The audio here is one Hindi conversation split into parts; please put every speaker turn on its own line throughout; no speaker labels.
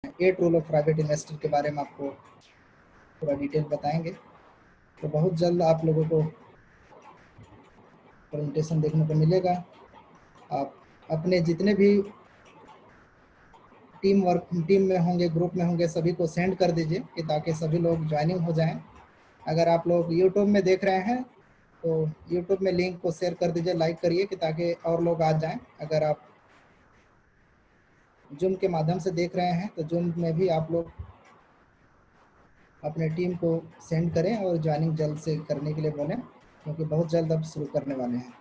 Eight rule of private investor के बारे में आपको पूरा डिटेल बताएंगे। तो बहुत जल्द आप लोगों को प्रेजेंटेशन देखने को मिलेगा। आप अपने जितने भी टीम में होंगे, ग्रुप में होंगे, सभी को सेंड कर दीजिए कि ताकि सभी लोग ज्वाइनिंग हो जाएं। अगर आप लोग यूट्यूब में देख रहे हैं तो यूट्यूब में लिंक को शेयर कर दीजिए, लाइक करिए कि ताकि और लोग आ जाएं। अगर आप जूम के माध्यम से देख रहे हैं तो जूम में भी आप लोग अपने टीम को सेंड करें और ज्वाइनिंग जल्द से करने के लिए बोलें, क्योंकि बहुत जल्द अब शुरू करने वाले हैं।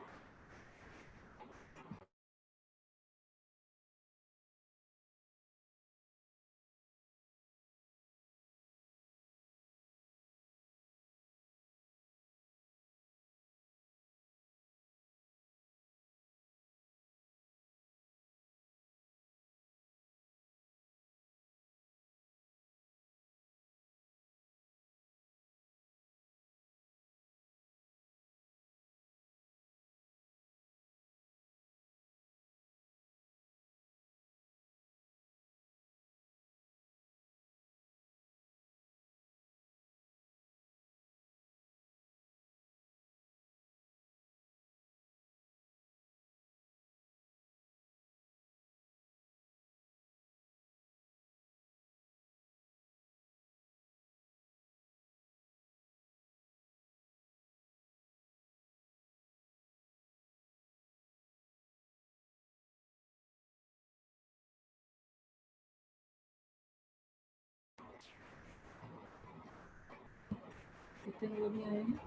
कितने लोग भी आए हैं?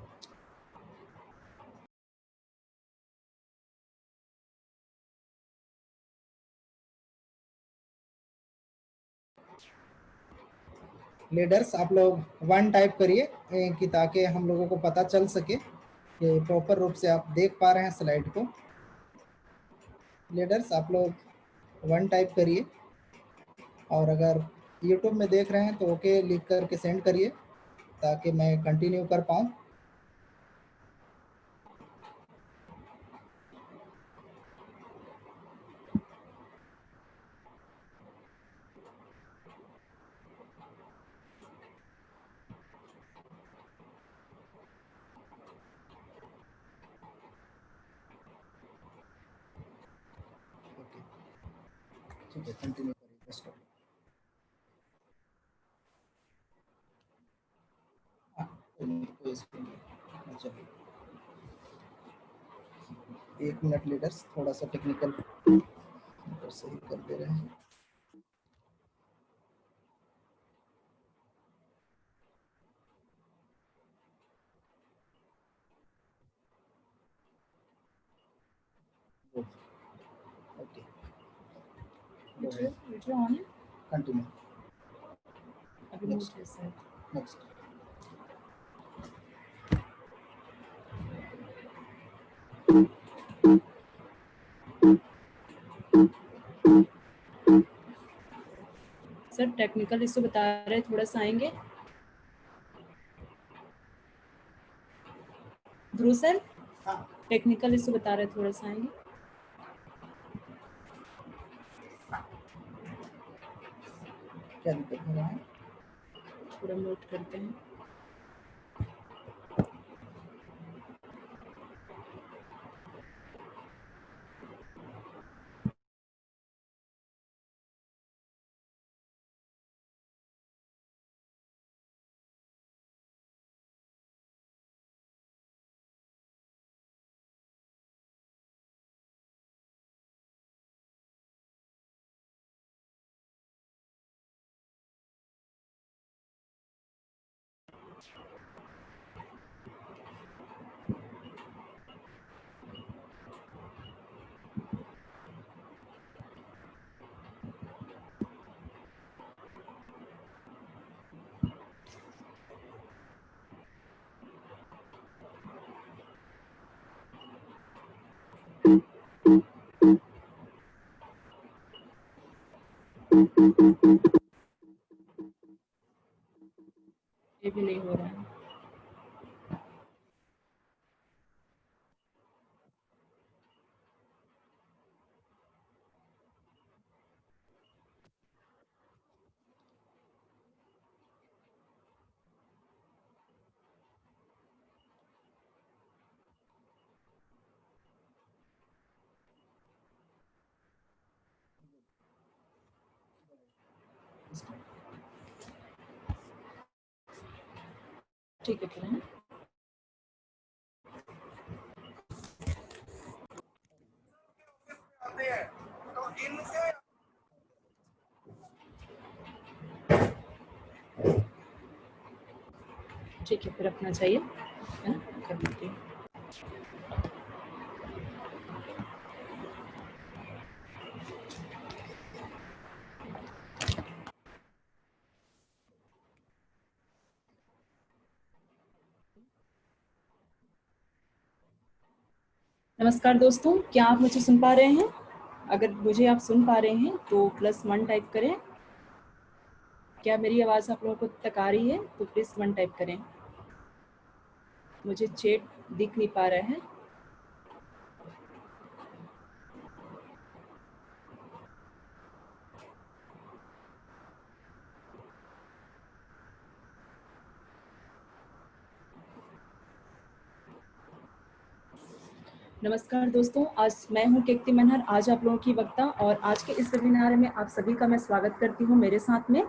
लीडर्स आप लोग वन टाइप करिए कि ताकि हम लोगों को पता चल सके कि प्रॉपर रूप से आप देख पा रहे हैं स्लाइड को। लीडर्स आप लोग वन टाइप करिए, और अगर यूट्यूब में देख रहे हैं तो ओके लिख करके सेंड करिए ताकि मैं कंटिन्यू कर पाऊँ। ठीक है, कंटिन्यू करिए। स्टॉप। चलिए 1 मिनट लीडर्स, थोड़ा सा टेक्निकल सही कर दे रहे हैं। ओके,
वीडियो ऑन है?
कंटिन्यू।
अभी म्यूट है sir.
Next.
Sir technical issue बता रहे, थोड़ा सा आएंगे? ध्रुव सर टेक्निकल इशू बता रहे, थोड़ा सा आएंगे?
क्या दिक्कत हो रहा है?
थोड़ा नोट करते हैं। ये भी नहीं हो रहा है। ठीक है किरण। ठीक है, फिर अपना चाहिए है ना, कर देते हैं। नमस्कार दोस्तों, क्या आप मुझे सुन पा रहे हैं? अगर मुझे आप सुन पा रहे हैं तो +1 टाइप करें। क्या मेरी आवाज़ आप लोगों को तक आ रही है? तो प्लीज़ 1 टाइप करें। मुझे चैट दिख नहीं पा रहा है। नमस्कार दोस्तों, आज मैं हूं कीर्ति मनहर, आज आप लोगों की वक्ता, और आज के इस वेबिनार में आप सभी का मैं स्वागत करती हूं मेरे साथ में।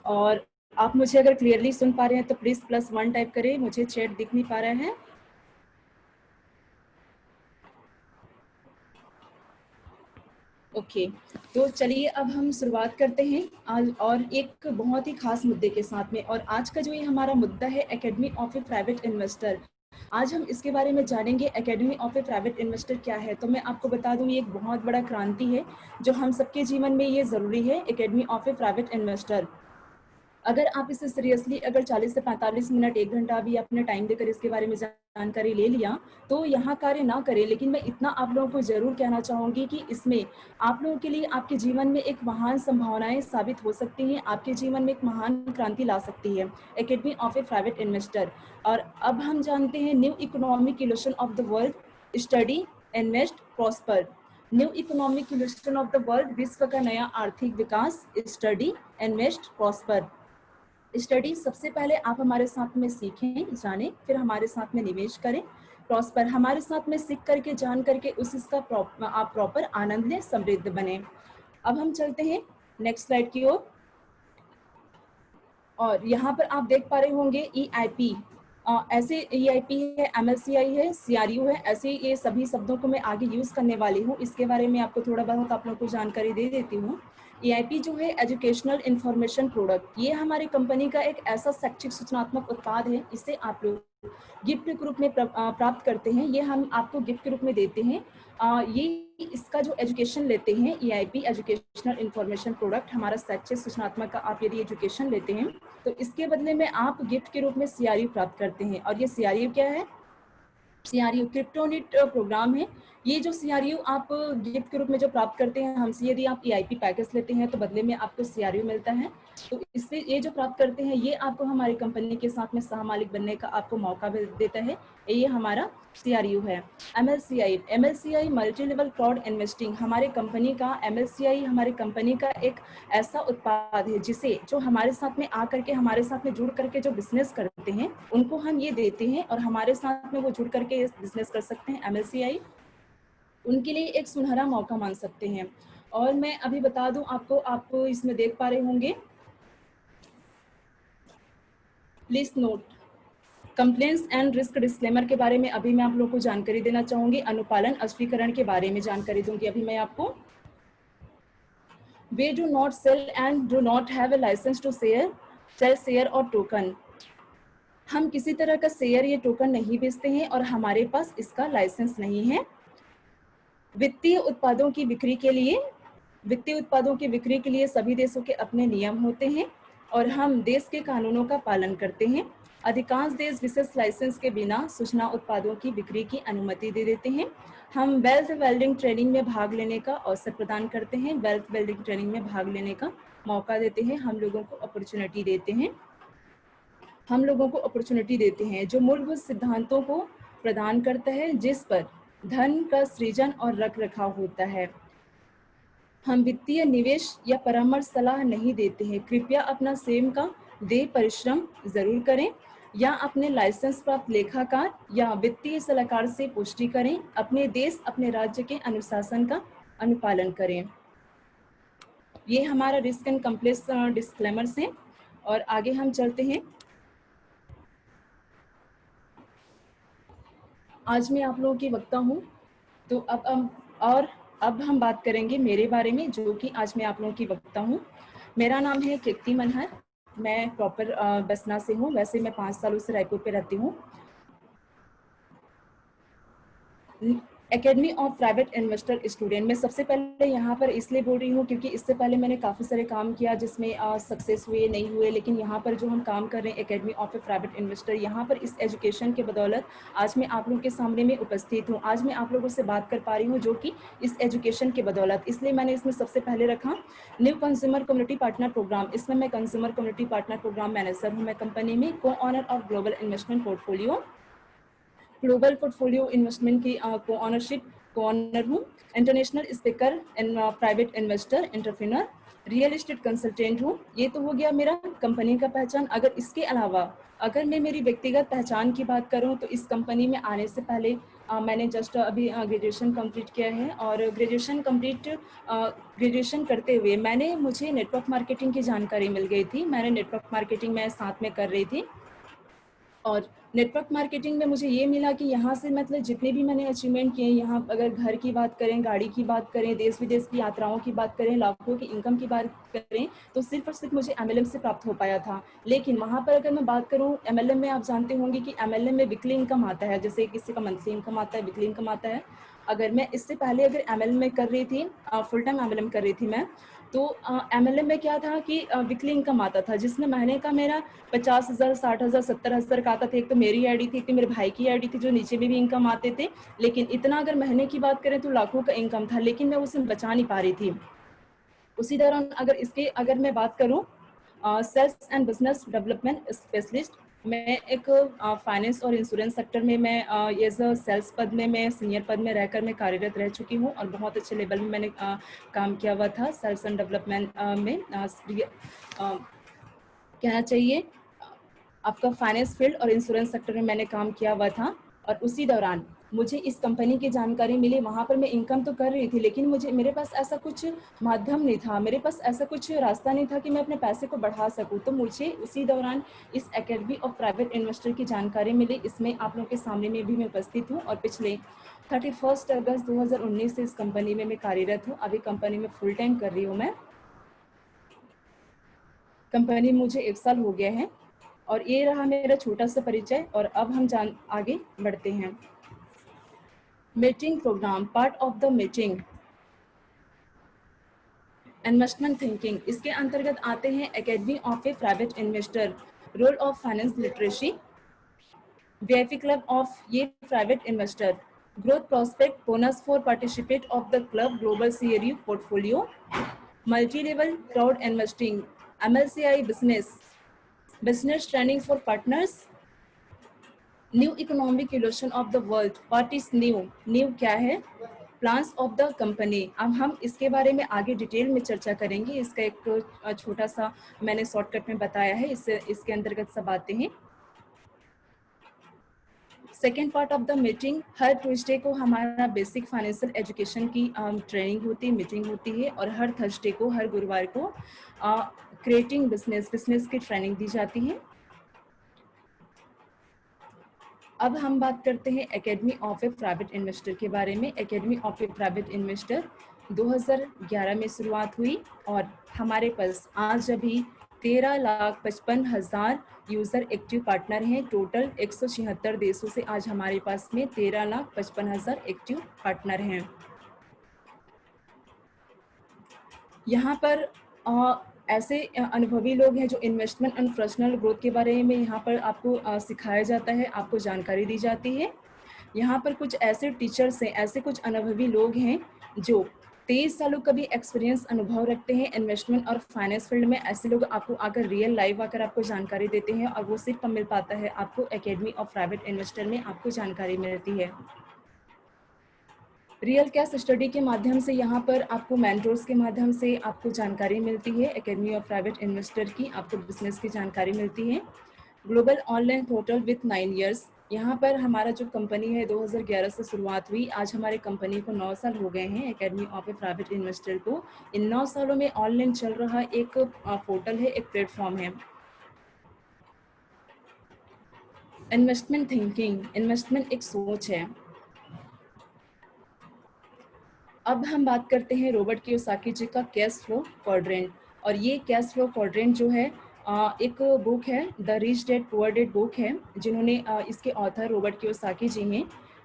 और आप मुझे अगर क्लियरली सुन पा रहे हैं तो प्लीज़ +1 टाइप करें। मुझे चैट दिख नहीं पा रहा है। ओके, तो चलिए अब हम शुरुआत करते हैं आज और एक बहुत ही खास मुद्दे के साथ में। और आज का जो ये हमारा मुद्दा है academy of a private investor. आज हम इसके बारे में जानेंगे academy of a private investor क्या है। तो मैं आपको बता दूं, ये एक बहुत बड़ा क्रांति है जो हम सबके जीवन में ये ज़रूरी है, academy of a private investor. अगर आप इसे सीरियसली अगर 40 से 45 मिनट 1 घंटा भी अपने टाइम देकर इसके बारे में जानकारी ले लिया तो यहाँ कार्य ना करें। लेकिन मैं इतना आप लोगों को जरूर कहना चाहूँगी कि इसमें आप लोगों के लिए आपके जीवन में एक महान संभावनाएं साबित हो सकती हैं, आपके जीवन में एक महान क्रांति ला सकती है academy of a private investor. और अब हम जानते हैं new economic evolution of the world, study, invest, prosper. New economic evolution of the world, विश्व का नया आर्थिक विकास, स्टडी, इन्वेस्ट, प्रॉस्पर। स्टडी, सबसे पहले आप हमारे साथ में सीखें, जानें, फिर हमारे साथ में निवेश करें। प्रॉस्पर, हमारे साथ में सीख करके जान करके उसका आप प्रॉपर आनंद लें, समृद्ध बने। अब हम चलते हैं नेक्स्ट स्लाइड की ओर। और यहाँ पर आप देख पा रहे होंगे EIP, ऐसे EIP है, MLCI है, CRU है, ऐसे ये सभी शब्दों को मैं आगे यूज करने वाली हूँ। इसके बारे में आपको थोड़ा बहुत आप लोगों को जानकारी दे देती हूँ। EIP जो है एजुकेशनल इंफॉर्मेशन प्रोडक्ट, ये हमारी कंपनी का एक ऐसा शैक्षिक सूचनात्मक उत्पाद है, इसे आप लोग गिफ्ट के रूप में प्राप्त करते हैं। ये हम आपको गिफ्ट के रूप में देते हैं। ये इसका जो एजुकेशन लेते हैं, EIP एजुकेशनल इंफॉर्मेशन प्रोडक्ट, हमारा शैक्षिक सूचनात्मक का आप यदि एजुकेशन लेते हैं तो इसके बदले में आप गिफ्ट के रूप में CRU प्राप्त करते हैं। और ये CRU क्या है? CRU क्रिप्टोनिट प्रोग्राम है। ये जो CRU आप गिफ्ट के रूप में जो प्राप्त करते हैं हमसे, यदि आप EIP पैकेज लेते हैं तो बदले में आपको CRU मिलता है। तो इससे ये जो प्राप्त करते हैं ये आपको हमारी कंपनी के साथ में सह मालिक बनने का आपको मौका देता है। ये हमारा CRU है। MLCI multi level crowd investing, हमारे कंपनी का MLCI हमारी कंपनी का एक ऐसा उत्पाद है जिसे जो हमारे साथ में आकर के हमारे साथ में जुड़ करके जो बिजनेस करते हैं उनको हम ये देते हैं और हमारे साथ में वो जुड़ करके बिजनेस कर सकते हैं। MLCI उनके लिए एक सुनहरा मौका मान सकते हैं। और मैं अभी बता दूं आपको, आप इसमें देख पा रहे होंगे, please note complaints and risk disclaimer के बारे में अभी मैं आप लोगों को जानकारी देना चाहूंगी। अनुपालन अस्वीकरण के बारे में जानकारी दूंगी अभी मैं आपको। We do not sell and do not have a license to sell share और टोकन। हम किसी तरह का शेयर या टोकन नहीं बेचते हैं और हमारे पास इसका लाइसेंस नहीं है। वित्तीय उत्पादों की बिक्री के लिए सभी देशों के अपने नियम होते हैं और हम देश के कानूनों का पालन करते हैं। अधिकांश देश विशेष लाइसेंस के बिना सूचना उत्पादों की बिक्री की अनुमति दे देते हैं। हम वेल्थ बिल्डिंग ट्रेनिंग में भाग लेने का अवसर प्रदान करते हैं, वेल्थ बिल्डिंग ट्रेनिंग में भाग लेने का मौका देते हैं, हम लोगों को अपॉर्चुनिटी देते हैं जो मूलभूत सिद्धांतों को प्रदान करता है जिस पर धन का सृजन और रख रखाव होता है। हम वित्तीय निवेश या परामर्श सलाह नहीं देते हैं। कृपया अपना स्वयं का देय परिश्रम जरूर करें या अपने लाइसेंस प्राप्त लेखाकार या वित्तीय सलाहकार से पुष्टि करें। अपने देश अपने राज्य के अनुशासन का अनुपालन करें। ये हमारा रिस्क एंड कंप्लेक्स डिस्क्लेमर्स हैं और आगे हम चलते हैं। आज मैं आप लोगों की वक्ता हूँ, तो अब हम बात करेंगे मेरे बारे में, जो कि आज मैं आप लोगों की वक्ता हूँ। मेरा नाम है कीर्ति मनहर, मैं प्रॉपर बसना से हूँ। वैसे मैं 5 सालों से रायपुर पे रहती हूँ। Academy of private investor student, मैं सबसे पहले यहाँ पर इसलिए बोल रही हूँ क्योंकि इससे पहले मैंने काफ़ी सारे काम किया जिसमें सक्सेस हुए नहीं हुए, लेकिन यहाँ पर जो हम काम कर रहे हैं academy of a private investor, यहाँ पर इस एजुकेशन के बदौलत आज मैं आप लोगों के सामने में उपस्थित हूँ। आज मैं आप लोगों से बात कर पा रही हूँ जो कि इस एजुकेशन के बदौलत, इसलिए मैंने इसमें सबसे पहले रखा new consumer community partner program. इसमें मैं consumer community partner program manager हूँ। मैं कंपनी में co owner of global investment portfolio, global portfolio investment की को ऑनरशिप को ऑनर हूँ। International speaker and private investor, entrepreneur, real estate consultant हूँ। ये तो हो गया मेरा कंपनी का पहचान। अगर इसके अलावा अगर मैं मेरी व्यक्तिगत पहचान की बात करूँ तो इस कंपनी में आने से पहले मैंने जस्ट अभी ग्रेजुएशन कंप्लीट किया है और ग्रेजुएशन करते हुए मुझे नेटवर्क मार्केटिंग की जानकारी मिल गई थी। मैंने नेटवर्क मार्केटिंग में साथ में कर रही थी और नेटवर्क मार्केटिंग में मुझे ये मिला कि यहाँ से मतलब जितने भी मैंने अचीवमेंट किए, यहाँ अगर घर की बात करें, गाड़ी की बात करें, देश विदेश की यात्राओं की बात करें, लाखों की इनकम की बात करें, तो सिर्फ और सिर्फ मुझे MLM से प्राप्त हो पाया था। लेकिन वहाँ पर अगर मैं बात करूँ MLM में, आप जानते होंगे कि MLM में वीकली इनकम आता है, जैसे किसी का मंथली इनकम आता है, वीकली इनकम आता है। अगर मैं इससे पहले अगर MLM में कर रही थी, फुल टाइम MLM कर रही थी मैं, तो MLM में क्या था कि वीकली इनकम आता था जिसमें महीने का मेरा 50,000, 60,000, 70,000 का आता था। एक तो मेरी आईडी थी, एक तो मेरे भाई की आईडी थी, जो नीचे में भी इनकम आते थे। लेकिन इतना अगर महीने की बात करें तो लाखों का इनकम था, लेकिन मैं उसमें बचा नहीं पा रही थी। उसी दौरान अगर मैं बात करूं sales and business development specialist, मैं एक फाइनेंस और इंश्योरेंस सेक्टर में मैं एज अ सेल्स पद में, मैं सीनियर पद में रहकर मैं कार्यरत रह चुकी हूं और बहुत अच्छे लेवल में मैंने काम किया हुआ था सेल्स एंड डेवलपमेंट में। कहना चाहिए आपका फाइनेंस फील्ड और इंश्योरेंस सेक्टर में मैंने काम किया हुआ था। और उसी दौरान मुझे इस कंपनी की जानकारी मिली। वहाँ पर मैं इनकम तो कर रही थी, लेकिन मेरे पास ऐसा कुछ माध्यम नहीं था, मेरे पास ऐसा कुछ रास्ता नहीं था कि मैं अपने पैसे को बढ़ा सकूं। तो मुझे उसी दौरान इस एकेडमी ऑफ प्राइवेट इन्वेस्टर की जानकारी मिली। इसमें आप लोगों के सामने में भी मैं उपस्थित हूँ और पिछले 31 अगस्त 2019 से इस कंपनी में मैं कार्यरत हूँ। अभी कंपनी में फुल टाइम कर रही हूँ मैं। कंपनी मुझे 1 साल हो गया है और ये रहा मेरा छोटा सा परिचय। और अब हम आगे बढ़ते हैं। Meeting program, part of the meeting investment thinking, इसके अंतर्गत आते हैं academy of a private investor, role of finance literacy, VIP club of ये private investor, growth prospect, bonus for participate of the club, global CRU portfolio, multi level crowd investing, MLCI business training for partners, new economic evolution of the world, what is new क्या है, प्लान्स ऑफ द कंपनी। अब हम इसके बारे में आगे डिटेल में चर्चा करेंगे। इसका एक छोटा सा मैंने शॉर्टकट में बताया है, इसके अंतर्गत सब आते हैं। Second part of the meeting, her Tuesday को हमारा बेसिक फाइनेंशियल एजुकेशन की ट्रेनिंग होती है, मीटिंग होती है। और हर थर्सडे को, हर गुरुवार को क्रिएटिंग बिजनेस की ट्रेनिंग दी जाती है। अब हम बात करते हैं academy of a private investor के बारे में। Academy of a private investor 2011 में शुरुआत हुई और हमारे पास आज अभी 13,55,000 यूजर एक्टिव पार्टनर हैं। टोटल 176 देशों से आज हमारे पास में 13,55,000 एक्टिव पार्टनर हैं। यहाँ पर ऐसे अनुभवी लोग हैं जो इन्वेस्टमेंट एंड पर्सनल ग्रोथ के बारे में यहाँ पर आपको सिखाया जाता है, आपको जानकारी दी जाती है। यहाँ पर कुछ ऐसे टीचर्स हैं, ऐसे कुछ अनुभवी लोग हैं जो 23 सालों का भी एक्सपीरियंस अनुभव रखते हैं इन्वेस्टमेंट और फाइनेंस फील्ड में। ऐसे लोग आपको आकर रियल लाइव आकर आपको जानकारी देते हैं और वो सिर्फ मिल पाता है आपको एकेडमी ऑफ प्राइवेट इन्वेस्टर में आपको जानकारी मिलती है। रियल केस स्टडी के माध्यम से यहाँ पर आपको मेंटर्स के माध्यम से आपको जानकारी मिलती है। एकेडमी ऑफ प्राइवेट इन्वेस्टर की आपको बिजनेस की जानकारी मिलती है। Global online portal with 9 years यहाँ पर हमारा जो कंपनी है 2011 से शुरुआत हुई, आज हमारे कंपनी को 9 साल हो गए हैं, academy of a private investor को। इन 9 सालों में ऑनलाइन चल रहा एक पोर्टल है, एक प्लेटफॉर्म है। इन्वेस्टमेंट थिंकिंग, इन्वेस्टमेंट एक सोच है। अब हम बात करते हैं रॉबर्ट कियोसाकी जी का कैश फ्लो क्वाड्रेंट। और ये कैश फ्लो क्वाड्रेंट जो है एक बुक है, the rich dad poor dad book है, जिन्होंने इसके ऑथर रॉबर्ट कियोसाकी जी हैं,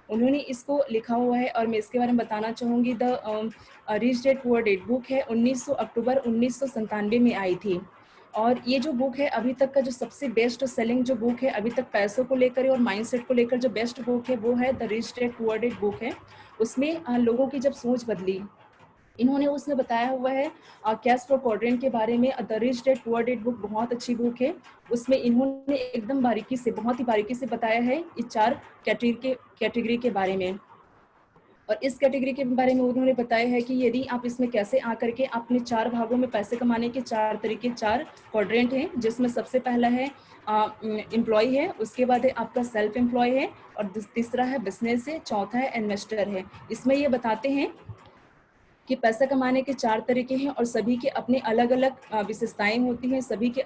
उन्होंने इसको लिखा हुआ है। और मैं इसके बारे में बताना चाहूँगी, the rich dad poor dad book है 1900 अक्टूबर 1997 में आई थी। और ये जो बुक है अभी तक का जो सबसे बेस्ट सेलिंग जो बुक है, अभी तक पैसों को लेकर और माइंडसेट को लेकर जो बेस्ट बुक है वो है the rich dad poor dad book है। उसमें लोगों की जब सोच बदली, इन्होंने उसमें बताया हुआ है कैश फ्लो क्वाड्रेंट के बारे में। The rich dad poor dad book बहुत अच्छी बुक है। उसमें इन्होंने एकदम बारीकी से, बहुत ही बारीकी से बताया है इस 4 कैटेगरी के बारे में। और इस कैटेगरी के बारे में उन्होंने बताया है कि यदि आप इसमें कैसे आकर के अपने 4 भागों में पैसे कमाने के 4 तरीके, 4 क्वाड्रेंट हैं, जिसमें सबसे पहला है एम्प्लॉय है, उसके बाद है आपका सेल्फ एम्प्लॉय है, और तीसरा है बिजनेस है, चौथा है इन्वेस्टर है। इसमें ये बताते हैं कि पैसा कमाने के 4 तरीके हैं और सभी के अपने अलग अलग विशेषताएं होती हैं, सभी के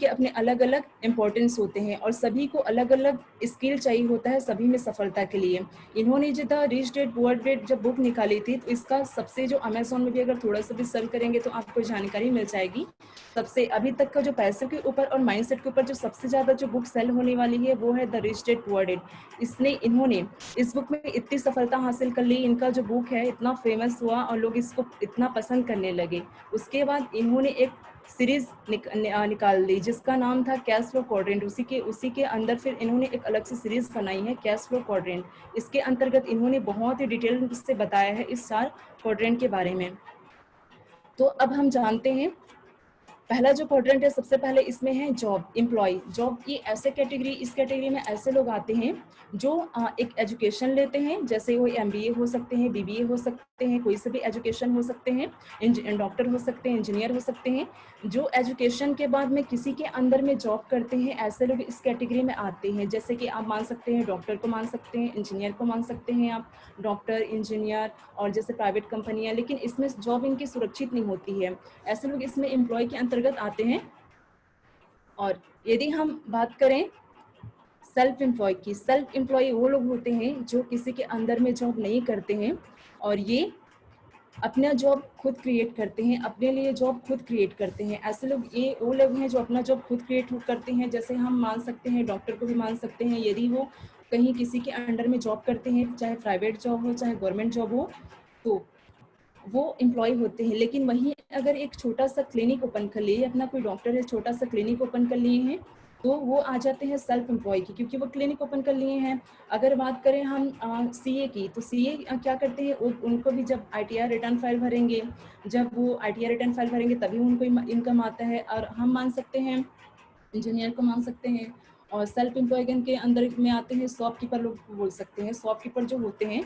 अपने अलग अलग इम्पोर्टेंस होते हैं, और सभी को अलग अलग स्किल चाहिए होता है सभी में सफलता के लिए। इन्होंने जो the rich dad poor dad जब बुक निकाली थी, तो इसका सबसे जो अमेजोन में भी अगर थोड़ा सा भी सर्च करेंगे तो आपको जानकारी मिल जाएगी। सबसे अभी तक का जो पैसों के ऊपर और माइंडसेट के ऊपर जो सबसे ज्यादा जो बुक सेल होने वाली है वो है the rich dad poor dad. इन्होंने इस बुक में इतनी सफलता हासिल कर ली, इनका जो बुक है इतना फेमस हुआ और लोग इसको इतना पसंद करने लगे। उसके बाद इन्होंने एक सीरीज निकाल दी जिसका नाम था कैश फ्लो क्वाड्रेंट। उसी के अंदर फिर इन्होंने एक अलग से सीरीज बनाई है कैश फ्लो क्वाड्रेंट। इसके अंतर्गत इन्होंने बहुत ही डिटेल से बताया है इस 4 क्वाड्रेंट के बारे में। तो अब हम जानते हैं, पहला जो क्वाड्रेंट है, सबसे पहले इसमें है जॉब, एम्प्लॉय। जॉब की ऐसे कैटेगरी, इस कैटेगरी में ऐसे लोग आते हैं जो एक एजुकेशन लेते हैं, जैसे वो MBA हो सकते हैं, BBA हो सकते हैं, कोई से भी एजुकेशन हो सकते हैं, डॉक्टर हो सकते हैं, इंजीनियर हो सकते हैं, जो एजुकेशन के बाद में किसी के अंदर में जॉब करते हैं, ऐसे लोग इस कैटेगरी में आते हैं। जैसे कि आप मान सकते हैं डॉक्टर को मान सकते हैं, इंजीनियर को मान सकते हैं आप, डॉक्टर, इंजीनियर और जैसे प्राइवेट कंपनियां, लेकिन इसमें जॉब इनकी सुरक्षित नहीं होती है। ऐसे लोग इसमें एम्प्लॉय के अंतर्गत आते हैं। और यदि हम बात करें सेल्फ एम्प्लॉय की, सेल्फ एम्प्लॉय वो लोग होते हैं जो किसी के अंदर में जॉब नहीं करते हैं और ये अपना जॉब खुद क्रिएट करते हैं, अपने लिए जॉब खुद क्रिएट करते हैं। ऐसे लोग, ये वो लोग हैं जो अपना जॉब खुद क्रिएट करते हैं। जैसे हम मान सकते हैं डॉक्टर को भी मान सकते हैं, यदि वो कहीं किसी के अंडर में जॉब करते हैं, चाहे प्राइवेट जॉब हो चाहे गवर्नमेंट जॉब हो, तो वो एम्प्लॉय होते हैं। लेकिन वहीं अगर एक छोटा सा क्लिनिक ओपन कर लिए, अपना कोई डॉक्टर है छोटा सा क्लिनिक ओपन कर लिए हैं, तो वो आ जाते हैं सेल्फ एम्प्लॉय की, क्योंकि वो क्लिनिक ओपन कर लिए हैं। अगर बात करें हम CA की, तो CA क्या करते हैं, उनको भी जब ITR रिटर्न फाइल भरेंगे, जब वो ITR रिटर्न फाइल भरेंगे तभी उनको इनकम आता है। और हम मान सकते हैं इंजीनियर को मान सकते हैं। और सेल्फ एम्प्लॉय के अंदर में आते हैं शॉपकीपर, लोग बोल सकते हैं शॉपकीपर जो होते हैं,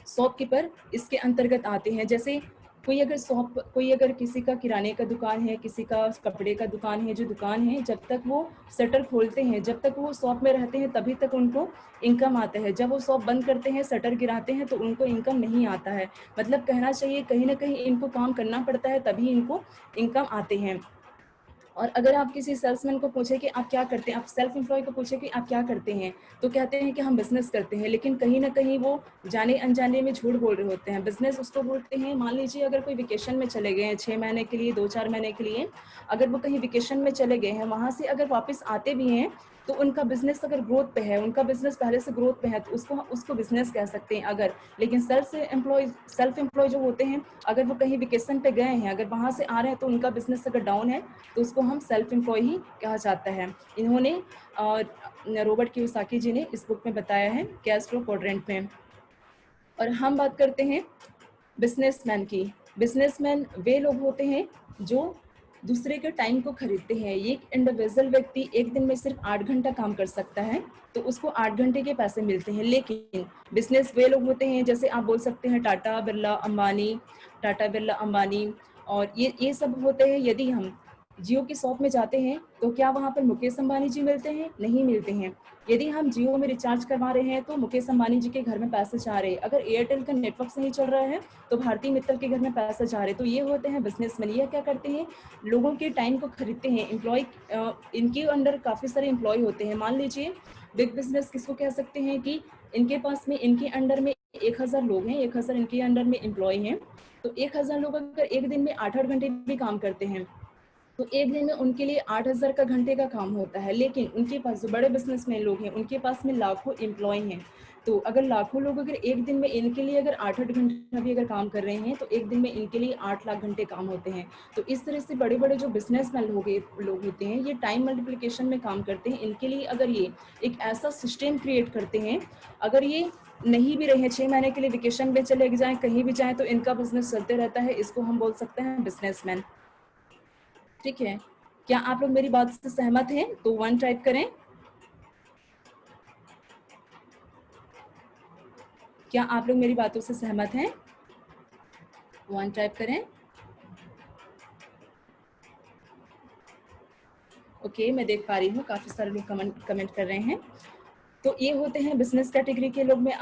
शॉपकीपर इसके अंतर्गत आते हैं। जैसे कोई अगर किसी का किराने का दुकान है, किसी का कपड़े का दुकान है, जो दुकान है जब तक वो शटर खोलते हैं, जब तक वो शॉप में रहते हैं तभी तक उनको इनकम आता है। जब वो शॉप बंद करते हैं, शटर गिराते हैं, तो उनको इनकम नहीं आता है। मतलब कहना चाहिए कहीं ना कहीं इनको काम करना पड़ता है तभी इनको इनकम आते हैं। और अगर आप किसी सेल्समैन को पूछे कि आप क्या करते हैं, आप सेल्फ एम्प्लॉय को पूछे कि आप क्या करते हैं, तो कहते हैं कि हम बिजनेस करते हैं। लेकिन कहीं ना कहीं वो जाने अनजाने में झूठ बोल रहे होते हैं। बिजनेस उसको बोलते हैं, मान लीजिए अगर कोई वेकेशन में चले गए हैं 6 महीने के लिए, 2-4 महीने के लिए, अगर वो कहीं वेकेशन में चले गए हैं, वहां से अगर वापस आते भी हैं, तो उनका बिजनेस अगर ग्रोथ पे है, उनका बिजनेस पहले से ग्रोथ पे है, तो उसको बिजनेस कह सकते हैं अगर। लेकिन सेल्फ एम्प्लॉय जो होते हैं, अगर वो कहीं वेकेशन पे गए हैं, अगर वहां से आ रहे हैं, तो उनका बिजनेस अगर डाउन है तो उसको हम सेल्फ एम्प्लॉय ही कहा जाता है। इन्होंने रॉबर्ट कियोसाकी जी ने इस बुक में बताया है कैश फ्लो क्वाड्रेंट में। और हम बात करते हैं बिजनेसमैन की। बिजनेसमैन वे लोग होते हैं जो दूसरे के टाइम को खरीदते हैं। ये एक इंडिविजुअल व्यक्ति एक दिन में सिर्फ 8 घंटा काम कर सकता है, तो उसको 8 घंटे के पैसे मिलते हैं। लेकिन बिजनेस वे लोग होते हैं, जैसे आप बोल सकते हैं टाटा बिरला अंबानी, और ये सब होते हैं। यदि हम जियो की शॉप में जाते हैं तो क्या वहाँ पर मुकेश अंबानी जी मिलते हैं? नहीं मिलते हैं। यदि हम जियो में रिचार्ज करवा रहे हैं तो मुकेश अंबानी जी के घर में पैसे जा रहे हैं। अगर एयरटेल का नेटवर्क सही चल रहा है तो भारती मित्तल के घर में पैसे जा रहे हैं। तो ये होते हैं बिजनेसमैन। ये क्या करते हैं, लोगों के टाइम को खरीदते हैं। एम्प्लॉय, इनके अंडर काफ़ी सारे एम्प्लॉय होते हैं। मान लीजिए बिग बिजनेस किसको कह सकते हैं कि इनके पास में, इनके अंडर में 1000 लोग हैं, 1000 इनके अंडर में एम्प्लॉय हैं। तो 1000 लोग अगर एक दिन में 8-8 घंटे भी काम करते हैं तो एक दिन में उनके लिए 8000 का घंटे का काम होता है। लेकिन उनके पास जो बड़े बिजनेसमैन लोग हैं उनके पास में लाखों एम्प्लॉय हैं। तो अगर लाखों लोग अगर एक दिन में इनके लिए अगर 8-8 घंटा भी अगर काम कर रहे हैं तो एक दिन में इनके लिए 8 लाख घंटे काम होते हैं। तो इस तरह से बड़े बड़े जो बिजनेसमैन लोग होते हैं ये टाइम मल्टीप्लिकेशन में काम करते हैं। इनके लिए अगर ये एक ऐसा सिस्टम क्रिएट करते हैं, अगर ये नहीं भी रहे 6 महीने के लिए वेकेशन पे चले जाएं, कहीं भी जाएं, तो इनका बिजनेस चलते रहता है। इसको हम बोल सकते हैं बिजनेसमैन। ठीक है, क्या आप लोग मेरी बात से सहमत हैं? तो 1 टाइप करें। क्या आप लोग मेरी बातों से सहमत हैं? 1 टाइप करें। ओके, मैं देख पा रही हूँ काफी सारे लोग कमेंट कर रहे हैं। तो ये होते हैं बिजनेस कैटेगरी के लोग में,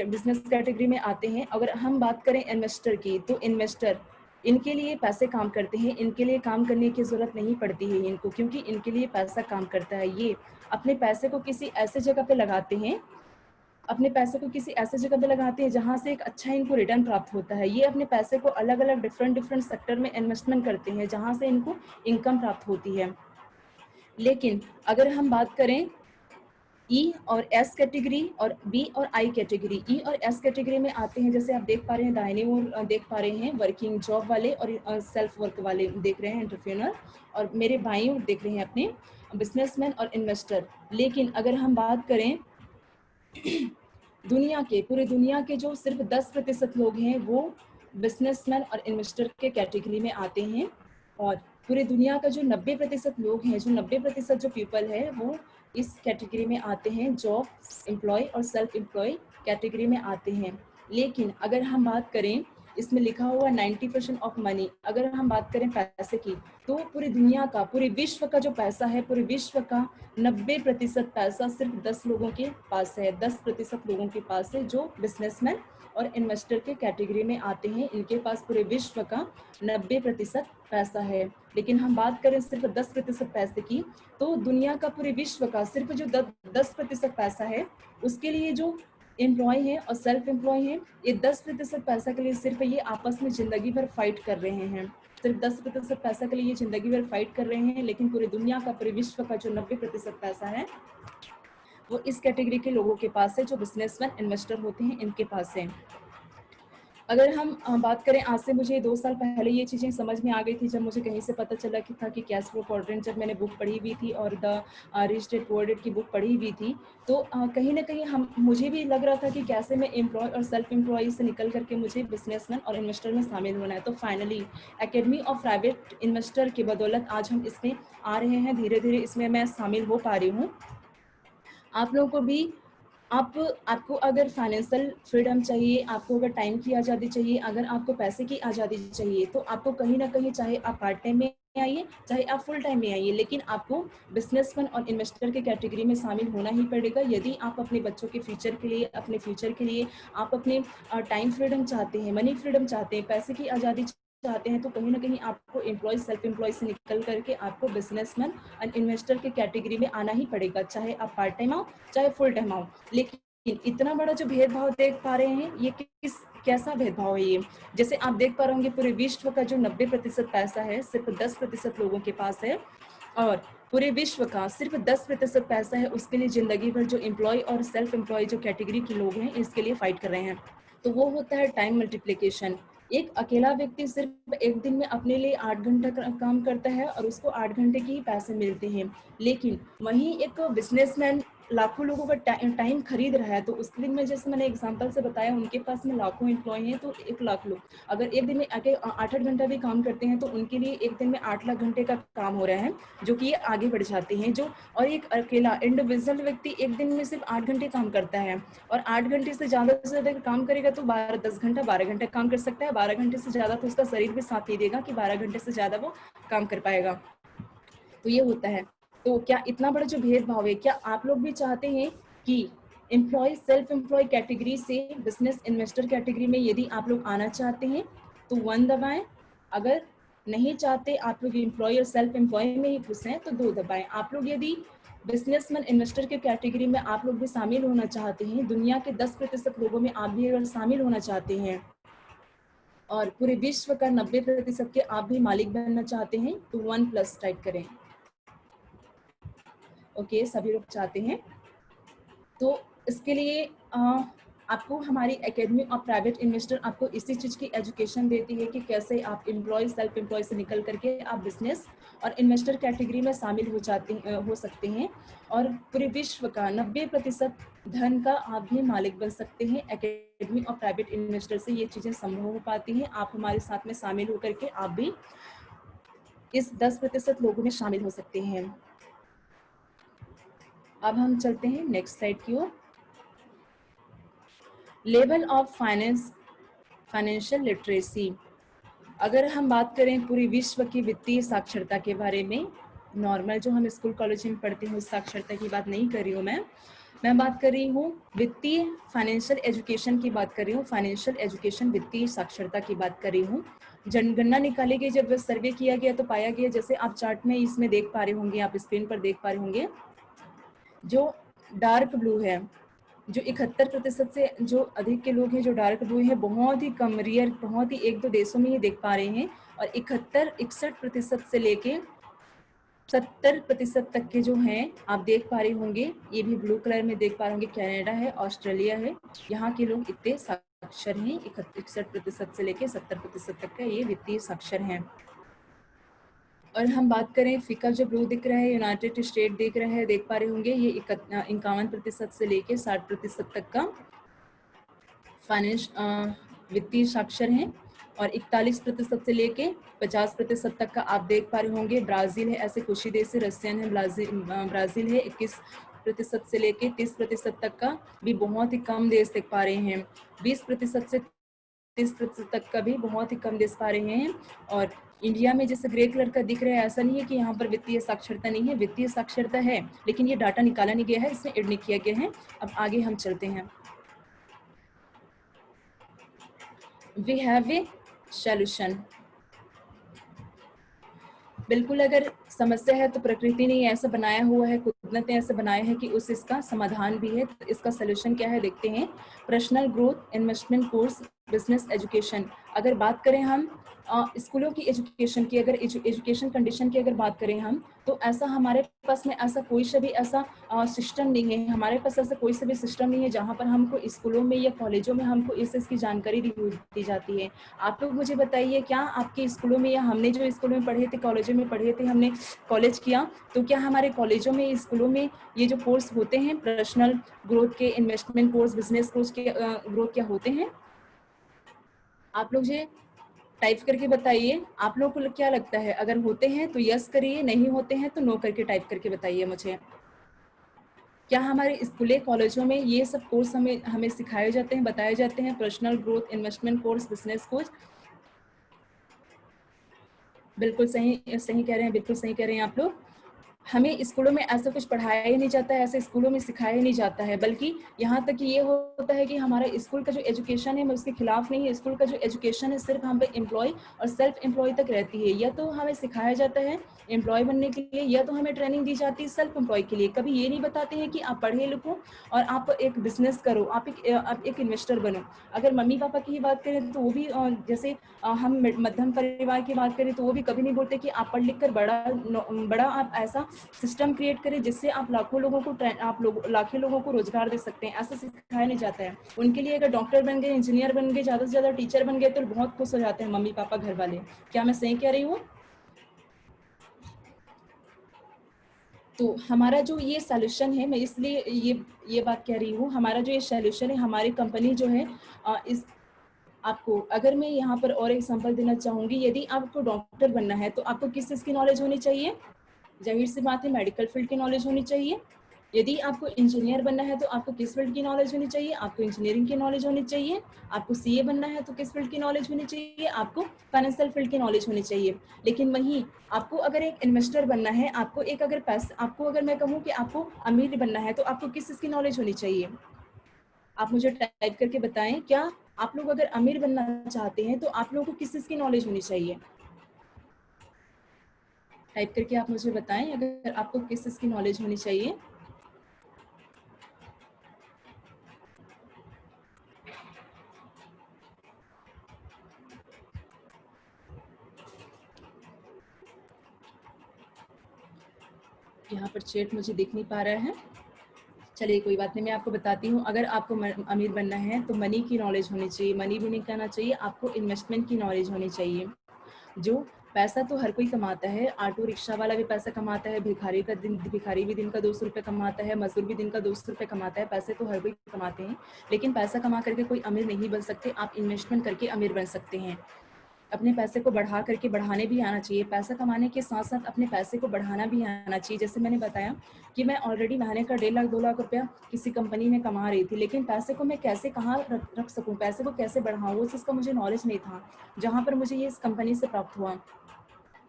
बिजनेस कैटेगरी में आते हैं। अगर हम बात करें इन्वेस्टर की, तो इन्वेस्टर, इनके लिए पैसे काम करते हैं। इनके लिए काम करने की जरूरत नहीं पड़ती है इनको, क्योंकि इनके लिए पैसा काम करता है। ये अपने पैसे को किसी ऐसे जगह पे लगाते हैं, अपने पैसे को किसी ऐसे जगह पे लगाते हैं जहां से एक अच्छा इनको रिटर्न प्राप्त होता है। ये अपने पैसे को अलग अलग डिफरेंट सेक्टर में इन्वेस्टमेंट करते हैं जहां से इनको इनकम प्राप्त होती है। लेकिन अगर हम बात करें ई और एस कैटेगरी और बी और आई कैटेगरी, ई और एस कैटेगरी में आते हैं, जैसे आप देख पा रहे हैं दाहिने ओर देख पा रहे हैं वर्किंग जॉब वाले और सेल्फ वर्क वाले देख रहे हैं, एंटरप्रेन्योर, और मेरे बाईं ओर देख रहे हैं अपने बिजनेसमैन और इन्वेस्टर। लेकिन अगर हम बात करें दुनिया के, पूरे दुनिया के जो सिर्फ 10% लोग हैं वो बिजनेसमैन और इन्वेस्टर के कैटेगरी में आते हैं, और पूरे दुनिया का जो 90% लोग हैं, जो 90% जो पीपल है वो इस कैटेगरी में आते हैं, जॉब, एम्प्लॉय और सेल्फ एम्प्लॉय कैटेगरी में आते हैं। लेकिन अगर हम बात करें, इसमें लिखा हुआ 90% ऑफ मनी, अगर हम बात करें पैसे की, तो पूरी दुनिया का, पूरे विश्व का जो पैसा है, पूरे विश्व का 90% पैसा सिर्फ 10 लोगों के पास है। 10% लोगों के पास है जो बिजनेसमैन और इन्वेस्टर के कैटेगरी में आते हैं। इनके पास पूरे विश्व का 90% पैसा है। लेकिन हम बात करें सिर्फ 10% पैसे की, तो दुनिया का, पूरे विश्व का सिर्फ जो 10% पैसा है उसके लिए जो एम्प्लॉय है और सेल्फ एम्प्लॉय है, ये 10% पैसा के लिए सिर्फ ये आपस में जिंदगी भर फाइट कर रहे हैं। सिर्फ 10% पैसा के लिए ये जिंदगी भर फाइट कर रहे हैं। लेकिन पूरी दुनिया का, पूरे विश्व का जो 90% पैसा है वो इस कैटेगरी के लोगों के पास है, जो बिजनेसमैन इन्वेस्टर होते हैं, इनके पास है। अगर हम बात करें, आज से मुझे 2 साल पहले ये चीज़ें समझ में आ गई थी, जब मुझे कहीं से पता चला कि कैश फ्लो क्वाड्रेंट, जब मैंने बुक पढ़ी हुई थी और the rich dad poor dad की बुक पढ़ी हुई थी, तो कहीं ना कहीं मुझे भी लग रहा था कि कैसे मैं एम्प्लॉय और सेल्फ एम्प्लॉय से निकल करके मुझे बिजनेसमैन और इन्वेस्टर में शामिल होना है। तो finally academy of private investor की बदौलत आज हम इसमें आ रहे हैं, धीरे धीरे इसमें मैं शामिल हो पा रही हूँ। आप लोगों को भी, आपको अगर फाइनेंशियल फ्रीडम चाहिए, आपको अगर टाइम की आज़ादी चाहिए, अगर आपको पैसे की आज़ादी चाहिए, तो आपको कहीं ना कहीं, चाहे आप पार्ट टाइम में आइए, चाहे आप फुल टाइम में आइए, लेकिन आपको बिजनेसमैन और इन्वेस्टर के कैटेगरी में शामिल होना ही पड़ेगा। यदि आप अपने बच्चों के फ्यूचर के लिए, अपने फ्यूचर के लिए आप अपने टाइम फ्रीडम चाहते हैं, मनी फ्रीडम चाहते हैं, पैसे की आज़ादी चाहते हैं, तो कहीं ना कहीं आपको एम्प्लॉय, सेल्फ एम्प्लॉय से निकल करके आपको बिजनेसमैन एंड इन्वेस्टर के कैटेगरी में आना ही पड़ेगा, चाहे आप पार्ट टाइम आओ, चाहे फुल टाइम आओ। लेकिन इतना बड़ा जो भेदभाव देख पा रहे हैं, ये कैसा भेदभाव है ये? जैसे आप देख पा रहे होंगे, पूरे विश्व का जो 90% पैसा है सिर्फ 10% लोगों के पास है, और पूरे विश्व का सिर्फ 10% पैसा है उसके लिए जिंदगी भर जो एम्प्लॉय और सेल्फ एम्प्लॉय जो कैटेगरी के लोग हैं इसके लिए फाइट कर रहे हैं। तो वो होता है टाइम मल्टीप्लिकेशन। एक अकेला व्यक्ति सिर्फ एक दिन में अपने लिए 8 घंटा काम करता है और उसको 8 घंटे के ही पैसे मिलते हैं। लेकिन वहीं एक बिजनेसमैन लाखों लोगों का टाइम खरीद रहा है, तो उसके दिन में, जैसे मैंने एग्जांपल से बताया, उनके पास में लाखों एम्प्लॉय हैं, तो 1 लाख लोग अगर एक दिन में 8-8 घंटा भी काम करते हैं, तो उनके लिए एक दिन में 8 लाख घंटे का काम हो रहा है, जो कि ये आगे बढ़ जाते हैं। जो और एक अकेला इंडिविजुअल व्यक्ति एक दिन में सिर्फ 8 घंटे काम करता है, और 8 घंटे से ज्यादा काम करेगा तो 12 घंटे काम कर सकता है। 12 घंटे से ज्यादा तो उसका शरीर भी साथ नहीं देगा कि 12 घंटे से ज्यादा वो काम कर पाएगा। तो ये होता है। तो क्या इतना बड़ा जो भेदभाव है, क्या आप लोग भी चाहते हैं कि एम्प्लॉय सेल्फ एम्प्लॉय कैटेगरी से बिजनेस इन्वेस्टर कैटेगरी में यदि आप लोग आना चाहते हैं तो 1 दबाएं, अगर नहीं चाहते आप लोग एम्प्लॉय और सेल्फ एम्प्लॉय में ही खुश हैं तो 2 दबाएं। आप लोग यदि बिजनेसमैन इन्वेस्टर के कैटेगरी में आप लोग भी शामिल होना चाहते हैं, दुनिया के 10% लोगों में आप भी अगर शामिल होना चाहते हैं और पूरे विश्व का 90% के आप भी मालिक बनना चाहते हैं तो 1+ टाइप करें। ओके, सभी लोग चाहते हैं। तो इसके लिए आपको हमारी एकेडमी और प्राइवेट इन्वेस्टर आपको इसी चीज़ की एजुकेशन देती है कि कैसे आप एम्प्लॉय सेल्फ एम्प्लॉय से निकल करके आप बिजनेस और इन्वेस्टर कैटेगरी में शामिल हो सकते हैं और पूरे विश्व का 90% धन का आप भी मालिक बन सकते हैं। एकेडमी और प्राइवेट इन्वेस्टर से ये चीज़ें संभव हो पाती हैं। आप हमारे साथ में शामिल होकर के आप भी इस 10% लोगों में शामिल हो सकते हैं। अब हम चलते हैं नेक्स्ट स्लाइड की ओर। Level of financial literacy. अगर हम बात करें पूरी विश्व की वित्तीय साक्षरता के बारे में, नॉर्मल जो हम स्कूल कॉलेज में पढ़ते हैं उस साक्षरता की बात नहीं कर रही हूँ मैं बात कर रही हूँ वित्तीय फाइनेंशियल एजुकेशन की बात कर रही हूँ। फाइनेंशियल एजुकेशन वित्तीय साक्षरता की बात कर रही हूँ। जनगणना निकाली गई, जब सर्वे किया गया तो पाया गया, जैसे आप चार्ट में इसमें देख पा रहे होंगे, आप स्क्रीन पर देख पा रहे होंगे, जो डार्क ब्लू है, जो 71% से जो अधिक के लोग हैं जो डार्क ब्लू है, बहुत ही कम रियर, बहुत ही 1-2 देशों में ये देख पा रहे हैं। और 61% से लेके 70% तक के जो हैं आप देख पा रहे होंगे, ये भी ब्लू कलर में देख पा रहे होंगे, कनाडा है, ऑस्ट्रेलिया है, यहाँ के लोग इतने साक्षर हैं। 61% से लेके 70% तक का ये वित्तीय साक्षर हैं। और हम बात करें फीका जो ब्लू दिख रहा है, यूनाइटेड स्टेट दिख रहा है, देख पा रहे होंगे, ये 51% से लेके 60% तक का फाइनेंस वित्तीय साक्षर हैं। और 41% से लेके 50% तक का आप देख पा रहे होंगे ब्राज़ील है, ऐसे कुछ ही देश है, रशियन है, ब्राज़ील है। 21% से लेके 30% तक का भी बहुत ही कम देश देख पा रहे हैं। 20% से 30% तक का भी बहुत ही कम देश पा रहे हैं। और इंडिया में जैसे ग्रे कलर का दिख रहा है, ऐसा नहीं है कि यहाँ पर वित्तीय साक्षरता नहीं है, वित्तीय साक्षरता है, लेकिन ये डाटा निकाला नहीं गया है, इसमें ऐड नहीं किया गया है। अब आगे हम चलते हैं। We have a solution. बिल्कुल, अगर समस्या है तो प्रकृति ने ऐसा बनाया हुआ है, कुदरत ने ऐसा बनाया है कि उस इसका समाधान भी है। तो इसका सलूशन क्या है देखते हैं। Personal growth investment course business education. अगर बात करें हम स्कूलों की एजुकेशन की, अगर एजुकेशन कंडीशन की अगर बात करें हम, तो ऐसा हमारे पास में ऐसा कोई सा भी ऐसा सिस्टम नहीं है। हमारे पास ऐसा कोई सा भी सिस्टम नहीं है जहाँ पर हमको स्कूलों में या कॉलेजों में हमको इसकी जानकारी दी जाती है। आप लोग मुझे बताइए, क्या आपके स्कूलों में या हमने जो स्कूलों में पढ़े थे, कॉलेजों में पढ़े थे, हमने कॉलेज किया, तो क्या हमारे कॉलेजों में स्कूलों में ये जो कोर्स होते हैं पर्सनल ग्रोथ के, इन्वेस्टमेंट कोर्स, बिजनेस कोर्स के ग्रोथ क्या होते हैं? आप लोग मुझे टाइप करके बताइए, आप लोगों को क्या लगता है? अगर होते हैं तो यस करिए, नहीं होते हैं तो नो करके टाइप करके बताइए मुझे। क्या हमारे स्कूले कॉलेजों में ये सब कोर्स हमें सिखाए जाते हैं, बताए जाते हैं? Personal growth, investment course, business course. बिल्कुल सही कह रहे हैं, बिल्कुल सही कह रहे हैं आप लोग। हमें स्कूलों में ऐसा कुछ पढ़ाया ही नहीं जाता है, ऐसे स्कूलों में सिखाया ही नहीं जाता है, बल्कि यहाँ तक कि ये होता है कि हमारा स्कूल का जो एजुकेशन है, मैं उसके खिलाफ नहीं है, स्कूल का जो एजुकेशन है सिर्फ हम पे एम्प्लॉय और सेल्फ एम्प्लॉय तक रहती है। या तो हमें सिखाया जाता है एम्प्लॉय बनने के लिए, या तो हमें ट्रेनिंग दी जाती है सेल्फ एम्प्लॉय के लिए। कभी ये नहीं बताते हैं कि आप पढ़े लिखो और आप एक बिजनेस करो, आप एक इन्वेस्टर बनो। अगर मम्मी पापा की ही बात करें तो वो भी जैसे हम मध्यम परिवार की बात करें तो वो भी कभी नहीं बोलते कि आप पढ़ लिख कर बड़ा आप ऐसा सिस्टम क्रिएट करें जिससे आप लाखों लोगों को रोजगार दे सकते हैं। ऐसा सिखाया नहीं जाता है। उनके लिए अगर डॉक्टर बन गए, इंजीनियर बन गए, ज्यादा से ज्यादा टीचर बन गए तो बहुत खुश हो जाते हैं मम्मी पापा, घर वाले। क्या मैं सही कह रही हूँ? तो हमारा जो ये सॉल्यूशन है, मैं इसलिए ये बात कह रही हूँ, हमारा जो ये सॉल्यूशन है, हमारी कंपनी जो है इस आपको, अगर मैं यहाँ पर और एग्जांपल देना चाहूंगी, यदि आपको डॉक्टर बनना है तो आपको किस चीज़ की नॉलेज होनी चाहिए? जाहिर सी बात है, मेडिकल फील्ड की नॉलेज होनी चाहिए। यदि आपको इंजीनियर बनना है तो आपको किस फील्ड की नॉलेज होनी चाहिए? आपको इंजीनियरिंग की नॉलेज होनी चाहिए। आपको सीए बनना है तो किस फील्ड की नॉलेज होनी चाहिए? आपको फाइनेंशियल फील्ड की नॉलेज होनी चाहिए। लेकिन वहीं आपको अगर एक इन्वेस्टर बनना है, आपको एक अगर पैसा, आपको अगर मैं कहूँ कि आपको अमीर बनना है तो आपको किस चीज़ की नॉलेज होनी चाहिए? आप मुझे टाइप करके बताएं, क्या आप लोग अगर अमीर बनना चाहते हैं तो आप लोगों को किस चीज़ की नॉलेज होनी चाहिए? टाइप करके आप मुझे बताएं अगर आपको किस चीज़ की नॉलेज होनी चाहिए। यहाँ पर चैट मुझे दिख नहीं पा रहा है। चलिए कोई बात नहीं, मैं आपको बताती हूँ। अगर आपको अमीर बनना है तो मनी की नॉलेज होनी चाहिए। मनी भी नहीं कहना चाहिए, आपको इन्वेस्टमेंट की नॉलेज होनी चाहिए। जो पैसा तो हर कोई कमाता है, ऑटो रिक्शा वाला भी पैसा कमाता है, भिखारी भी दिन का 200 रुपये कमाता है, मजदूर भी दिन का 200 रुपये कमाता है। पैसे तो हर कोई कमाते हैं, लेकिन पैसा कमा करके कोई अमीर नहीं बन सकते। आप इन्वेस्टमेंट करके अमीर बन सकते हैं। अपने पैसे को बढ़ा करके बढ़ाने भी आना चाहिए। पैसा कमाने के साथ साथ अपने पैसे को बढ़ाना भी आना चाहिए। जैसे मैंने बताया कि मैं ऑलरेडी महीने का 1.5 लाख 2 लाख रुपया किसी कंपनी में कमा रही थी, लेकिन पैसे को मैं कैसे कहाँ रख सकूँ, पैसे को कैसे बढ़ाऊँ, वो चीज़ का मुझे नॉलेज नहीं था। जहाँ पर मुझे ये इस कंपनी से प्राप्त हुआ,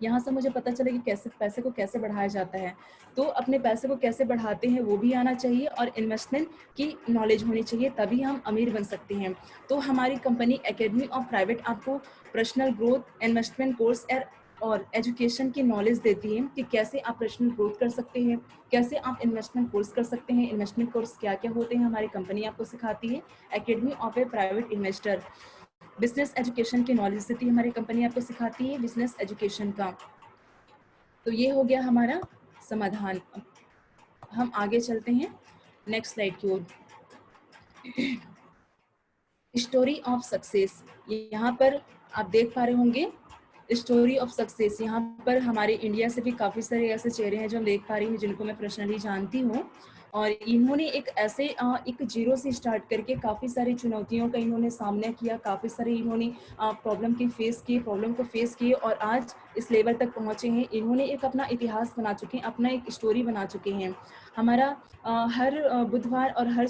यहाँ से मुझे पता चला कि कैसे पैसे को कैसे बढ़ाया जाता है। तो अपने पैसे को कैसे बढ़ाते हैं वो भी आना चाहिए, और इन्वेस्टमेंट की नॉलेज होनी चाहिए, तभी हम अमीर बन सकते हैं। तो हमारी कंपनी एकेडमी ऑफ प्राइवेट आपको पर्सनल ग्रोथ, इन्वेस्टमेंट कोर्स और एजुकेशन की नॉलेज देती है कि कैसे आप पर्सनल ग्रोथ कर सकते हैं, कैसे आप इन्वेस्टमेंट कोर्स कर सकते हैं। इन्वेस्टमेंट कोर्स क्या क्या होते हैं हमारी कंपनी आपको सिखाती है। Academy of a private investor business education की नॉलेज देती है हमारी कंपनी, आपको सिखाती है बिजनेस एजुकेशन का। तो ये हो गया हमारा समाधान। हम आगे चलते हैं नेक्स्ट स्लाइड की ओर। स्टोरी ऑफ सक्सेस, यहाँ पर आप देख पा रहे होंगे स्टोरी ऑफ सक्सेस। यहाँ पर हमारे इंडिया से भी काफ़ी सारे ऐसे चेहरे हैं जो हम देख पा रही हूँ, जिनको मैं पर्सनली जानती हूँ। और इन्होंने एक ऐसे एक जीरो से स्टार्ट करके काफ़ी सारी चुनौतियों का इन्होंने सामना किया, काफ़ी सारे इन्होंने प्रॉब्लम को फेस किए और आज इस लेवल तक पहुँचे हैं। इन्होंने एक अपना इतिहास बना चुके हैं, अपना एक स्टोरी बना चुके हैं। हमारा हर बुधवार और हर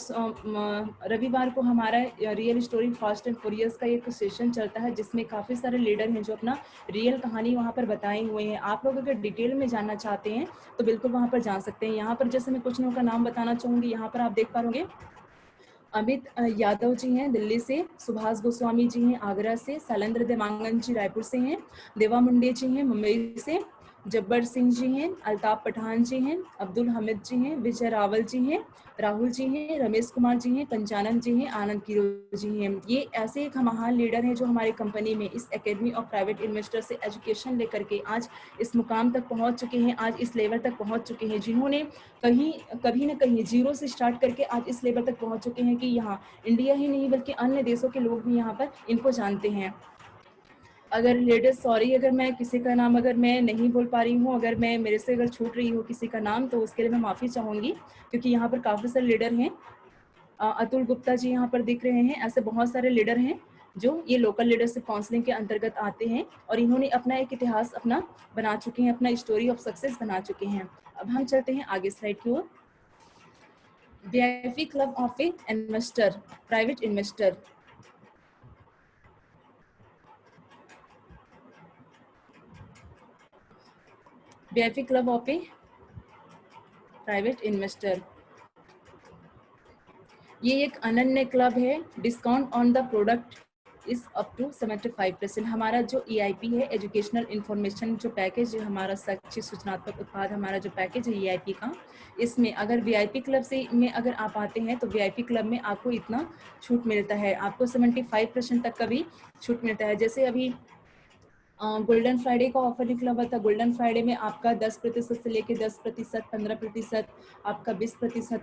रविवार को हमारा real story fast and furious का एक सेशन चलता है, जिसमें काफ़ी सारे लीडर हैं जो अपना रियल कहानी वहाँ पर बताए हुए हैं। आप लोग अगर डिटेल में जानना चाहते हैं तो बिल्कुल वहाँ पर जान सकते हैं। यहाँ पर जैसे मैं कुछ लोगों का नाम बताना चाहूँगी, यहाँ पर आप देख पा रहे अमित यादव जी हैं दिल्ली से, सुभाष गोस्वामी जी हैं आगरा से, शैलेंद्र देवांगन जी रायपुर से हैं, देवा मुंडे जी हैं मुंबई से, जब्बर सिंह जी हैं, अल्ताफ पठान जी हैं, अब्दुल हमीद जी हैं, विजय रावल जी हैं, राहुल जी हैं, रमेश कुमार जी हैं, पंचानन जी हैं, आनंद किरो जी हैं। ये ऐसे एक महान लीडर हैं जो हमारी कंपनी में इस एकेडमी ऑफ प्राइवेट इन्वेस्टर से एजुकेशन लेकर के आज इस मुकाम तक पहुंच चुके हैं, आज इस लेवल तक पहुंच चुके हैं, जिन्होंने कभी ना कहीं जीरो से स्टार्ट करके आज इस लेवल तक पहुंच चुके हैं कि यहाँ इंडिया ही नहीं बल्कि अन्य देशों के लोग भी यहाँ पर इनको जानते हैं। अगर लेटेस्ट, सॉरी अगर मैं किसी का नाम अगर मैं नहीं बोल पा रही हूँ, अगर मैं मेरे से अगर छूट रही हो किसी का नाम तो उसके लिए मैं माफ़ी चाहूँगी, क्योंकि यहाँ पर काफ़ी सारे लीडर हैं। अतुल गुप्ता जी यहाँ पर दिख रहे हैं। ऐसे बहुत सारे लीडर हैं जो ये लोकल लीडरशिप काउंसलिंग के अंतर्गत आते हैं और इन्होंने अपना एक इतिहास अपना बना चुके हैं, अपना स्टोरी ऑफ सक्सेस बना चुके हैं। अब हम चलते हैं आगे स्लाइड की ओर। VIP club of a investor, private investor. VIP club of a private investor, ये एक अनन्य क्लब है। Discount on the product is up to 75%। हमारा जो EIP है, एजुकेशनल इंफॉर्मेशन जो पैकेज है, हमारा शैक्षिक सूचनात्मक उत्पाद हमारा जो पैकेज है EIP का, इसमें अगर VIP क्लब से में अगर आप आते हैं तो VIP क्लब में आपको इतना छूट मिलता है, आपको 75% तक का भी छूट मिलता है। जैसे अभी गोल्डन फ्राइडे का ऑफर निकला हुआ था। गोल्डन फ्राइडे में आपका 10% से लेके 10%, 15%, आपका 20%,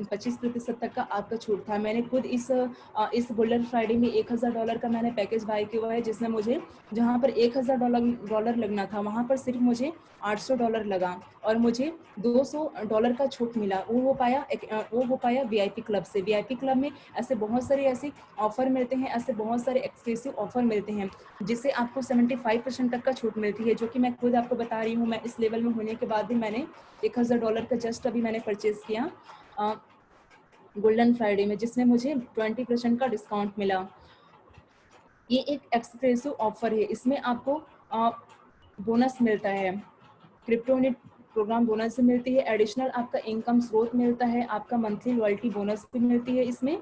25% तक का आपका छूट था। मैंने खुद इस गोल्डन फ्राइडे में $1000 का मैंने पैकेज बाय किया हुआ है, जिसमें मुझे जहां पर $1000 लगना था वहां पर सिर्फ मुझे $800 लगा और मुझे $200 का छूट मिला। वो हो पाया VIP क्लब से। VIP क्लब में ऐसे ऑफर मिलते हैं, ऐसे बहुत सारे एक्सक्लूसिव ऑफर मिलते हैं जिससे आपको 5% तक का छूट मिलती है, जो कि मैं खुद आपको बता रही हूँ। मैं इस लेवल में होने के बाद भी मैंने $1000 का जस्ट अभी मैंने परचेज किया गोल्डन फ्राइडे में, जिसमें मुझे 20% का डिस्काउंट मिला। ये एक एक्सक्लूसिव ऑफर है, इसमें आपको बोनस मिलता है, क्रिप्टोनिट प्रोग्राम बोनस भी मिलती है, एडिशनल आपका इनकम स्रोत मिलता है, आपका मंथली लॉयल्टी बोनस भी मिलती है इसमें।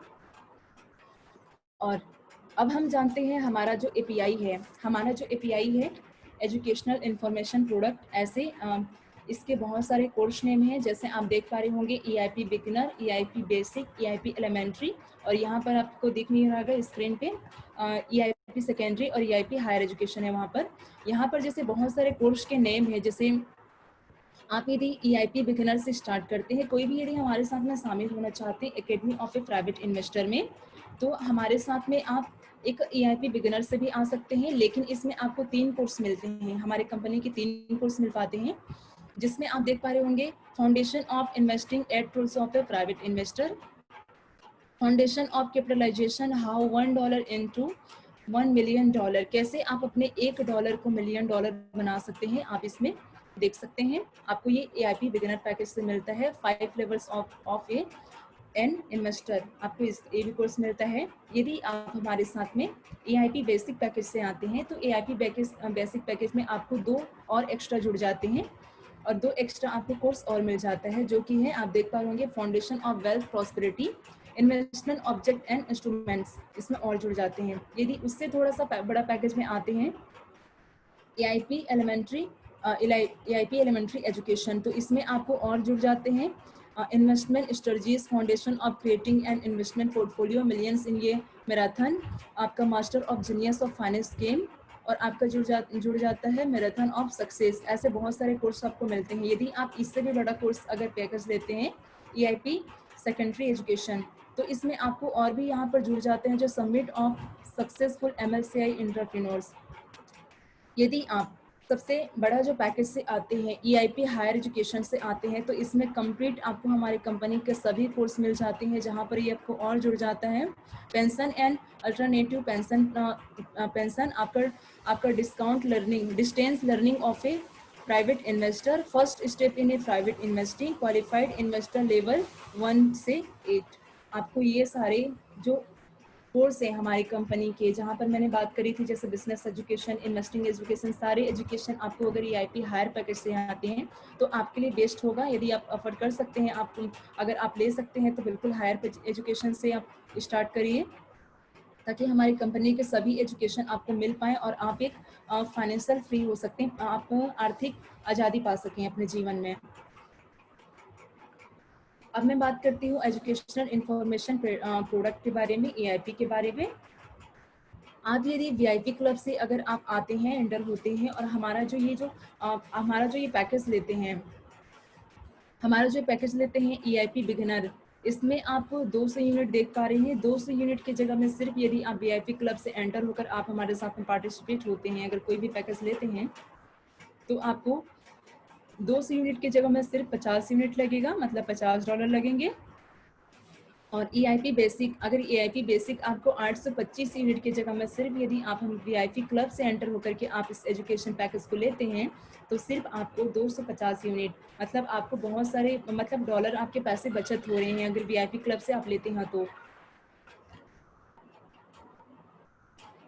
और अब हम जानते हैं हमारा जो एपीआई है, हमारा जो एपीआई है एजुकेशनल इंफॉर्मेशन प्रोडक्ट। ऐसे इसके बहुत सारे कोर्स नेम हैं, जैसे आप देख पा रहे होंगे EIP beginner, EIP basic, EIP elementary, और यहाँ पर आपको दिख नहीं रहा है स्क्रीन पे ईआईपी सेकेंडरी और ईआईपी हायर एजुकेशन है वहाँ पर। यहाँ पर जैसे बहुत सारे कोर्स के नेम है, जैसे आप यदि ईआईपी बिगिनर से स्टार्ट करते हैं, कोई भी यदि हमारे साथ में शामिल होना चाहते हैं academy of a private investor में, तो हमारे साथ में आप एक ईआईपी बिगिनर से भी आ सकते हैं, लेकिन इसमें आपको 3 कोर्स मिलते हैं, हमारे कंपनी के 3 कोर्स मिल पाते हैं, जिसमें आप देख पा रहे होंगे foundation of investing eight tools of a private investor, foundation of capitalization, how $1 into $1 million, कैसे आप अपने $1 को $1 मिलियन बना सकते हैं, आप इसमें देख सकते हैं। आपको ये एआईपी बिगिनर पैकेज से मिलता है। 5 levels of A an investor, आपको इस ये भी कोर्स मिलता है। यदि आप हमारे साथ में एआईपी बेसिक पैकेज से आते हैं, तो एआईपी बेसिक पैकेज में आपको 2 और एक्स्ट्रा जुड़ जाते हैं, और 2 एक्स्ट्रा आपको कोर्स और मिल जाता है, जो कि है आप देख पा होंगे foundation of wealth prosperity, investment object and instruments, इसमें और जुड़ जाते हैं। यदि उससे थोड़ा सा बड़ा पैकेज में आते हैं एआईपी एलिमेंट्री एजुकेशन, तो इसमें आपको और जुड़ जाते हैं investment strategies, foundation of creating and investment portfolio, millions in ये मैराथन, आपका master of genius of finance game, और आपका जुड़ जाता है मैराथन ऑफ सक्सेस। ऐसे बहुत सारे कोर्स आपको मिलते हैं। यदि आप इससे भी बड़ा कोर्स अगर पैकेज लेते हैं ईआईपी सेकेंडरी एजुकेशन, तो इसमें आपको और भी यहाँ पर जुड़ जाते हैं जो समिट ऑफ सक्सेसफुल एमएलसीआई एंटरप्रेन्योर्स। यदि आप सबसे बड़ा जो पैकेज से आते हैं ईआईपी हायर एजुकेशन से आते हैं, तो इसमें कंप्लीट आपको हमारी कंपनी के सभी कोर्स मिल जाते हैं, जहां पर ये आपको और जुड़ जाता है पेंशन एंड अल्टरनेटिव पेंशन, आपका discount learning, distance learning of a private investor, first step in A private investing, qualified investor level 1 से 8। आपको ये सारे जो कोर्स है हमारी कंपनी के, जहाँ पर मैंने बात करी थी जैसे बिजनेस एजुकेशन, इन्वेस्टिंग एजुकेशन, सारे एजुकेशन आपको अगर ईआईपी हायर पैकेज से आते हैं तो आपके लिए बेस्ट होगा। यदि आप अफोर्ड कर सकते हैं, अगर आप ले सकते हैं, तो बिल्कुल हायर एजुकेशन से आप स्टार्ट करिए, ताकि हमारी कंपनी के सभी एजुकेशन आपको मिल पाए और आप एक फाइनेंशियल फ्री हो सकते हैं, आप आर्थिक आज़ादी पा सकें अपने जीवन में। अब मैं बात करती हूँ एजुकेशनल इंफॉर्मेशन प्रोडक्ट के बारे में, ईआईपी के बारे में। आप यदि वीआईपी क्लब से अगर आप आते हैं, एंटर होते हैं, और हमारा जो ये पैकेज लेते हैं ईआईपी बिगिनर, इसमें आप 200 यूनिट देख पा रहे हैं। 200 यूनिट की जगह में सिर्फ यदि आप वीआईपी क्लब से एंटर होकर आप हमारे साथ में पार्टिसिपेट होते हैं, अगर कोई भी पैकेज लेते हैं, तो आपको 200 यूनिट की जगह में सिर्फ 50 यूनिट लगेगा, मतलब $50 लगेंगे। और ईआईपी बेसिक, अगर ईआईपी बेसिक आपको 825 यूनिट की जगह में सिर्फ यदि आप हम वीआईपी क्लब से एंटर होकर के आप इस एजुकेशन पैकेज को लेते हैं, तो सिर्फ आपको 250 यूनिट, मतलब आपको बहुत सारे डॉलर आपके पैसे बचत हो रहे हैं अगर वीआईपी क्लब से आप लेते हैं। तो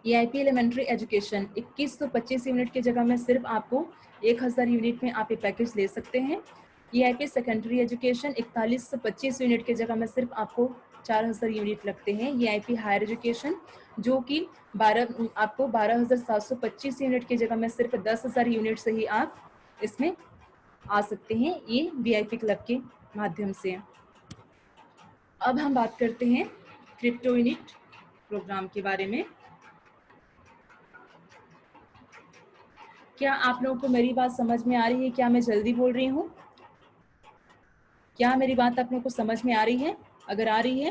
ईआईपी एलिमेंट्री एजुकेशन 2125 यूनिट की जगह में सिर्फ आपको 1000 यूनिट में आप ये पैकेज ले सकते हैं। ईआईपी सेकेंडरी एजुकेशन 4125 यूनिट की जगह में सिर्फ आपको 4000 यूनिट लगते हैं। ईआईपी हायर एजुकेशन जो कि 12725 यूनिट की जगह में सिर्फ 10000 यूनिट से ही आप इसमें आ सकते हैं, ये वीआईपी क्लब के माध्यम से। अब हम बात करते हैं क्रिप्टो यूनिट प्रोग्राम के बारे में। क्या आप लोगों को मेरी बात समझ में आ रही है? क्या मैं जल्दी बोल रही हूँ? क्या मेरी बात आप लोगों को समझ में आ रही है? अगर आ रही है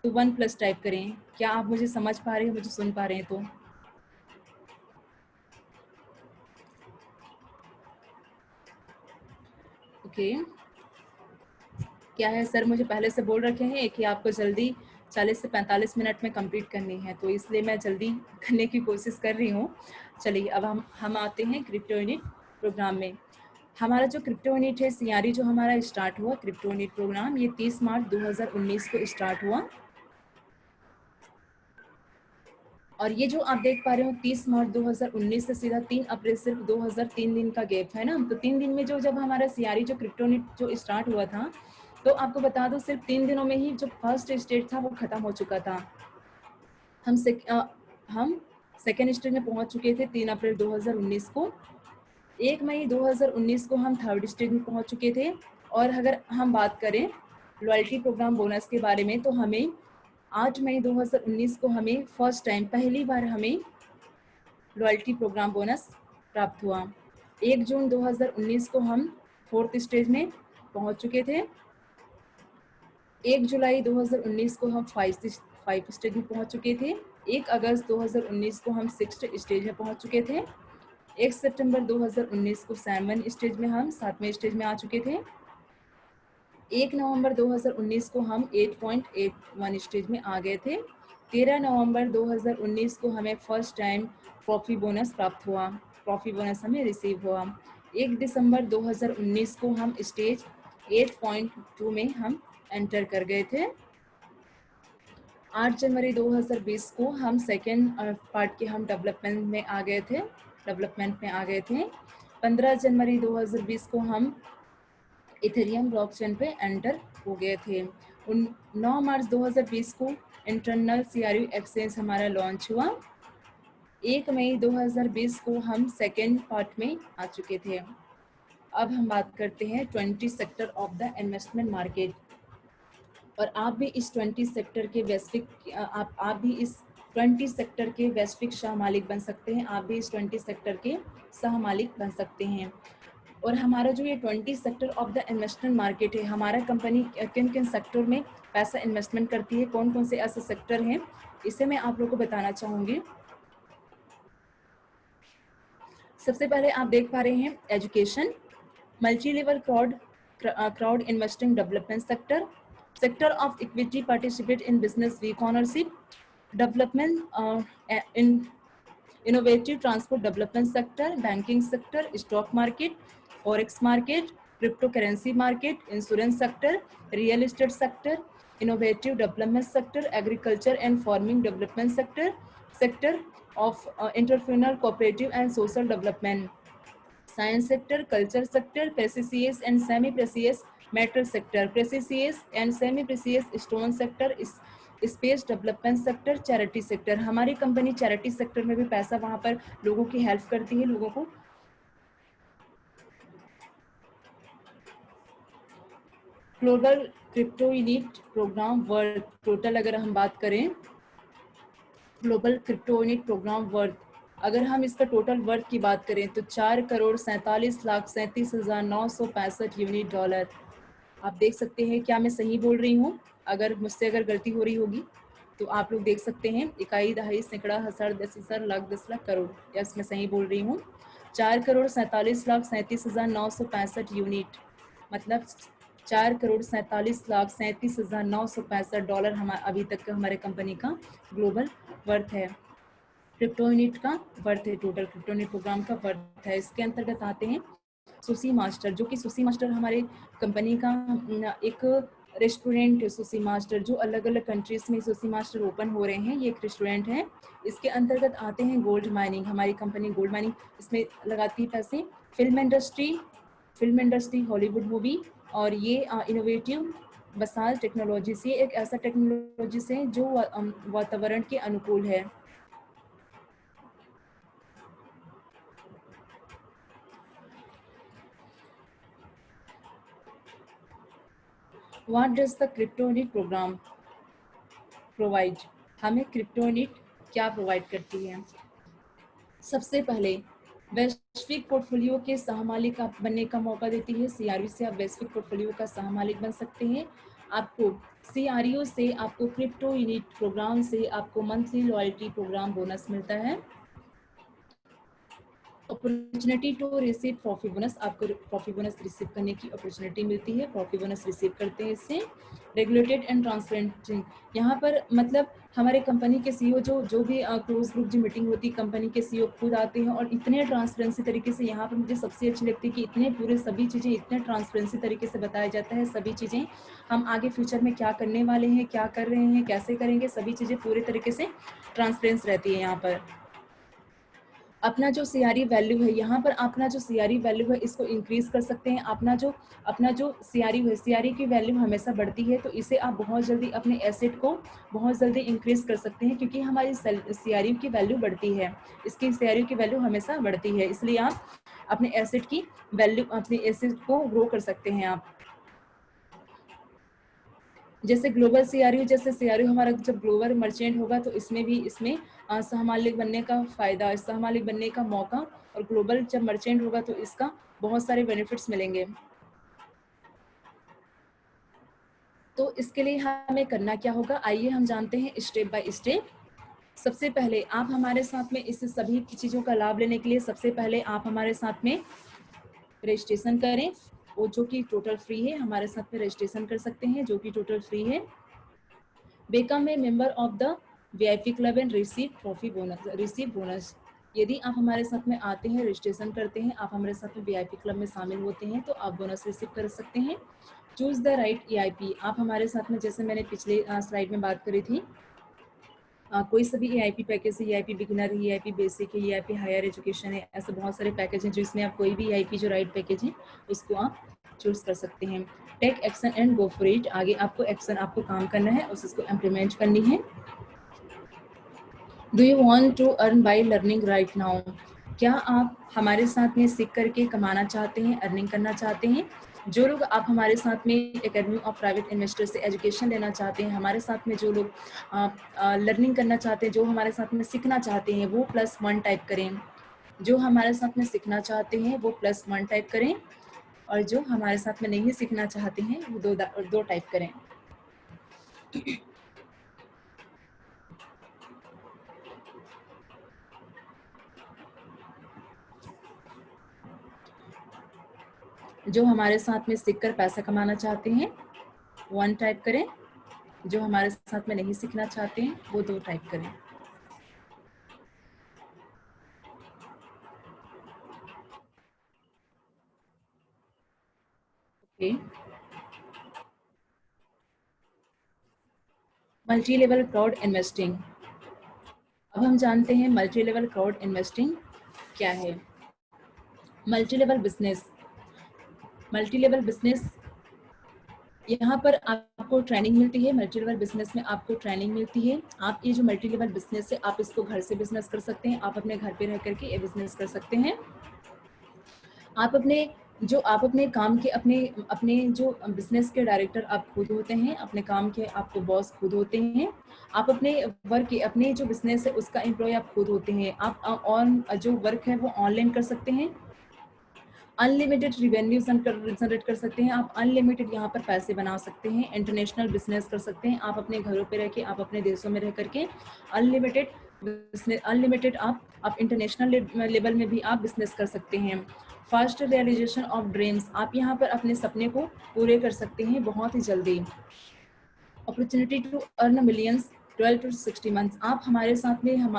तो 1+ टाइप करें। क्या आप मुझे समझ पा रहे हैं, मुझे सुन पा रहे हैं? तो ओके। क्या है सर, मुझे पहले से बोल रखे हैं कि आपको जल्दी 40 से 45 मिनट में कंप्लीट करनी है, तो इसलिए मैं जल्दी करने की कोशिश कर रही हूँ। चलिए अब हम आते हैं क्रिप्टो यूनिट प्रोग्राम में। हमारा जो क्रिप्टो यूनिट है सीआरई जो हमारा स्टार्ट हुआ क्रिप्टो यूनिट प्रोग्राम, ये 30 मार्च 2019 को स्टार्ट हुआ। और ये जो आप देख पा रहे हो 30 मार्च 2019 से सीधा 3 अप्रैल सिर्फ 2003 दिन का गैप है ना। तो 3 दिन में जो जब हमारा सीआरई जो क्रिप्टो यूनिट जो स्टार्ट हुआ था, तो आपको बता दो सिर्फ 3 दिनों में ही जो फर्स्ट स्टेज था वो खत्म हो चुका था। हम सेकेंड स्टेज में पहुंच चुके थे 3 अप्रैल 2019 को। 1 मई 2019 को हम थर्ड स्टेज में पहुंच चुके थे। और अगर हम बात करें लॉयल्टी प्रोग्राम बोनस के बारे में, तो हमें 8 मई 2019 को हमें फर्स्ट टाइम पहली बार हमें लॉयल्टी प्रोग्राम बोनस प्राप्त हुआ। 1 जून 2019 को हम फोर्थ स्टेज में पहुंच चुके थे। 1 जुलाई 2019 को हम फाइव स्टेज में पहुंच चुके थे। 1 अगस्त 2019 को हम सिक्स्थ स्टेज में पहुंच चुके थे। 1 सितंबर 2019 को 7 स्टेज में हम 7वें स्टेज में आ चुके थे। 1 नवंबर 2019 को हम 8.81 स्टेज में आ गए थे। 13 नवंबर 2019 को हमें फर्स्ट टाइम ट्रॉफी बोनस प्राप्त हुआ, ट्रॉफी बोनस हमें रिसीव हुआ। 1 दिसंबर 2019 को हम स्टेज 8.2 में हम एंटर कर गए थे। 8 जनवरी 2020 को हम सेकेंड पार्ट के हम डेवलपमेंट में आ गए थे। 15 जनवरी 2020 को हम इथेरियम ब्लॉकचेन पे एंटर हो गए थे। 9 मार्च 2020 को इंटरनल सीआरयू एक्सचेंज हमारा लॉन्च हुआ। 1 मई 2020 को हम सेकेंड पार्ट में आ चुके थे। अब हम बात करते हैं 20 sector of the investment market. और आप भी इस 20 सेक्टर के वैश्विक आप भी इस 20 सेक्टर के वैश्विक सह मालिक बन सकते हैं। आप भी इस 20 सेक्टर के सह मालिक बन सकते हैं। और हमारा जो ये 20 sector of the investment market है, हमारा कंपनी किन किन सेक्टर में पैसा इन्वेस्टमेंट करती है, कौन कौन से ऐसे सेक्टर हैं, इसे मैं आप लोगों को बताना चाहूँगी। सबसे पहले आप देख पा रहे हैं education, multi level crowd investing development sector of equity participate in business week ownership development in innovative transport development sector, banking sector, stock market, forex market, crypto currency market, insurance sector, real estate sector, innovative development sector, agriculture and farming development sector of entrepreneur cooperative and social development, science sector, culture sector, precious and semi precious metal sector, precious and semi precious stone sector, space development sector, charity sector. हमारी कंपनी चैरिटी सेक्टर में भी पैसा वहां पर लोगों की हेल्प करती है, लोगों को। Global crypto unit program worth total अगर हम बात करें, global crypto unit program worth, अगर हम इसका टोटल वर्थ की बात करें तो 4,47,37,965 यूनिट डॉलर। आप देख सकते हैं, क्या मैं सही बोल रही हूँ? अगर मुझसे अगर गलती हो रही होगी तो आप लोग देख सकते हैं। इकाई, दहाई, सैकड़ा, हजार, 10,000, लाख, 10 लाख, करोड़, यस मैं सही बोल रही हूँ। 4,47,37,965 यूनिट, मतलब 4,47,37,965 डॉलर हमारा अभी तक का हमारे कंपनी का ग्लोबल वर्थ है, क्रिप्टो यूनिट का वर्थ है, टोटल क्रिप्टो यूनिट प्रोग्राम का वर्थ है। इसके अंतर्गत आते हैं सुशी मास्टर, जो कि सुशी मास्टर हमारे कंपनी का एक रेस्टोरेंट है। सुशी मास्टर जो अलग अलग कंट्रीज में सुशी मास्टर ओपन हो रहे हैं, ये एक रेस्टोरेंट है। इसके अंतर्गत आते हैं गोल्ड माइनिंग, हमारी कंपनी गोल्ड माइनिंग इसमें लगाती है पैसे। फिल्म इंडस्ट्री, हॉलीवुड मूवी, और ये इनोवेटिव बसाल टेक्नोलॉजी से, एक ऐसा टेक्नोलॉजी से जो वातावरण के अनुकूल है। What does the crypto unit program provide? हमें क्रिप्टो यूनिट क्या प्रोवाइड करती है? सबसे पहले वैश्विक पोर्टफोलियो के सहमालिक आप बनने का मौका देती है। सीआरयू से आप वैश्विक पोर्टफोलियो का सहमालिक बन सकते हैं। आपको सीआरयू से, आपको क्रिप्टो यूनिट प्रोग्राम से आपको मंथली लॉयल्टी प्रोग्राम बोनस मिलता है। Opportunity to receive profit bonus, आपको प्रॉफिट बोनस रिसीव करने की अपॉर्चुनिटी मिलती है, प्रॉफिट बोनस रिसीव करते हैं इससे। रेगुलेटेड एंड ट्रांसपेरेंट, यहाँ पर मतलब हमारे कंपनी के सीईओ जो भी क्लोज ग्रुप जो मीटिंग होती है, कंपनी के सीईओ खुद आते हैं और इतने ट्रांसपेरेंसी तरीके से, यहाँ पर मुझे सबसे अच्छी लगती है कि इतने पूरे सभी चीज़ें इतने ट्रांसपेरेंसी तरीके से बताया जाता है, सभी चीज़ें हम आगे फ्यूचर में क्या करने वाले हैं, क्या कर रहे हैं, कैसे करेंगे, सभी चीज़ें पूरे तरीके से ट्रांसपेरेंस रहती है। यहाँ पर अपना जो सीआरई वैल्यू है, यहाँ पर अपना जो सीआरई वैल्यू है इसको इंक्रीज कर सकते हैं। अपना जो सीआरई है, सीआरई की वैल्यू हमेशा बढ़ती है, तो इसे आप बहुत जल्दी अपने एसेट को बहुत जल्दी इंक्रीज कर सकते हैं, क्योंकि हमारी सीआरई की वैल्यू बढ़ती है, इसकी सीआरई की वैल्यू हमेशा बढ़ती है, इसलिए आप अपने एसेट की वैल्यू, अपने एसेट को ग्रो कर सकते हैं आप। जैसे ग्लोबल सीआरयू, जैसे सीआरयू हमारा जब ग्लोबल मर्चेंट होगा तो इसमें भी सहमालिक बनने का फायदा, सहमालिक बनने का मौका, और ग्लोबल जब मर्चेंट होगा तो इसका बहुत सारे बेनिफिट्स मिलेंगे। तो इसके लिए हमें करना क्या होगा, आइए हम जानते हैं स्टेप बाय स्टेप। सबसे पहले आप हमारे साथ में इस सभी चीज़ों का लाभ लेने के लिए सबसे पहले आप हमारे साथ में रजिस्ट्रेशन करें, वो जो कि टोटल फ्री है, हमारे साथ में रजिस्ट्रेशन कर सकते हैं जो कि टोटल फ्री है। Become a member of the VIP club and receive trophy bonus, receive bonus। यदि आप हमारे साथ में आते हैं, रजिस्ट्रेशन करते हैं, आप हमारे साथ में VIP क्लब में शामिल होते हैं तो आप बोनस रिसीव कर सकते हैं। चूज द राइट EIP, आप हमारे साथ में, जैसे मैंने पिछले स्लाइड में बात करी थी, कोई सभी EIP पैकेज है, EIP बिगिनर है, EIP बेसिक है, EIP हायर एजुकेशन है, ऐसे बहुत सारे पैकेज हैं जिसमें आप कोई भी EIP जो राइट पैकेज है उसको आप चूज कर सकते हैं। Take action and go for it, आगे आपको एक्शन, आपको काम करना है, उसको इम्प्लीमेंट करनी है। Do you want to earn by learning right now, क्या आप हमारे साथ में सीख करके कमाना चाहते हैं, अर्निंग करना चाहते हैं। जो लोग आप हमारे साथ में एकेडमी ऑफ प्राइवेट इन्वेस्टर से एजुकेशन लेना चाहते हैं, हमारे साथ में जो लोग लर्निंग करना चाहते हैं, जो हमारे साथ में सीखना चाहते हैं, वो +1 टाइप करें। जो हमारे साथ में सीखना चाहते हैं वो +1 टाइप करें, और जो हमारे साथ में नहीं सीखना चाहते हैं वो 2 टाइप करें। जो हमारे साथ में सीखकर पैसा कमाना चाहते हैं 1 टाइप करें, जो हमारे साथ में नहीं सीखना चाहते हैं वो 2 टाइप करें। Okay, multi level crowd investing. अब हम जानते हैं मल्टी लेवल क्राउड इन्वेस्टिंग क्या है। Multi level business, multi level business, यहाँ पर आपको ट्रेनिंग मिलती है। मल्टी लेवल बिजनेस में आपको ट्रेनिंग मिलती है। आप ये जो मल्टी लेवल बिजनेस है, आप इसको घर से बिजनेस कर सकते हैं, आप अपने घर पे रह करके ये बिजनेस कर सकते हैं। आप अपने काम के, अपने जो बिजनेस के डायरेक्टर आप खुद होते हैं, अपने काम के आपको बॉस खुद होते हैं। आप अपने वर्क, अपने जो बिजनेस है उसका एम्प्लॉय आप खुद होते हैं। आप ऑन जो वर्क है वो ऑनलाइन कर सकते हैं, अनलिमिटेड रिवेन्यू जनरेट कर सकते हैं, आप अनलिमिटेड यहाँ पर पैसे बना सकते हैं, इंटरनेशनल बिजनेस कर सकते हैं। आप अपने घरों पे रह के, आप अपने देशों में रह करके अनलिमिटेड आप इंटरनेशनल लेवल में भी आप बिजनेस कर सकते हैं। फास्ट रियलाइजेशन ऑफ ड्रीम्स, आप यहाँ पर अपने सपने को पूरे कर सकते हैं बहुत ही जल्दी। Opportunity to earn millions 12 to 60 months, आप हमारे साथ में हम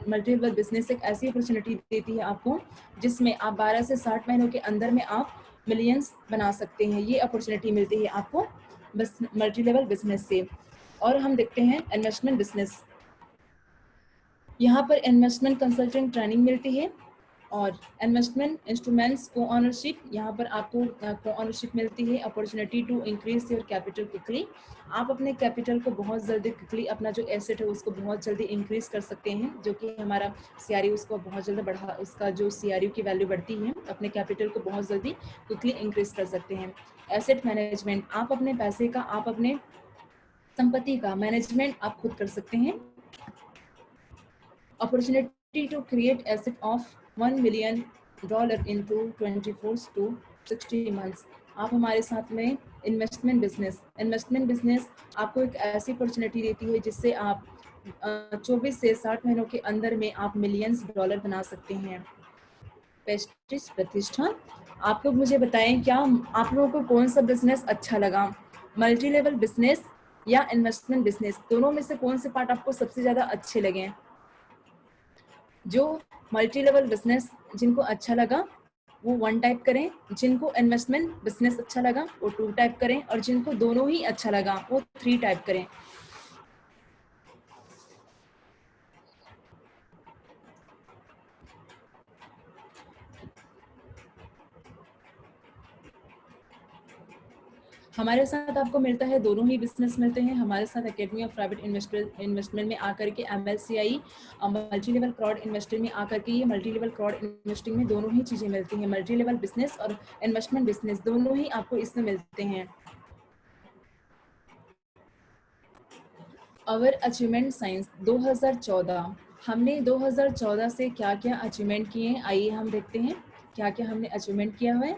मल्टी लेवल बिजनेस एक ऐसी अपॉर्चुनिटी देती है आपको जिसमें आप 12 से 60 महीनों के अंदर में आप मिलियंस बना सकते हैं। ये अपॉर्चुनिटी मिलती है आपको बस मल्टी लेवल बिजनेस से। और हम देखते हैं इन्वेस्टमेंट बिजनेस, यहाँ पर इन्वेस्टमेंट कंसल्टिंग ट्रेनिंग मिलती है और इन्वेस्टमेंट इंस्ट्रूमेंट्स को ऑनरशिप, यहाँ पर आपको को ऑनरशिप मिलती है। Opportunity to increase your capital quickly, आप अपने कैपिटल को बहुत जल्दी क्विकली, अपना जो एसेट है उसको बहुत जल्दी इंक्रीज कर सकते हैं, जो कि हमारा सीआरयू उसको बहुत जल्दी बढ़ा, उसका जो सीआरयू की वैल्यू बढ़ती है, अपने कैपिटल को बहुत जल्दी क्विकली इंक्रीज कर सकते हैं। एसेट मैनेजमेंट, आप अपने पैसे का, आप अपने संपत्ति का मैनेजमेंट आप खुद कर सकते हैं। Opportunity to create asset of $1 million into 24 to 60 months, आप हमारे साथ में इन्वेस्टमेंट बिजनेस आपको एक ऐसी अपॉर्चुनिटी देती है जिससे आप 24 से 60 महीनों के अंदर में आप $millions बना सकते हैं। पेस्ट्रीज प्रतिष्ठान। आप लोग मुझे बताएं क्या आप लोगों को कौन सा बिजनेस अच्छा लगा, मल्टी लेवल बिजनेस या इन्वेस्टमेंट बिजनेस, दोनों में से कौन से पार्ट आपको सबसे ज्यादा अच्छे लगे? जो मल्टी लेवल बिजनेस जिनको अच्छा लगा वो 1 टाइप करें, जिनको इन्वेस्टमेंट बिजनेस अच्छा लगा वो 2 टाइप करें, और जिनको दोनों ही अच्छा लगा वो 3 टाइप करें। हमारे साथ आपको मिलता है, दोनों ही बिजनेस मिलते हैं हमारे साथ। एकेडमी ऑफ प्राइवेट इन्वेस्टमेंट में आकर के MLCI multi level crowd investing में आकर के ये मल्टी लेवल क्राउड इन्वेस्टिंग में दोनों ही चीजें मिलती हैं। मल्टी लेवल बिजनेस और इन्वेस्टमेंट बिजनेस दोनों ही आपको इसमें मिलते हैं। अवर अचीवमेंट साइंस 2014, हमने 2014 से क्या क्या अचीवमेंट किए हैं, आइए हम देखते हैं क्या क्या हमने अचीवमेंट किया हुआ है।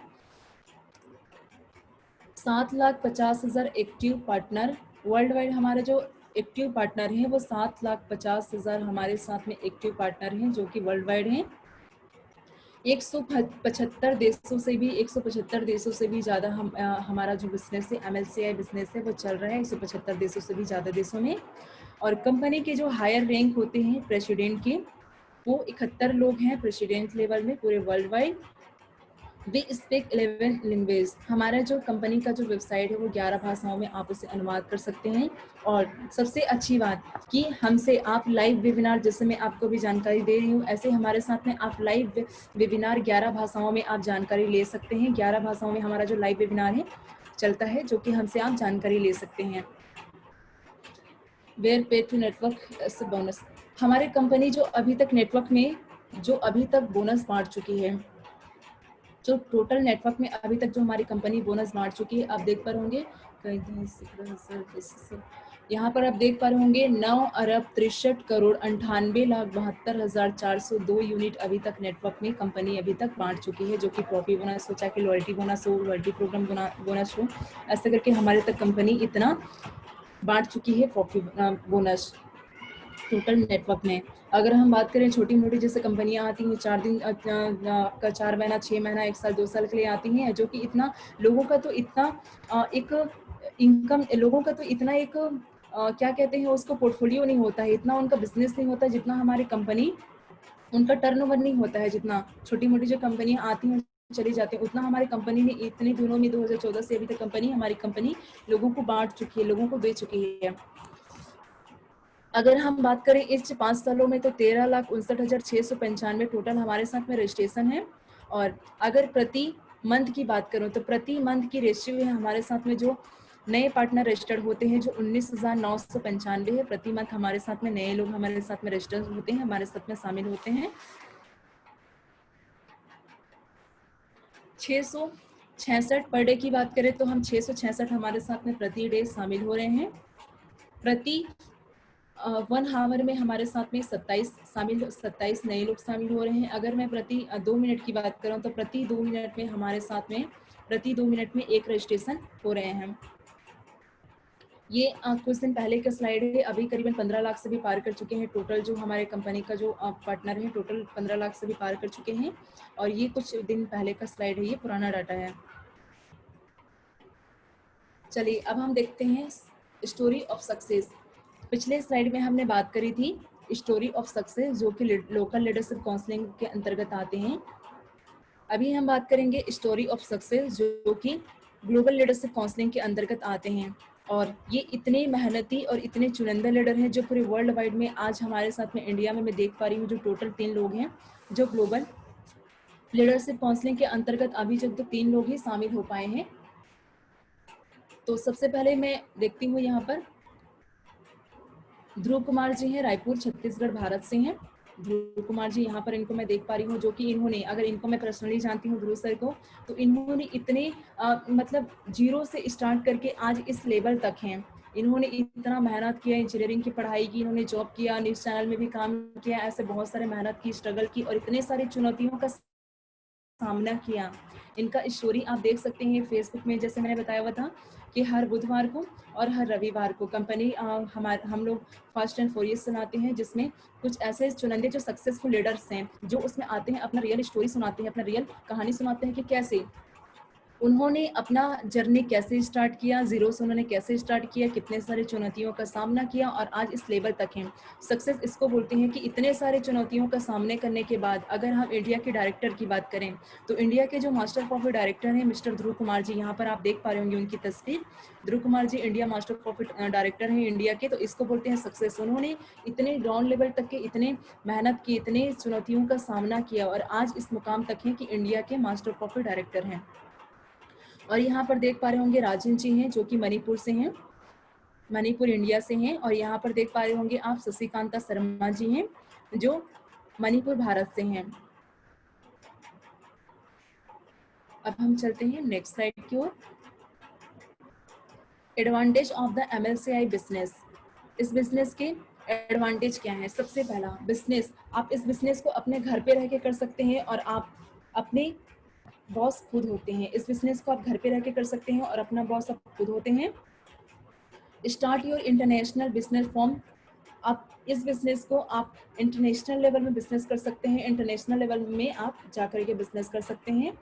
7,50,000 एक्टिव पार्टनर वर्ल्ड वाइड, हमारे जो एक्टिव पार्टनर हैं वो 7,50,000 हमारे साथ में एक्टिव पार्टनर हैं जो कि वर्ल्ड वाइड हैं। 175 देशों से भी ज़्यादा हमारा जो बिजनेस है MLCI बिजनेस है वो चल रहा है 175 देशों से भी ज़्यादा देशों में। और कंपनी के जो हायर रैंक होते हैं प्रेसिडेंट के वो 71 लोग हैं प्रेसिडेंट लेवल में पूरे world wide. We speak 11 language, हमारा जो कंपनी का जो वेबसाइट है वो 11 भाषाओं में आप उसे अनुवाद कर सकते हैं। और सबसे अच्छी बात कि हमसे आप लाइव वेबिनार, जैसे मैं आपको भी जानकारी दे रही हूँ ऐसे हमारे साथ में आप लाइव वेबिनार 11 भाषाओं में आप जानकारी ले सकते हैं। 11 भाषाओं में हमारा जो लाइव वेबिनार है चलता है जो कि हमसे आप जानकारी ले सकते हैं। वेयर पे टू नेटवर्क बोनस, हमारी कंपनी जो अभी तक नेटवर्क में जो अभी तक बोनस बांट चुकी है, जो टोटल नेटवर्क में अभी तक जो हमारी कंपनी बोनस बांट चुकी है, आप देख पा रहे होंगे यहाँ पर आप देख पा रहे होंगे 9,63,98,72,402 यूनिट अभी तक नेटवर्क में कंपनी अभी तक बांट चुकी है, जो कि प्रॉफिट बोनस हो, चाहे लॉयल्टी बोनस हो, लॉयल्टी प्रोग्राम बोनस हो, ऐसे करके हमारे तक कंपनी इतना बांट चुकी है प्रॉफिट बोनस टोटल नेटवर्क में। अगर हम बात करें छोटी मोटी जैसे कंपनियां आती हैं 4 दिन आपका 4 महीना 6 महीना 1 साल 2 साल के लिए आती हैं, जो कि इतना लोगों का तो इतना एक इनकम, लोगों का तो इतना एक क्या कहते हैं उसको पोर्टफोलियो नहीं होता है, इतना उनका बिजनेस नहीं होता जितना हमारी कंपनी, उनका टर्नओवर नहीं होता है जितना छोटी मोटी जो कंपनियां आती हैं चली जाती है उतना हमारी कंपनी ने इतने दिनों में 2014 से अभी तक हमारी कंपनी लोगों को बांट चुकी है, लोगों को दे चुकी है। अगर हम बात करें इस 5 सालों में तो 13,59,695 टोटल हमारे साथ में रजिस्ट्रेशन है। और अगर प्रति मंथ की बात करूं तो प्रति मंथ की रेशियो है हमारे साथ में जो नए पार्टनर रजिस्टर्ड होते हैं जो 19,995 है प्रति मंथ हमारे साथ में नए लोग हमारे साथ में रजिस्टर्ड होते हैं, हमारे साथ में शामिल होते हैं। 666 पर डे की बात करें तो हम 666 हमारे साथ में प्रति डे शामिल हो रहे हैं। प्रति 1 हावर में हमारे साथ में 27 नए लोग शामिल हो रहे हैं। अगर मैं प्रति 2 मिनट की बात करूं तो प्रति 2 मिनट में हमारे साथ में प्रति 2 मिनट में एक रजिस्ट्रेशन हो रहे हैं। ये कुछ दिन पहले का स्लाइड है, अभी करीबन 15 लाख से भी पार कर चुके हैं टोटल जो हमारे कंपनी का जो पार्टनर है, टोटल 15 लाख से भी पार कर चुके हैं। और ये कुछ दिन पहले का स्लाइड है, ये पुराना डाटा है। चलिए अब हम देखते हैं स्टोरी ऑफ सक्सेस। पिछले स्लाइड में हमने बात करी थी स्टोरी ऑफ सक्सेस जो कि लोकल लीडरशिप काउंसलिंग के अंतर्गत आते हैं। अभी हम बात करेंगे स्टोरी ऑफ सक्सेस जो कि ग्लोबल लीडरशिप काउंसलिंग के अंतर्गत आते हैं। और ये इतने मेहनती और इतने चुनिंदा लीडर हैं जो पूरे वर्ल्ड वाइड में आज हमारे साथ में इंडिया में मैं देख पा रही हूँ जो टोटल 3 लोग हैं जो ग्लोबल लीडरशिप काउंसलिंग के अंतर्गत अभी तक तो 3 लोग ही शामिल हो पाए हैं। तो सबसे पहले मैं देखती हूँ यहाँ पर ध्रुव कुमार जी हैं, रायपुर छत्तीसगढ़ भारत से हैं। ध्रुव कुमार जी यहाँ पर इनको मैं देख पा रही हूँ जो कि इन्होंने, अगर इनको मैं पर्सनली जानती हूँ ध्रुव सर को, तो इन्होंने इतने मतलब 0 से स्टार्ट करके आज इस लेवल तक हैं। इन्होंने इतना मेहनत किया, इंजीनियरिंग की पढ़ाई की, इन्होंने जॉब किया, न्यूज़ चैनल में भी काम किया, ऐसे बहुत सारे मेहनत की, स्ट्रगल की और इतने सारी चुनौतियों का सामना किया, इनका स्टोरी आप देख सकते हैं फेसबुक में। जैसे मैंने बताया हुआ था कि हर बुधवार को और हर रविवार को कंपनी हम लोग फास्ट एंड फ्यूरियस सुनाते हैं, जिसमें कुछ ऐसे चुनिंदे जो सक्सेसफुल लीडर्स हैं जो उसमें आते हैं, अपना रियल स्टोरी सुनाते हैं, अपना रियल कहानी सुनाते हैं कि कैसे उन्होंने अपना जर्नी कैसे स्टार्ट किया, जीरो से उन्होंने कैसे स्टार्ट किया, कितने सारे चुनौतियों का सामना किया और आज इस लेवल तक हैं। सक्सेस इसको बोलते हैं कि इतने सारे चुनौतियों का सामने करने के बाद अगर हम इंडिया के डायरेक्टर की बात करें तो इंडिया के जो मास्टर प्रॉफिट डायरेक्टर हैं मिस्टर ध्रुव कुमार जी, यहाँ पर आप देख पा रहे होंगे उनकी तस्वीर। ध्रुव Kumar ji India master profit director हैं इंडिया के, तो इसको बोलते हैं सक्सेस। उन्होंने इतने ग्राउंड लेवल तक के इतने मेहनत की, इतने चुनौतियों का सामना किया और आज इस मुकाम तक है कि इंडिया के मास्टर प्रॉफिट डायरेक्टर हैं। और यहाँ पर देख पा रहे होंगे राजन जी हैं जो कि मणिपुर से हैं, मणिपुर इंडिया से हैं। और यहाँ पर देख पा रहे होंगे आप शशिकांता शर्मा जी हैं जो मणिपुर भारत से हैं। अब हम चलते हैं नेक्स्ट स्लाइड की ओर। Advantage of the MLCI business. इस बिजनेस के एडवांटेज क्या है? सबसे पहला, बिजनेस, आप इस बिजनेस को अपने घर पे रह के कर सकते हैं और आप अपने बॉस खुद होते हैं। इस बिजनेस को आप घर पे रह के कर सकते हैं और अपना बॉस आप खुद होते हैं। Start your international business form. आप इस बिजनेस को आप इंटरनेशनल लेवल में बिजनेस कर सकते हैं, इंटरनेशनल लेवल में आप जाकर के बिजनेस कर सकते हैं।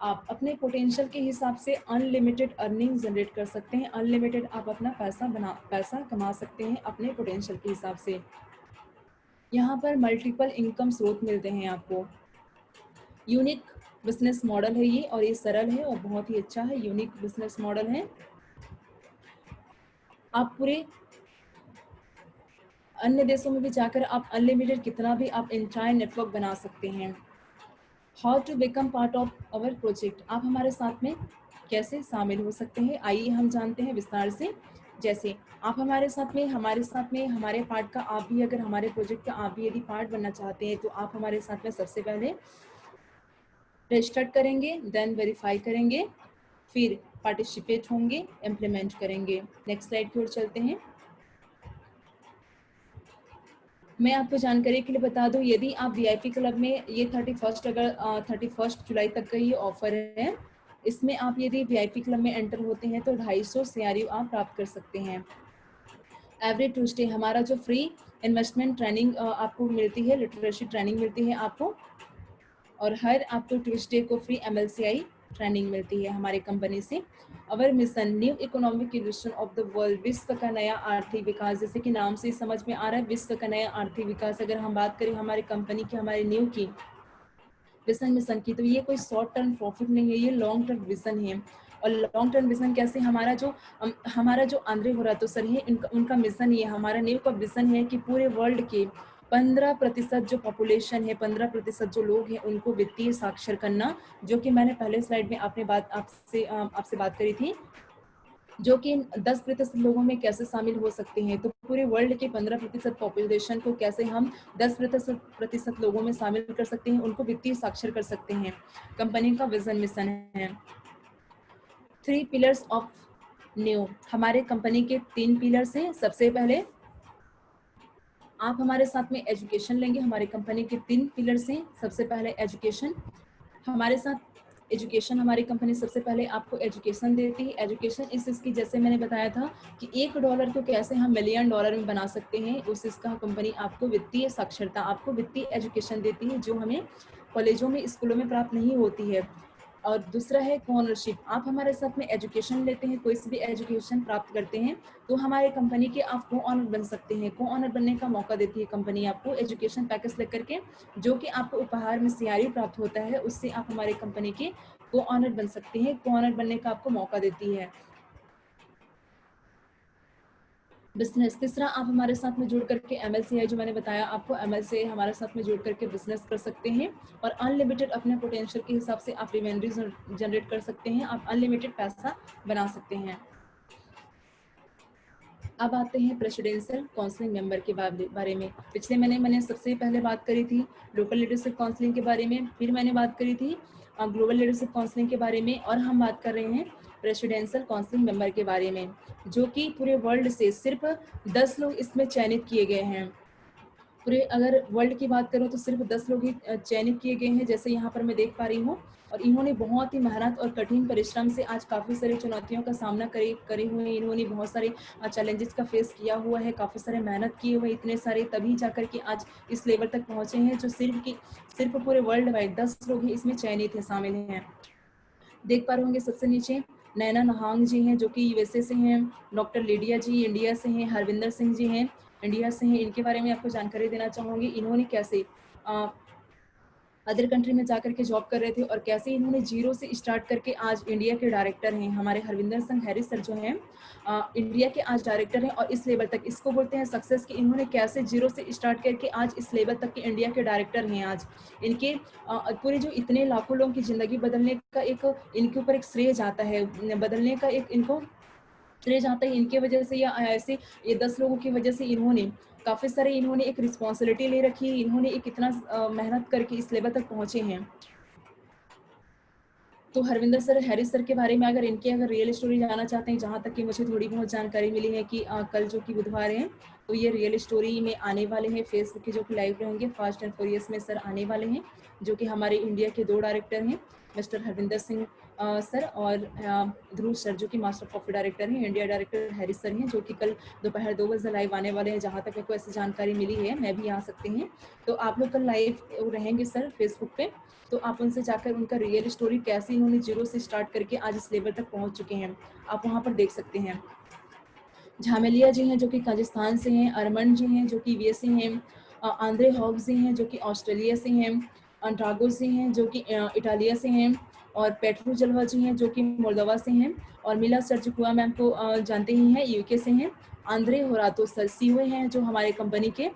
आप अपने पोटेंशियल के हिसाब से अनलिमिटेड अर्निंग जनरेट कर सकते हैं, अनलिमिटेड आप अपना पैसा कमा सकते हैं अपने पोटेंशियल के हिसाब से। यहाँ पर मल्टीपल इनकम स्रोत मिलते हैं आपको। यूनिक बिजनेस मॉडल है ये और ये सरल है और बहुत ही अच्छा है, यूनिक बिजनेस मॉडल है। आप पूरे अन्य देशों में भी जाकर आप अनलिमिटेड कितना भी आप एंटायर नेटवर्क बना सकते हैं। How to become part of our project. आप हमारे साथ में कैसे शामिल हो सकते हैं, आइए हम जानते हैं विस्तार से। जैसे आप हमारे साथ में हमारे पार्ट का आप भी, अगर हमारे प्रोजेक्ट का आप भी यदि पार्ट बनना चाहते हैं तो आप हमारे साथ में सबसे पहले रजिस्टर करेंगे, देन वेरीफाई करेंगे, फिर पार्टिसिपेट होंगे, इम्प्लीमेंट करेंगे। नेक्स्ट स्लाइड की ओर चलते हैं। मैं आपको जानकारी के लिए बता दूं, यदि आप वीआईपी क्लब में ये 31 जुलाई तक का ये ऑफर है, इसमें आप यदि वीआईपी क्लब में एंटर होते हैं तो 250 सीआरयू आप प्राप्त कर सकते हैं। एवरी ट्यूसडे हमारा जो फ्री इन्वेस्टमेंट ट्रेनिंग आपको मिलती है, लिटरेसी ट्रेनिंग मिलती है आपको, और हर आपको ट्यूसडे को फ्री एमएलसीआई ट्रेनिंग मिलती है हमारी कंपनी से। Our mission new economic evolution of the world, विश्व का नया आर्थिक विकास। जैसे कि नाम से समझ में आ रहा है, विश्व का नया आर्थिक विकास। अगर हम बात करें हमारी कंपनी की, हमारे न्यू की विजन मिशन की, तो ये कोई शॉर्ट टर्म प्रॉफिट नहीं है, ये लॉन्ग टर्म विजन है। और लॉन्ग टर्म विजन कैसे? हमारा जो आंद्रे होरातो सर है, उनका मिशन ये, हमारा न्यू का विजन है कि पूरे वर्ल्ड के 15% जो पॉपुलेशन है, 15% जो लोग हैं, उनको वित्तीय साक्षर करना, जो कि मैंने पहले स्लाइड में आपसे बात करी थी, जो कि 10% लोगों में कैसे शामिल हो सकते हैं। तो पूरे वर्ल्ड के 15% पॉपुलेशन को कैसे हम 10% लोगों में शामिल कर सकते हैं, उनको वित्तीय साक्षर कर सकते हैं, कंपनी का विजन मिशन है। 3 पिलर्स ऑफ न्यू, हमारे कंपनी के 3 पिलर्स हैं। सबसे पहले आप हमारे साथ में एजुकेशन लेंगे, हमारे कंपनी के 3 पिलर्स हैं। सबसे पहले एजुकेशन, हमारे साथ एजुकेशन, हमारी कंपनी सबसे पहले आपको एजुकेशन देती है। एजुकेशन इस चीज़ की, जैसे मैंने बताया था कि $1 को कैसे हम $1 मिलियन में बना सकते हैं, उस इसका कंपनी आपको वित्तीय साक्षरता, आपको वित्तीय एजुकेशन देती है, जो हमें कॉलेजों में, स्कूलों में प्राप्त नहीं होती है। और दूसरा है ओनरशिप, आप हमारे साथ में एजुकेशन लेते हैं, कोई सी भी एजुकेशन प्राप्त करते हैं तो हमारे कंपनी के आप को ऑनर बन सकते हैं। को ऑनर बनने का मौका देती है कंपनी आपको एजुकेशन पैकेज लेकर के, जो कि आपको उपहार में सीआरयू प्राप्त होता है, उससे आप हमारे कंपनी के को ऑनर बन सकते हैं, को ऑनर बनने का आपको मौका देती है। बिजनेस, तीसरा, आप हमारे साथ में जुड़ करके एमएलसीआई, जो मैंने बताया आपको, एमएलसीआई हमारे साथ में जुड़ करके बिजनेस कर सकते हैं और अनलिमिटेड अपने पोटेंशियल के हिसाब से आप रेवेन्यू जनरेट कर सकते हैं, आप अनलिमिटेड पैसा बना सकते हैं। अब आते हैं प्रेसिडेंशियल काउंसलिंग मेंबर के बारे में। पिछले मैंने सबसे पहले बात करी थी लोकल लीडरशिप काउंसलिंग के बारे में, फिर मैंने बात करी थी ग्लोबल लीडरशिप काउंसलिंग के बारे में, और हम बात कर रहे हैं प्रेसिडेंशियल काउंसलिंग मेंबर के बारे में, जो कि पूरे वर्ल्ड से सिर्फ 10 लोग इसमें चयनित किए गए हैं। पूरे अगर वर्ल्ड की बात करूँ तो सिर्फ 10 लोग ही चयनित किए गए हैं, जैसे यहाँ पर मैं देख पा रही हूँ। और इन्होंने बहुत ही मेहनत और कठिन परिश्रम से आज काफ़ी सारी चुनौतियों का सामना करे हुए हैं। इन्होंने बहुत सारे चैलेंजेस का फेस किया हुआ है, काफ़ी सारे मेहनत किए हुए इतने सारे, तभी जाकर के आज इस लेवल तक पहुँचे हैं जो सिर्फ पूरे वर्ल्ड वाइड 10 लोग ही इसमें चयनित है, शामिल हैं। देख पा रहे होंगे सबसे नीचे नैना नहांग जी हैं जो कि यूएसए से हैं, डॉक्टर लिडिया जी इंडिया से हैं, हरविंदर सिंह जी हैं इंडिया से हैं। इनके बारे में आपको जानकारी देना चाहूँगी, इन्होंने कैसे अदर कंट्री में जाकर के जॉब कर रहे थे और कैसे इन्होंने जीरो से स्टार्ट करके आज इंडिया के डायरेक्टर हैं। हमारे हरविंदर सिंह हैरिस सर जो हैं इंडिया के आज डायरेक्टर हैं और इस लेवल तक, इसको बोलते हैं सक्सेस, कि इन्होंने कैसे जीरो से स्टार्ट करके आज इस लेवल तक के इंडिया के डायरेक्टर हैं। आज इनके पूरे जो इतने लाखों लोगों की ज़िंदगी बदलने का एक इनके ऊपर एक श्रेय जाता है, बदलने का एक इनको श्रेय जाता है इनके वजह से, या ऐसे ये 10 लोगों की वजह से इन्होंने काफ़ी सारे इन्होंने एक रिस्पॉन्सिबिलिटी ले रखी है, इन्होंने एक इतना मेहनत करके इस लेवल तक पहुँचे हैं। तो हरविंदर सर हैरिस सर के बारे में अगर रियल स्टोरी जानना चाहते हैं, जहाँ तक कि मुझे थोड़ी बहुत जानकारी मिली है कि कल जो कि बुधवार है, तो ये रियल स्टोरी में आने वाले हैं, फेसबुक के जो कि लाइव रहेंगे फास्ट एंड फ्यूरियस में सर आने वाले हैं, जो कि हमारे इंडिया के 2 डायरेक्टर हैं, मिस्टर हरविंदर सिंह सर और ध्रुव सर जो कि मास्टर कॉफी डायरेक्टर हैं। इंडिया डायरेक्टर हैरिस सर हैं जो कि कल दोपहर 2 बजे लाइव आने वाले हैं, जहाँ तक मेरे को ऐसी जानकारी मिली है, मैं भी आ सकते हैं। तो आप लोग कल लाइव रहेंगे सर फेसबुक पे, तो आप उनसे जाकर उनका रियल स्टोरी कैसे इन्होंने जीरो से स्टार्ट करके आज इस लेवल तक पहुंच चुके हैं, आप वहां पर देख सकते हैं। झामेलिया जी हैं जो कि काजाख्स्तान से हैं, अरमन जी हैं जो कि यूएस से हैं, आंद्रे हॉब्स जी हैं जो कि ऑस्ट्रेलिया से हैं, ड्रागो जी हैं जो कि इटालिया से हैं, और पेट्रो जलवा जी हैं जो कि मोल्दोवा से हैं, और मिला सर्जिकुआ मैम को जानते ही हैं, यूके से हैं। आंद्रे होरातो सर सीओ हैं जो हमारे कंपनी के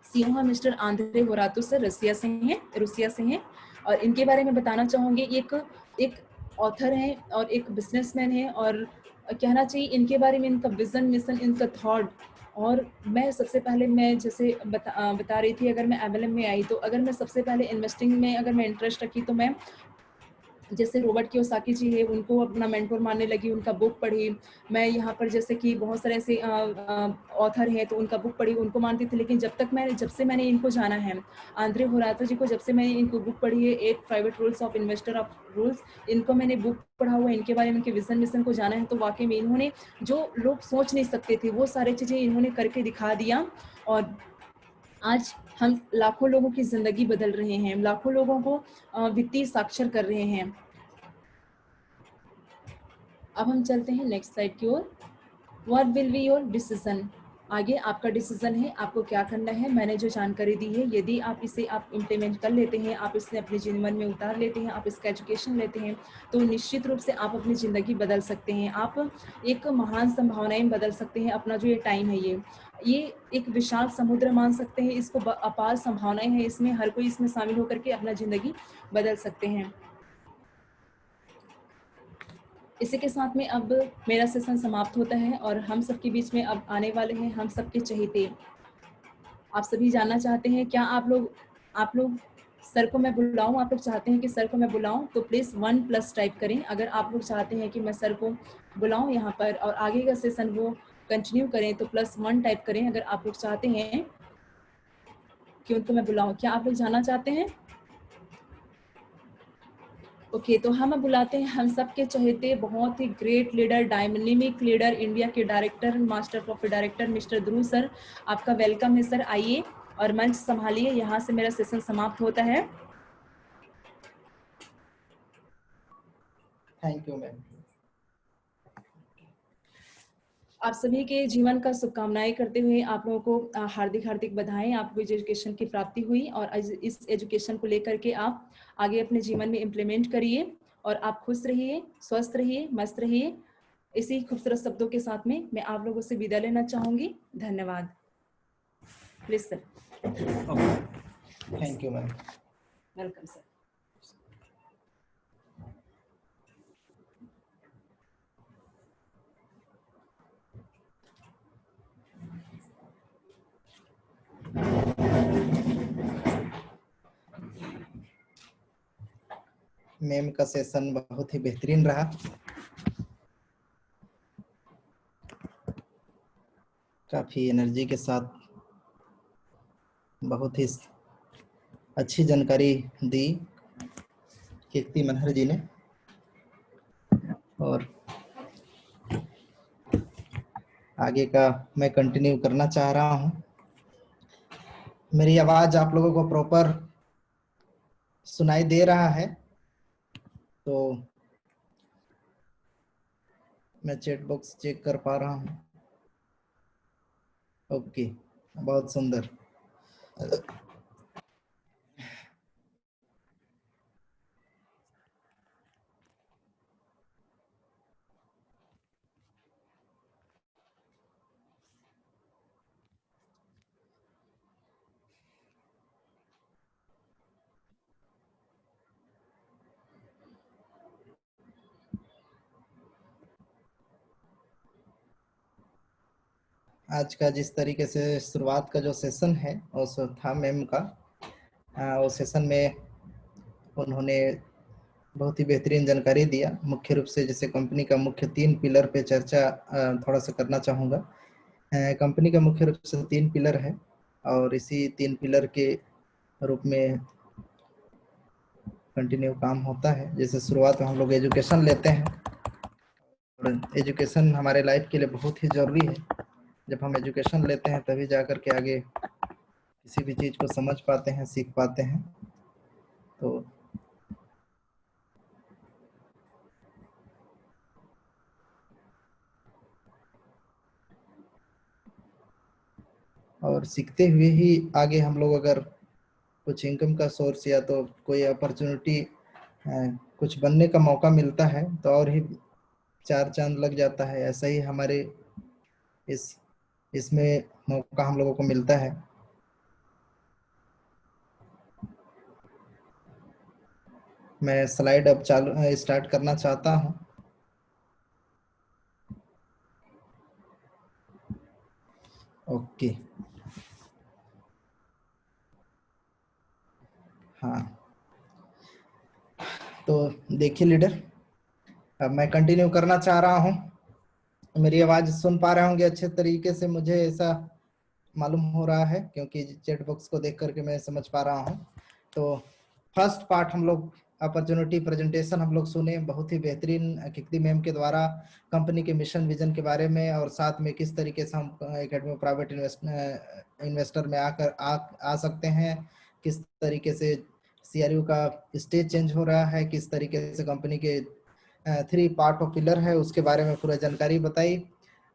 सीओ हैं, मिस्टर आंद्रे होरातो सर रूसिया से हैं। और इनके बारे में बताना चाहूँगी, एक ऑथर हैं और एक बिजनेसमैन हैं, और कहना चाहिए इनके बारे में इनका विजन, मिशन, इनका थॉट। और मैं सबसे पहले मैं जैसे बता रही थी, अगर मैं एमएलएम में आई तो अगर मैं सबसे पहले इन्वेस्टिंग में अगर मैं इंटरेस्ट रखी तो मैं जैसे रॉबर्ट कियोसाकी जी है उनको अपना मेंटोर मानने लगी, उनका बुक पढ़ी। मैं यहाँ पर जैसे कि बहुत सारे ऐसे ऑथर हैं तो उनका बुक पढ़ी, उनको मानती थी। लेकिन जब से मैंने इनको जाना है, आंद्रे होरातो जी को, जब से मैंने इनको बुक पढ़ी है 8 private rules of investor of rules, इनको मैंने बुक पढ़ा हुआ है, इनके बारे में, इनके विजन मिशन को जाना है, तो वाकई में इन्होंने जो लोग सोच नहीं सकते थे वो सारी चीज़ें इन्होंने करके दिखा दिया। और आज हम लाखों लोगों की जिंदगी बदल रहे हैं, लाखों लोगों को वित्तीय साक्षर कर रहे हैं। अब हम चलते हैं नेक्स्ट स्लाइड की ओर। What will be your decision, आगे आपका डिसीजन है, आपको क्या करना है। मैंने जो जानकारी दी है, यदि आप इसे इम्प्लीमेंट कर लेते हैं, आप इसे अपने जीवन में उतार लेते हैं, आप इसका एजुकेशन लेते हैं, तो निश्चित रूप से आप अपनी ज़िंदगी बदल सकते हैं। आप एक महान संभावनाएं बदल सकते हैं। अपना जो ये टाइम है, ये एक विशाल समुद्र मान सकते हैं इसको, अपार संभावनाएं हैं इसमें, हर कोई इसमें शामिल होकर के अपना ज़िंदगी बदल सकते हैं। इसी के साथ में अब मेरा सेशन समाप्त होता है और हम सबके बीच में अब आने वाले हैं हम सबके चहेते। आप सभी जानना चाहते हैं क्या आप लोग सर को मैं बुलाऊं, आप लोग चाहते हैं कि सर को मैं बुलाऊं तो प्लीज़ 1+ टाइप करें। अगर आप लोग चाहते हैं कि मैं सर को बुलाऊं यहाँ पर और आगे का सेशन वो कंटिन्यू करें तो +1 टाइप करें। अगर आप लोग चाहते हैं कि उनको मैं बुलाऊं, क्या आप लोग जानना चाहते हैं? ओके, तो हम बुलाते हैं हम सबके चहेते बहुत ही great leader, dynamic leader, India के director, master coffee director mister Dhruv sir. आपका वेलकम है सर, आइए और मंच संभालिए। यहाँ से मेरा सेशन समाप्त होता है।
Thank you ma'am.
आप सभी के जीवन का शुभकामनाएं करते हुए आप लोगों को हार्दिक बधाएं। आपको एजुकेशन की प्राप्ति हुई और इस एजुकेशन को लेकर के आप आगे अपने जीवन में इम्प्लीमेंट करिए और आप खुश रहिए, स्वस्थ रहिए, मस्त रहिए। इसी खूबसूरत शब्दों के साथ में मैं आप लोगों से विदा लेना चाहूंगी। धन्यवाद। Please sir.
Thank you ma'am.
Welcome sir.
Ma'am का सेशन बहुत ही बेहतरीन रहा। काफी एनर्जी के साथ बहुत ही अच्छी जानकारी दी कीर्ति मनहर जी ने। और आगे का मैं कंटिन्यू करना चाह रहा हूं। मेरी आवाज आप लोगों को प्रॉपर सुनाई दे रहा है? तो मैं चैट बॉक्स चेक कर पा रहा हूं। ओके, बहुत सुंदर। आज का जिस तरीके से शुरुआत का जो सेशन है उस था मैम का, उस सेशन में उन्होंने बहुत ही बेहतरीन जानकारी दिया। मुख्य रूप से जैसे कंपनी का मुख्य 3 पिलर पे चर्चा थोड़ा सा करना चाहूँगा। कंपनी का मुख्य रूप से 3 पिलर है और इसी 3 पिलर के रूप में कंटिन्यू काम होता है। जैसे शुरुआत में हम लोग एजुकेशन लेते हैं और एजुकेशन हमारे लाइफ के लिए बहुत ही ज़रूरी है। जब हम एजुकेशन लेते हैं तभी जाकर के आगे किसी भी चीज़ को समझ पाते हैं, सीख पाते हैं। तो और सीखते हुए ही आगे हम लोग अगर कुछ इनकम का सोर्स या तो कोई अपॉर्चुनिटी, कुछ बनने का मौका मिलता है तो और ही 4 चांद लग जाता है। ऐसा ही हमारे इसमें मौका हम लोगों को मिलता है। मैं स्लाइड अब चालू स्टार्ट करना चाहता हूं। ओके, हाँ, तो देखिए लीडर, अब मैं कंटिन्यू करना चाह रहा हूं। मेरी आवाज सुन पा रहे होंगे अच्छे तरीके से, मुझे ऐसा मालूम हो रहा है क्योंकि चैट बॉक्स को देख करके मैं समझ पा रहा हूं। तो फर्स्ट पार्ट हम लोग अपॉर्चुनिटी प्रेजेंटेशन हम लोग सुने, बहुत ही बेहतरीन कीर्ति मैम के द्वारा कंपनी के मिशन विजन के बारे में और साथ में किस तरीके से हम एकेडमी प्राइवेट इन्वेस्टर में आ सकते हैं, किस तरीके से सीआरयू का स्टेज चेंज हो रहा है, किस तरीके से कंपनी के 3 पार्ट ऑफ पिलर है उसके बारे में पूरा जानकारी बताई।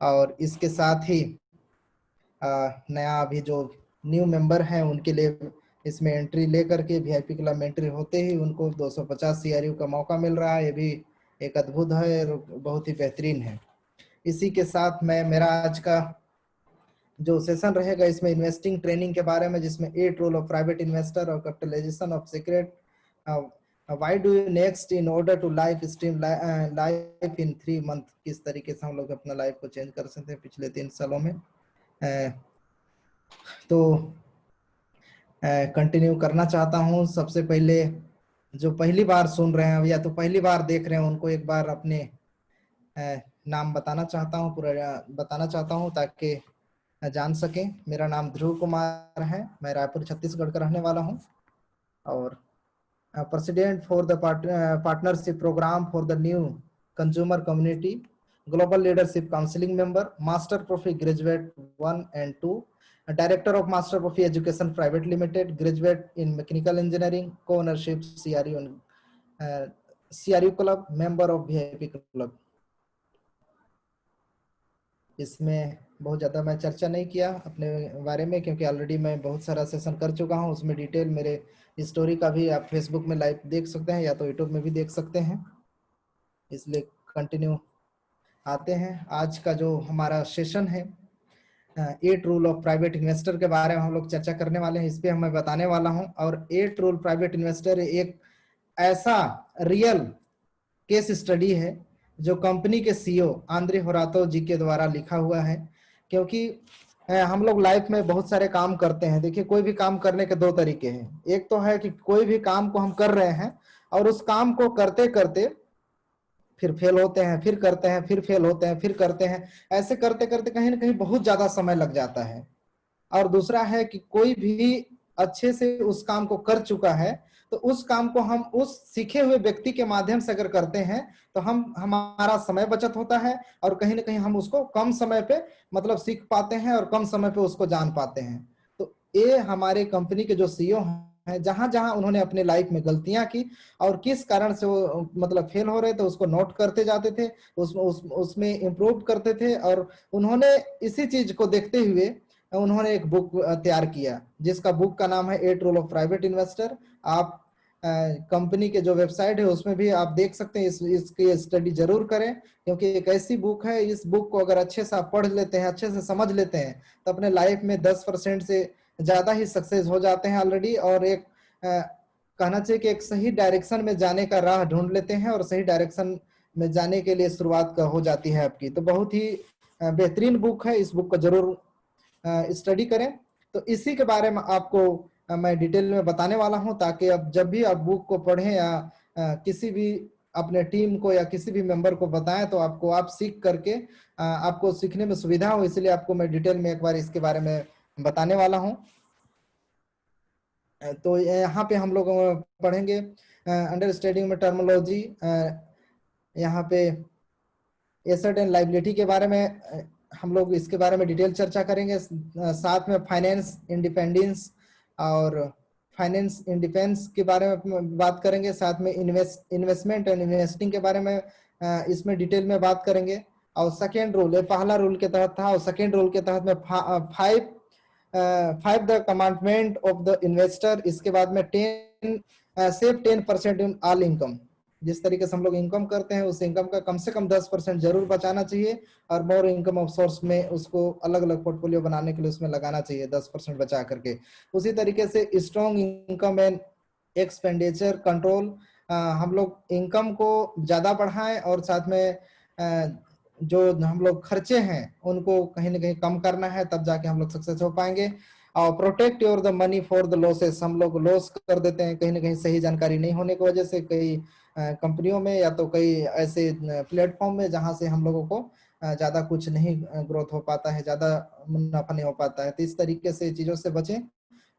और इसके साथ ही नया अभी जो न्यू मेंबर हैं उनके लिए इसमें एंट्री लेकर के वीआईपी क्लब में एंट्री होते ही उनको 250 सीआरयू का मौका मिल रहा है। ये भी एक अद्भुत है और बहुत ही बेहतरीन है। इसी के साथ मैं मेरा आज का जो सेशन रहेगा इसमें इन्वेस्टिंग ट्रेनिंग के बारे में, जिसमें 8 रूल ऑफ प्राइवेट इन्वेस्टर और capitalization of secret, why do you next in order to life stream life in 3 month, किस तरीके से हम लोग अपना लाइफ को चेंज कर सकते हैं पिछले 3 सालों में। तो कंटिन्यू करना चाहता हूं। सबसे पहले जो पहली बार सुन रहे हैं या तो पहली बार देख रहे हैं उनको एक बार अपने नाम बताना चाहता हूं, पूरा बताना चाहता हूं ताकि जान सकें। मेरा नाम ध्रुव कुमार है, मैं रायपुर छत्तीसगढ़ का रहने वाला हूं और president for the partnership program for the new consumer community, global leadership counselling member, master Profi graduate 1 and 2, director of master Profi education private limited, graduate in mechanical engineering, co ownership CRU club, member of VIP club. इसमें बहुत ज़्यादा मैं चर्चा नहीं किया अपने बारे में क्योंकि ऑलरेडी मैं बहुत सारा सेशन कर चुका हूं। उसमें डिटेल मेरे स्टोरी का भी आप फेसबुक में लाइव देख सकते हैं या तो यूट्यूब में भी देख सकते हैं। इसलिए कंटिन्यू आते हैं। आज का जो हमारा सेशन है 8 रूल ऑफ प्राइवेट इन्वेस्टर के बारे में हम लोग चर्चा करने वाले हैं, इस पे मैं बताने वाला हूं। और 8 रूल प्राइवेट इन्वेस्टर एक ऐसा रियल केस स्टडी है जो कंपनी के सीईओ आंद्रे होरातो जी के द्वारा लिखा हुआ है। क्योंकि हम लोग लाइफ में बहुत सारे काम करते हैं। देखिए, कोई भी काम करने के 2 तरीके हैं। एक तो है कि कोई भी काम को हम कर रहे हैं और उस काम को करते करते फिर फेल होते हैं, फिर करते हैं, फिर फेल होते हैं, फिर करते हैं, ऐसे करते करते कहीं ना कहीं बहुत ज्यादा समय लग जाता है। और दूसरा है कि कोई भी अच्छे से उस काम को कर चुका है तो उस काम को हम उस सीखे हुए व्यक्ति के माध्यम से अगर करते हैं तो हमारा समय बचत होता है और कहीं ना कहीं हम उसको कम समय पे मतलब सीख पाते हैं और कम समय पे उसको जान पाते हैं। तो ये हमारे कंपनी के जो सीईओ हैं, जहां जहां उन्होंने अपने लाइफ में गलतियां की और किस कारण से वो मतलब फेल हो रहे थे उसको नोट करते जाते थे, उसमें इम्प्रूव करते थे, और उन्होंने इसी चीज को देखते हुए उन्होंने एक बुक तैयार किया जिसका बुक का नाम है 8 रूल ऑफ प्राइवेट इन्वेस्टर। आप कंपनी के जो वेबसाइट है उसमें भी आप देख सकते हैं, इसकी स्टडी जरूर करें, क्योंकि एक ऐसी बुक है, इस बुक को अगर अच्छे से आप पढ़ लेते हैं, अच्छे से समझ लेते हैं, तो अपने लाइफ में 10% से ज्यादा ही सक्सेस हो जाते हैं ऑलरेडी, और एक कहना चाहिए कि एक सही डायरेक्शन में जाने का राह ढूंढ लेते हैं और सही डायरेक्शन में जाने के लिए शुरुआत हो जाती है आपकी। तो बहुत ही बेहतरीन बुक है, इस बुक को जरूर स्टडी करें। तो इसी के बारे में आपको मैं डिटेल में बताने वाला हूं, ताकि अब जब भी आप बुक को पढ़ें या किसी भी अपने टीम को या किसी भी मेंबर को बताएं तो आप सीख करके आपको सीखने में सुविधा हो, इसलिए आपको मैं डिटेल में एक बार इसके बारे में बताने वाला हूं। तो यहाँ पे हम लोग पढ़ेंगे अंडरस्टैंडिंग में टर्मिनोलॉजी, यहाँ पे एसेट एंड लायबिलिटी के बारे में हम लोग इसके बारे में डिटेल चर्चा करेंगे। साथ में फाइनेंस इंडिपेंडेंस और फाइनेंस इंडिपेंडेंस के बारे में बात करेंगे। साथ में इन्वेस्टमेंट एंड इन्वेस्टिंग के बारे में इसमें डिटेल में बात करेंगे। और सेकेंड रूल, ये पहला रूल के तहत था, और सेकेंड रूल के तहत में five the commandment of the investor. इसके बाद में 10% इन ऑल इनकम, जिस तरीके से हम लोग इनकम करते हैं उस इनकम का कम से कम 10% जरूर बचाना चाहिए, और मोर इनकम ऑफ सोर्स में उसको अलग अलग पोर्टफोलियो बनाने के लिए उसमें लगाना चाहिए 10% बचा करके। उसी तरीके से strong income and expenditure control, हम लोग इनकम को ज्यादा बढ़ाएं और साथ में जो हम लोग खर्चे हैं उनको कहीं ना कहीं कम करना है, तब जाके हम लोग सक्सेस हो पाएंगे। और protect your the money for the losses, हम लोग लॉस कर देते हैं कहीं ना कहीं सही जानकारी नहीं होने की वजह से, कई कंपनियों में या तो कई ऐसे प्लेटफॉर्म में जहां से हम लोगों को ज्यादा कुछ नहीं ग्रोथ हो पाता है, ज्यादा मुनाफा नहीं हो पाता है। तो इस तरीके से चीजों से बचें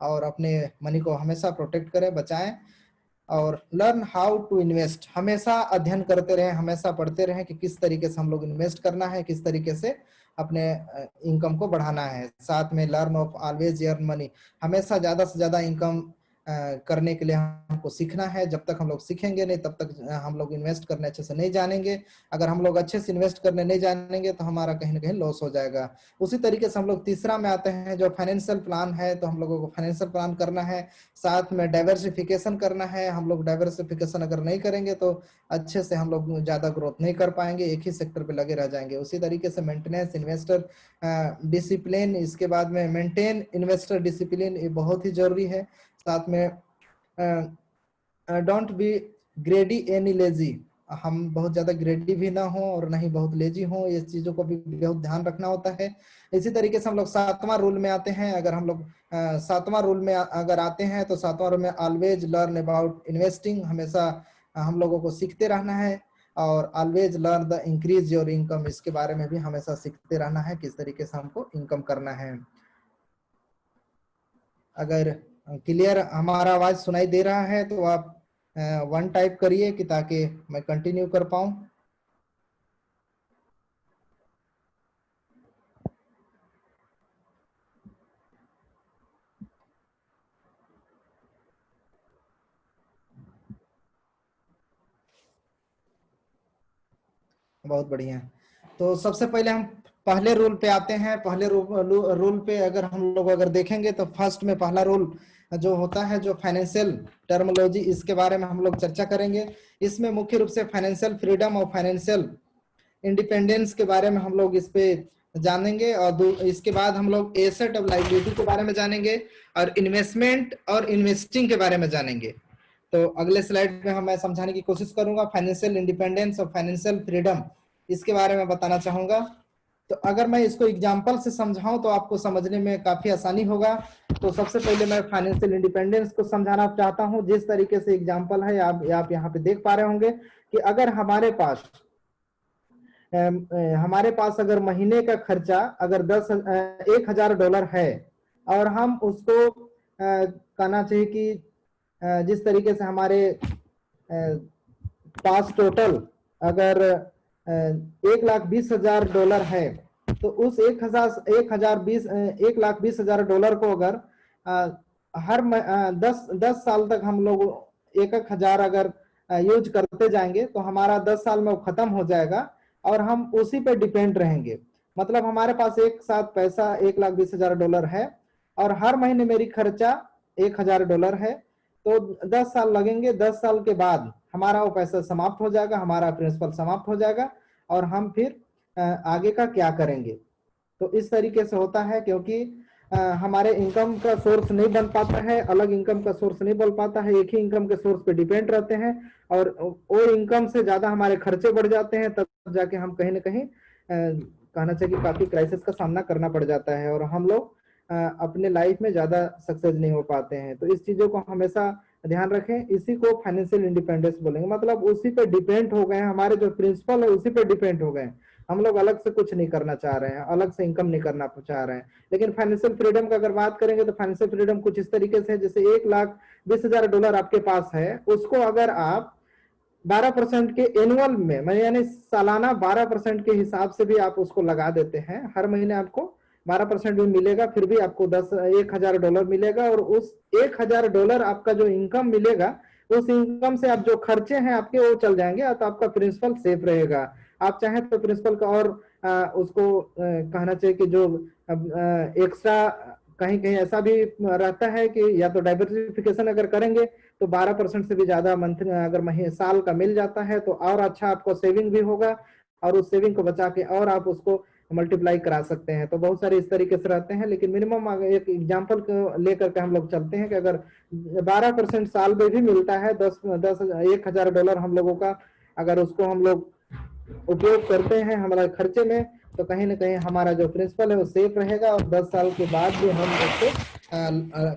और अपने मनी को हमेशा प्रोटेक्ट करें, बचाएं। और लर्न हाउ टू इन्वेस्ट, हमेशा अध्ययन करते रहें, हमेशा पढ़ते रहें कि किस तरीके से हम लोग इन्वेस्ट करना है, किस तरीके से अपने इनकम को बढ़ाना है। साथ में learn of always earn money, हमेशा ज्यादा से ज्यादा इनकम करने के लिए हमको सीखना है। जब तक हम लोग सीखेंगे नहीं तब तक हम लोग इन्वेस्ट करने अच्छे से नहीं जानेंगे। अगर हम लोग अच्छे से इन्वेस्ट करने नहीं जानेंगे तो हमारा कहीं ना कहीं लॉस हो जाएगा। उसी तरीके से हम लोग तीसरा में आते हैं जो फाइनेंशियल प्लान है, तो हम लोगों को फाइनेंशियल प्लान करना है, साथ में डाइवर्सिफिकेशन करना है। हम लोग डाइवर्सिफिकेशन अगर नहीं करेंगे तो अच्छे से हम लोग ज्यादा ग्रोथ नहीं कर पाएंगे, एक ही सेक्टर पे लगे रह जाएंगे। उसी तरीके से मेंटेनेंस इन्वेस्टर डिसिप्लिन, इसके बाद में मेंटेन इन्वेस्टर डिसिप्लिन, ये बहुत ही जरूरी है। साथ में डोंट बी ग्रेडी एनी लेजी, हम बहुत ज्यादा ग्रेडी भी ना हो और नहीं बहुत लेजी हो, ये चीजों को भी बहुत ध्यान रखना होता है। इसी तरीके से हम लोग सातवां रूल में आते हैं। अगर हम लोग सातवां रूल में अगर आते हैं तो सातवां रूल में ऑलवेज लर्न अबाउट इन्वेस्टिंग, हमेशा हम लोगों को सीखते रहना है। और always learn the increase your income, इसके बारे में भी हमेशा सीखते रहना है किस तरीके से हमको इनकम करना है। अगर क्लियर हमारा आवाज सुनाई दे रहा है तो आप 1 टाइप करिए कि ताकि मैं कंटिन्यू कर पाऊं। बहुत बढ़िया। तो सबसे पहले हम पहले रूल पे आते हैं। पहले रूल पे अगर हम लोग अगर देखेंगे तो फर्स्ट में पहला रूल जो होता है, जो फाइनेंशियल टर्मिनोलॉजी, इसके बारे में हम लोग चर्चा करेंगे। इसमें मुख्य रूप से फाइनेंशियल फ्रीडम और फाइनेंशियल इंडिपेंडेंस के बारे में हम लोग इस पे जानेंगे। और इसके बाद हम लोग एसेट और लायबिलिटी के बारे में जानेंगे और इन्वेस्टमेंट और इन्वेस्टिंग के बारे में जानेंगे। तो अगले स्लाइड में मैं समझाने की कोशिश करूंगा फाइनेंशियल इंडिपेंडेंस और फाइनेंशियल फ्रीडम, इसके बारे में बताना चाहूंगा। तो अगर मैं इसको एग्जांपल से समझाऊं तो आपको समझने में काफी आसानी होगा। तो सबसे पहले मैं फाइनेंशियल इंडिपेंडेंस को समझाना चाहता हूं। जिस तरीके से एग्जांपल है आप यहाँ पे देख पा रहे होंगे कि अगर हमारे पास अगर महीने का खर्चा अगर 1,000 डॉलर है और हम उसको कहना चाहिए कि जिस तरीके से हमारे पास टोटल अगर 1,20,000 डॉलर है, तो उस 1,20,000 डॉलर को अगर हर 10 साल तक हम लोग 1,000 अगर यूज करते जाएंगे तो हमारा 10 साल में वो खत्म हो जाएगा और हम उसी पे डिपेंड रहेंगे। मतलब हमारे पास एक साथ पैसा 1,20,000 डॉलर है और हर महीने मेरी खर्चा 1,000 डॉलर है, तो 10 साल लगेंगे। 10 साल के बाद हमारा वो पैसा समाप्त हो जाएगा, हमारा प्रिंसिपल समाप्त हो जाएगा और हम फिर आगे का क्या करेंगे। तो इस तरीके से होता है, क्योंकि हमारे इनकम का सोर्स नहीं बन पाता है, अलग इनकम का सोर्स नहीं बन पाता है, एक ही इनकम के सोर्स पे डिपेंड रहते हैं और वो इनकम से ज्यादा हमारे खर्चे बढ़ जाते हैं, तब जाके हम कहीं ना कहीं कहना चाहिए कि काफी क्राइसिस का सामना करना पड़ जाता है और हम लोग अपने लाइफ में ज्यादा सक्सेस नहीं हो पाते हैं। तो इस चीजों को हमेशा ध्यान रखें। इसी को फाइनेंशियल इंडिपेंडेंस बोलेंगे, मतलब उसी पे डिपेंड हो गए हैं, हमारे जो प्रिंसिपल है उसी पे डिपेंड हो गए हैं। हम लोग अलग से कुछ नहीं करना चाह रहे हैं, अलग से इनकम नहीं करना चाह रहे हैं। लेकिन फाइनेंशियल फ्रीडम का अगर बात करेंगे तो फाइनेंशियल फ्रीडम कुछ इस तरीके से है, जैसे 1,20,000 डॉलर आपके पास है, उसको अगर आप 12% के एनुअल में, यानी सालाना 12% के हिसाब से भी आप उसको लगा देते हैं, हर महीने आपको 12% भी मिलेगा, फिर भी आपको 1,000 डॉलर मिलेगा और उस 1,000 डॉलर आपका जो इनकम मिलेगा, उस इनकम से आप जो खर्चे हैं आपके वो चल जाएंगे, तो आपका प्रिंसिपल सेफ रहेगा। आप चाहें तो प्रिंसिपल का और उसको कहना चाहिए कि जो एक्स्ट्रा कहीं कहीं ऐसा भी रहता है कि या तो डाइवर्सिफिकेशन अगर करेंगे तो 12% से भी ज्यादा मंथ अगर महीने साल का मिल जाता है तो और अच्छा आपको सेविंग भी होगा और उस सेविंग को बचा के और आप उसको मल्टीप्लाई करा सकते हैं। तो बहुत सारे इस तरीके से रहते हैं, लेकिन मिनिमम एक एग्जांपल को लेकर के हम लोग चलते हैं कि अगर 12% साल में भी मिलता है, 1,000 डॉलर हम लोगों का अगर उसको हम लोग उपयोग करते हैं हमारे खर्चे में, तो कहीं ना कहीं हमारा जो प्रिंसिपल है वो सेफ रहेगा और 10 साल के बाद भी हम उसको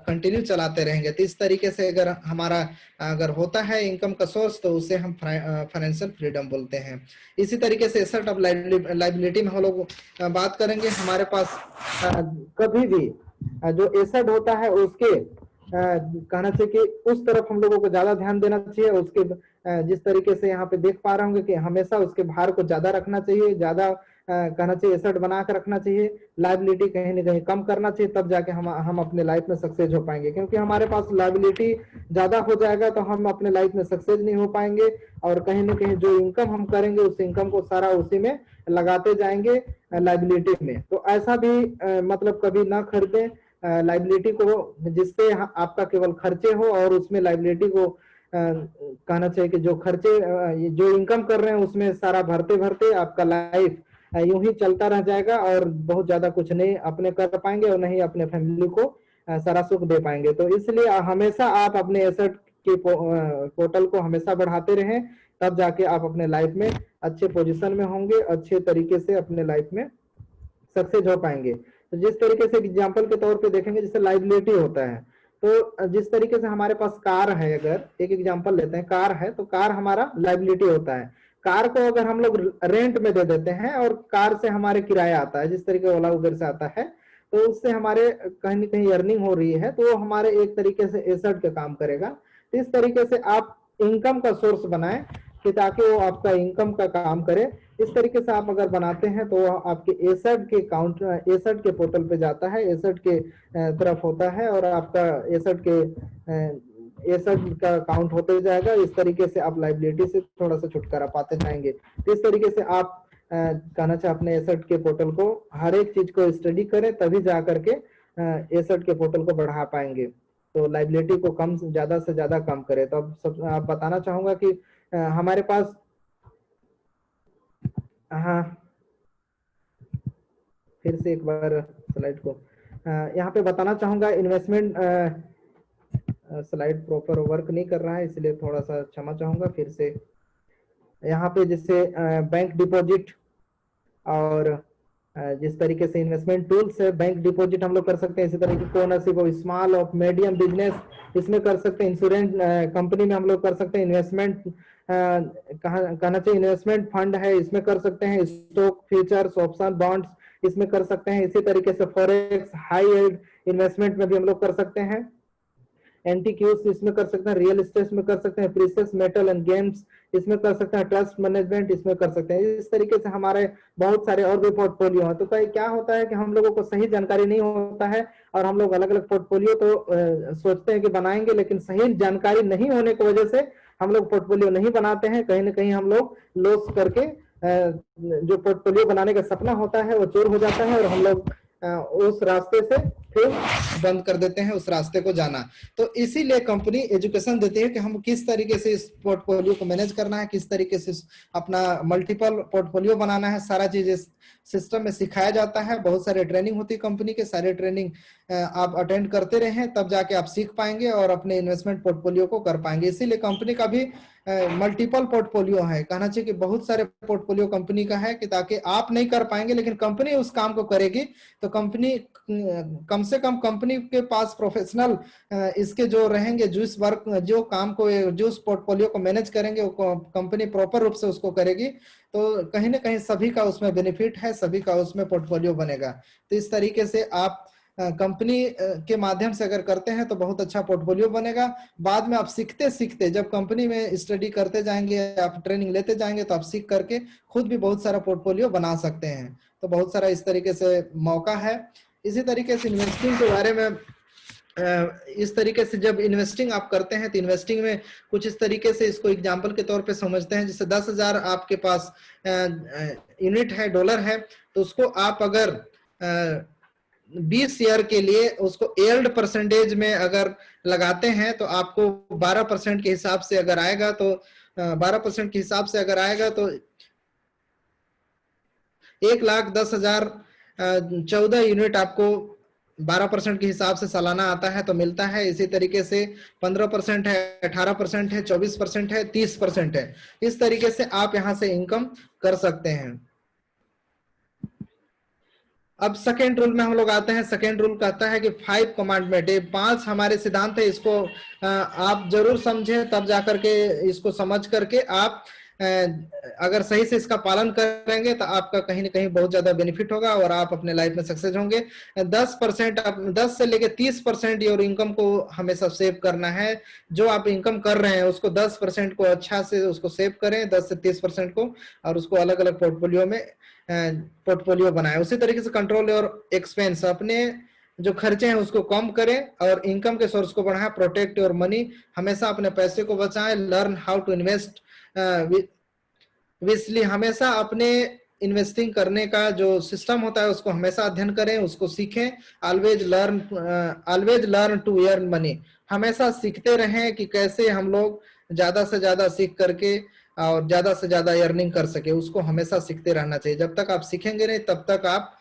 कंटिन्यू चलाते रहेंगे। तो इस तरीके से अगर हमारा अगर होता है इनकम का सोर्स, तो उसे हम फाइनेंशियल फ्रीडम बोलते हैं। इसी तरीके से एसेट ऑफ लाइबिलिटी में हम लोग बात करेंगे। हमारे पास कभी भी जो एसेट होता है उसके कहना चाहिए कि उस तरफ हम लोगों को ज्यादा ध्यान देना चाहिए। उसके जिस तरीके से यहाँ पे देख पा रहे होंगे कि हमेशा उसके भार को ज्यादा रखना चाहिए, ज्यादा कहना चाहिए एसेट बना कर रखना चाहिए, लाइबिलिटी कहीं ना कहीं कम करना चाहिए, तब जाके हम अपने लाइफ में सक्सेस हो पाएंगे। क्योंकि हमारे पास लाइबिलिटी ज्यादा हो जाएगा तो हम अपने लाइफ में सक्सेस नहीं हो पाएंगे और कहीं ना कहीं जो इनकम हम करेंगे उस इनकम को सारा उसी में लगाते जाएंगे लाइबिलिटी में। तो ऐसा भी मतलब कभी ना खरीदें लाइबिलिटी को जिससे आपका केवल खर्चे हो और उसमें लाइबिलिटी को कहना चाहिए कि जो खर्चे जो इनकम कर रहे हैं उसमें सारा भरते भरते आपका लाइफ यूं ही चलता रह जाएगा और बहुत ज्यादा कुछ नहीं अपने कर पाएंगे और नहीं अपने फैमिली को सारा सुख दे पाएंगे। तो इसलिए हमेशा आप अपने एसेट के पोर्टल को हमेशा बढ़ाते रहें, तब जाके आप अपने लाइफ में अच्छे पोजीशन में होंगे, अच्छे तरीके से अपने लाइफ में सक्सेस हो पाएंगे। तो जिस तरीके से एग्जाम्पल के तौर पे देखेंगे, जैसे लाइबिलिटी होता है, तो जिस तरीके से हमारे पास कार है, अगर एक एग्जांपल लेते हैं, कार है तो कार हमारा लाइबिलिटी होता है। कार को अगर हम लोग रेंट में दे देते हैं और कार से हमारे किराया आता है, जिस तरीके ओला उबेर से आता है, तो उससे हमारे कहीं ना कहीं अर्निंग हो रही है, तो वो हमारे एक तरीके से एसेट का काम करेगा। तो इस तरीके से आप इनकम का सोर्स बनाएं कि ताकि वो आपका इनकम का काम करे। इस तरीके से आप अगर बनाते हैं तो आपके एसेट के एसेट के पोर्टल पे जाता है, एसेट के तरफ होता है और आपका एसेट का काउंट होते जाएगा। इस तरीके से आप लाइबिलिटी से थोड़ा सा छुटकारा पाते जाएंगे। तो इस तरीके से आप कहना चाहे अपने एसेट के पोर्टल को हर एक चीज को स्टडी करें, तभी जा करके एसेट के पोर्टल को बढ़ा पाएंगे। तो लाइबिलिटी को कम ज्यादा से ज्यादा कम करें। तो अब आप बताना चाहूंगा कि हमारे पास हाँ फिर से एक बार स्लाइड को यहाँ पे बताना चाहूंगा। इन्वेस्टमेंट स्लाइड प्रॉपर वर्क नहीं कर रहा है, इसलिए थोड़ा सा क्षमा चाहूंगा। फिर से यहाँ पे जैसे बैंक डिपॉजिट और जिस तरीके से इन्वेस्टमेंट टूल्स है, बैंक डिपॉजिट हम लोग कर सकते हैं। इसी तरीके की ownership of small of medium business इसमें कर सकते हैं। इंश्योरेंस कंपनी में हम लोग कर सकते हैं। इन्वेस्टमेंट कहना चाहिए इन्वेस्टमेंट फंड है, इसमें कर सकते हैं। स्टॉक फ्यूचर्स ऑप्शन बॉन्ड्स इसमें कर सकते हैं। इसी तरीके से फॉरेक्स हाई यील्ड इन्वेस्टमेंट में भी हम लोग कर सकते हैं।
एंटीक्यूज इसमें कर सकते हैं, रियल एस्टेट में कर सकते हैं, प्रीशियस मेटल एंड गेम्स इसमें कर सकते हैं, ट्रस्ट मैनेजमेंट इसमें कर सकते हैं। इस तरीके से हमारे बहुत सारे और भी पोर्टफोलियो हैं। तो कई क्या होता है कि हम लोगों को सही जानकारी नहीं होता है और हम लोग अलग अलग पोर्टफोलियो तो सोचते हैं कि बनाएंगे, लेकिन सही जानकारी नहीं होने की वजह से हम लोग पोर्टफोलियो नहीं बनाते हैं। कहीं ना कहीं हम लोग लॉस करके जो पोर्टफोलियो बनाने का सपना होता है वो चोर हो जाता है और हम लोग उस रास्ते से फिर
बंद कर देते हैं उस रास्ते को जाना। तो इसीलिए कंपनी एजुकेशन देती है कि हम किस तरीके से इस पोर्टफोलियो को मैनेज करना है, किस तरीके से अपना मल्टीपल पोर्टफोलियो बनाना है, सारा चीज इस सिस्टम में सिखाया जाता है। बहुत सारे ट्रेनिंग होती है कंपनी के, सारे ट्रेनिंग आप अटेंड करते रहे तब जाके आप सीख पाएंगे और अपने इन्वेस्टमेंट पोर्टफोलियो को कर पाएंगे। इसीलिए कंपनी का भी मल्टीपल पोर्टफोलियो है, कहना चाहिए कि बहुत सारे पोर्टफोलियो कंपनी का है कि ताकि आप नहीं कर पाएंगे लेकिन कंपनी उस काम को करेगी। तो कंपनी कम से कम कंपनी के पास प्रोफेशनल इसके जो रहेंगे, जिस वर्क जो काम को जो पोर्टफोलियो को मैनेज करेंगे वो कंपनी प्रॉपर रूप से उसको करेगी। तो कहीं ना कहीं सभी का उसमें बेनिफिट है, सभी का उसमें पोर्टफोलियो बनेगा। तो इस तरीके से आप कंपनी के माध्यम से अगर करते हैं तो बहुत अच्छा पोर्टफोलियो बनेगा। बाद में आप सीखते सीखते जब कंपनी में स्टडी करते जाएंगे, आप ट्रेनिंग लेते जाएंगे तो आप सीख करके खुद भी बहुत सारा पोर्टफोलियो बना सकते हैं। तो बहुत सारा इस तरीके से मौका है। इसी तरीके से इन्वेस्टिंग के बारे में इस तरीके से जब इन्वेस्टिंग आप करते हैं तो इन्वेस्टिंग में कुछ इस तरीके से इसको एग्जांपल के तौर पे समझते हैं। जैसे 10,000 आपके पास यूनिट है, डॉलर है, तो उसको आप अगर 20 शेयर के लिए उसको यील्ड परसेंटेज में अगर लगाते हैं तो आपको 12% के हिसाब से अगर आएगा तो 12% के हिसाब से अगर आएगा तो 1,10,000 14 यूनिट आपको 12% के हिसाब से सालाना आता है तो मिलता है। इसी तरीके से 15% है, 18% है, 24% है, 30% है। इस तरीके से आप यहां से इनकम कर सकते हैं। अब सेकेंड रूल में हम लोग आते हैं। सेकेंड रूल कहता है कि 5 कमांडमेंट, ये 5 हमारे सिद्धांत है, इसको आप जरूर समझें, तब जाकर के इसको समझ करके आप अगर सही से इसका पालन करेंगे तो आपका कहीं ना कहीं बहुत ज्यादा बेनिफिट होगा और आप अपने लाइफ में सक्सेस होंगे। 10% 10 से लेके 30% और इनकम को हमेशा सेव करना है। जो आप इनकम कर रहे हैं उसको 10% को अच्छा से उसको सेव करें, 10 से 30% को, और उसको अलग अलग पोर्टफोलियो में पोर्टफोलियो बनाए। उसी तरीके से कंट्रोल और एक्सपेंस, अपने जो खर्चे हैं उसको कम करें और इनकम के सोर्स को बढ़ाएं। प्रोटेक्ट योर मनी, हमेशा अपने पैसे को बचाएं। लर्न हाउ टू इन्वेस्ट विजली, हमेशा अपने इन्वेस्टिंग करने का जो सिस्टम होता है उसको हमेशा अध्ययन करें, उसको सीखें। Always learn to earn money, हमेशा सीखते रहें कि कैसे हम लोग ज्यादा से ज्यादा सीख करके और ज्यादा से ज्यादा अर्निंग कर सके, उसको हमेशा सीखते रहना चाहिए। जब तक आप सीखेंगे नहीं तब तक आप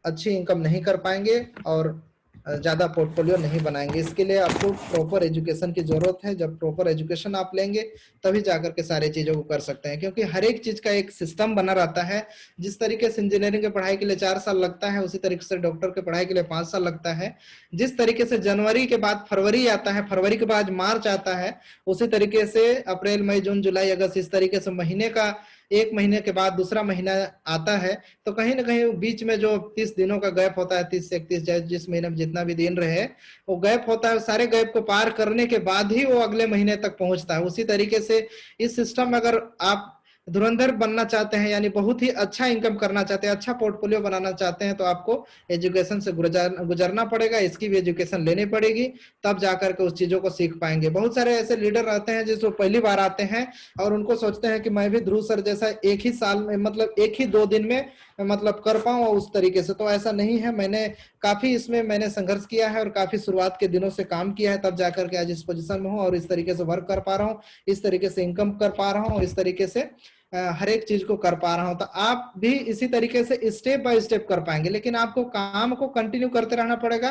अच्छी इनकम नहीं कर पाएंगे और ज्यादा पोर्टफोलियो नहीं बनाएंगे। इसके लिए आपको प्रॉपर एजुकेशन की जरूरत है। जब प्रॉपर एजुकेशन आप लेंगे तभी जाकर के सारे चीजों को कर सकते हैं, क्योंकि हर एक चीज का एक सिस्टम बना रहता है। जिस तरीके से इंजीनियरिंग की पढ़ाई के लिए 4 साल लगता है, उसी तरीके से डॉक्टर की पढ़ाई के लिए 5 साल लगता है। जिस तरीके से जनवरी के बाद फरवरी आता है, फरवरी के बाद मार्च आता है, उसी तरीके से अप्रैल, मई, जून, जुलाई, अगस्त, इस तरीके से महीने का एक महीने के बाद दूसरा महीना आता है। तो कहीं ना कहीं बीच में जो 30 दिनों का गैप होता है, 30 से 31, जिस महीने में जितना भी दिन रहे वो गैप होता है, सारे गैप को पार करने के बाद ही वो अगले महीने तक पहुंचता है। उसी तरीके से इस सिस्टम में अगर आप धुरंधर बनना चाहते हैं, यानी बहुत ही अच्छा इनकम करना चाहते हैं, अच्छा पोर्टफोलियो बनाना चाहते हैं, तो आपको एजुकेशन से गुजरना पड़ेगा, इसकी भी एजुकेशन लेनी पड़ेगी, तब जाकर के उस चीजों को सीख पाएंगे। बहुत सारे ऐसे लीडर रहते हैं जो पहली बार आते हैं और उनको सोचते हैं कि मैं भी ध्रुव सर जैसा एक ही साल में, मतलब एक ही 2 दिन में मतलब कर पाऊं उस तरीके से। तो ऐसा नहीं है, मैंने काफी इसमें मैंने संघर्ष किया है और काफी शुरुआत के दिनों से काम किया है, तब जाकर के आज इस पोजीशन में हूं और इस तरीके से वर्क कर पा रहा हूं, इस तरीके से इनकम कर पा रहा हूं और इस तरीके से हर एक चीज को कर पा रहा हूं। तो आप भी इसी तरीके से स्टेप बाय स्टेप कर पाएंगे, लेकिन आपको काम को कंटिन्यू करते रहना पड़ेगा।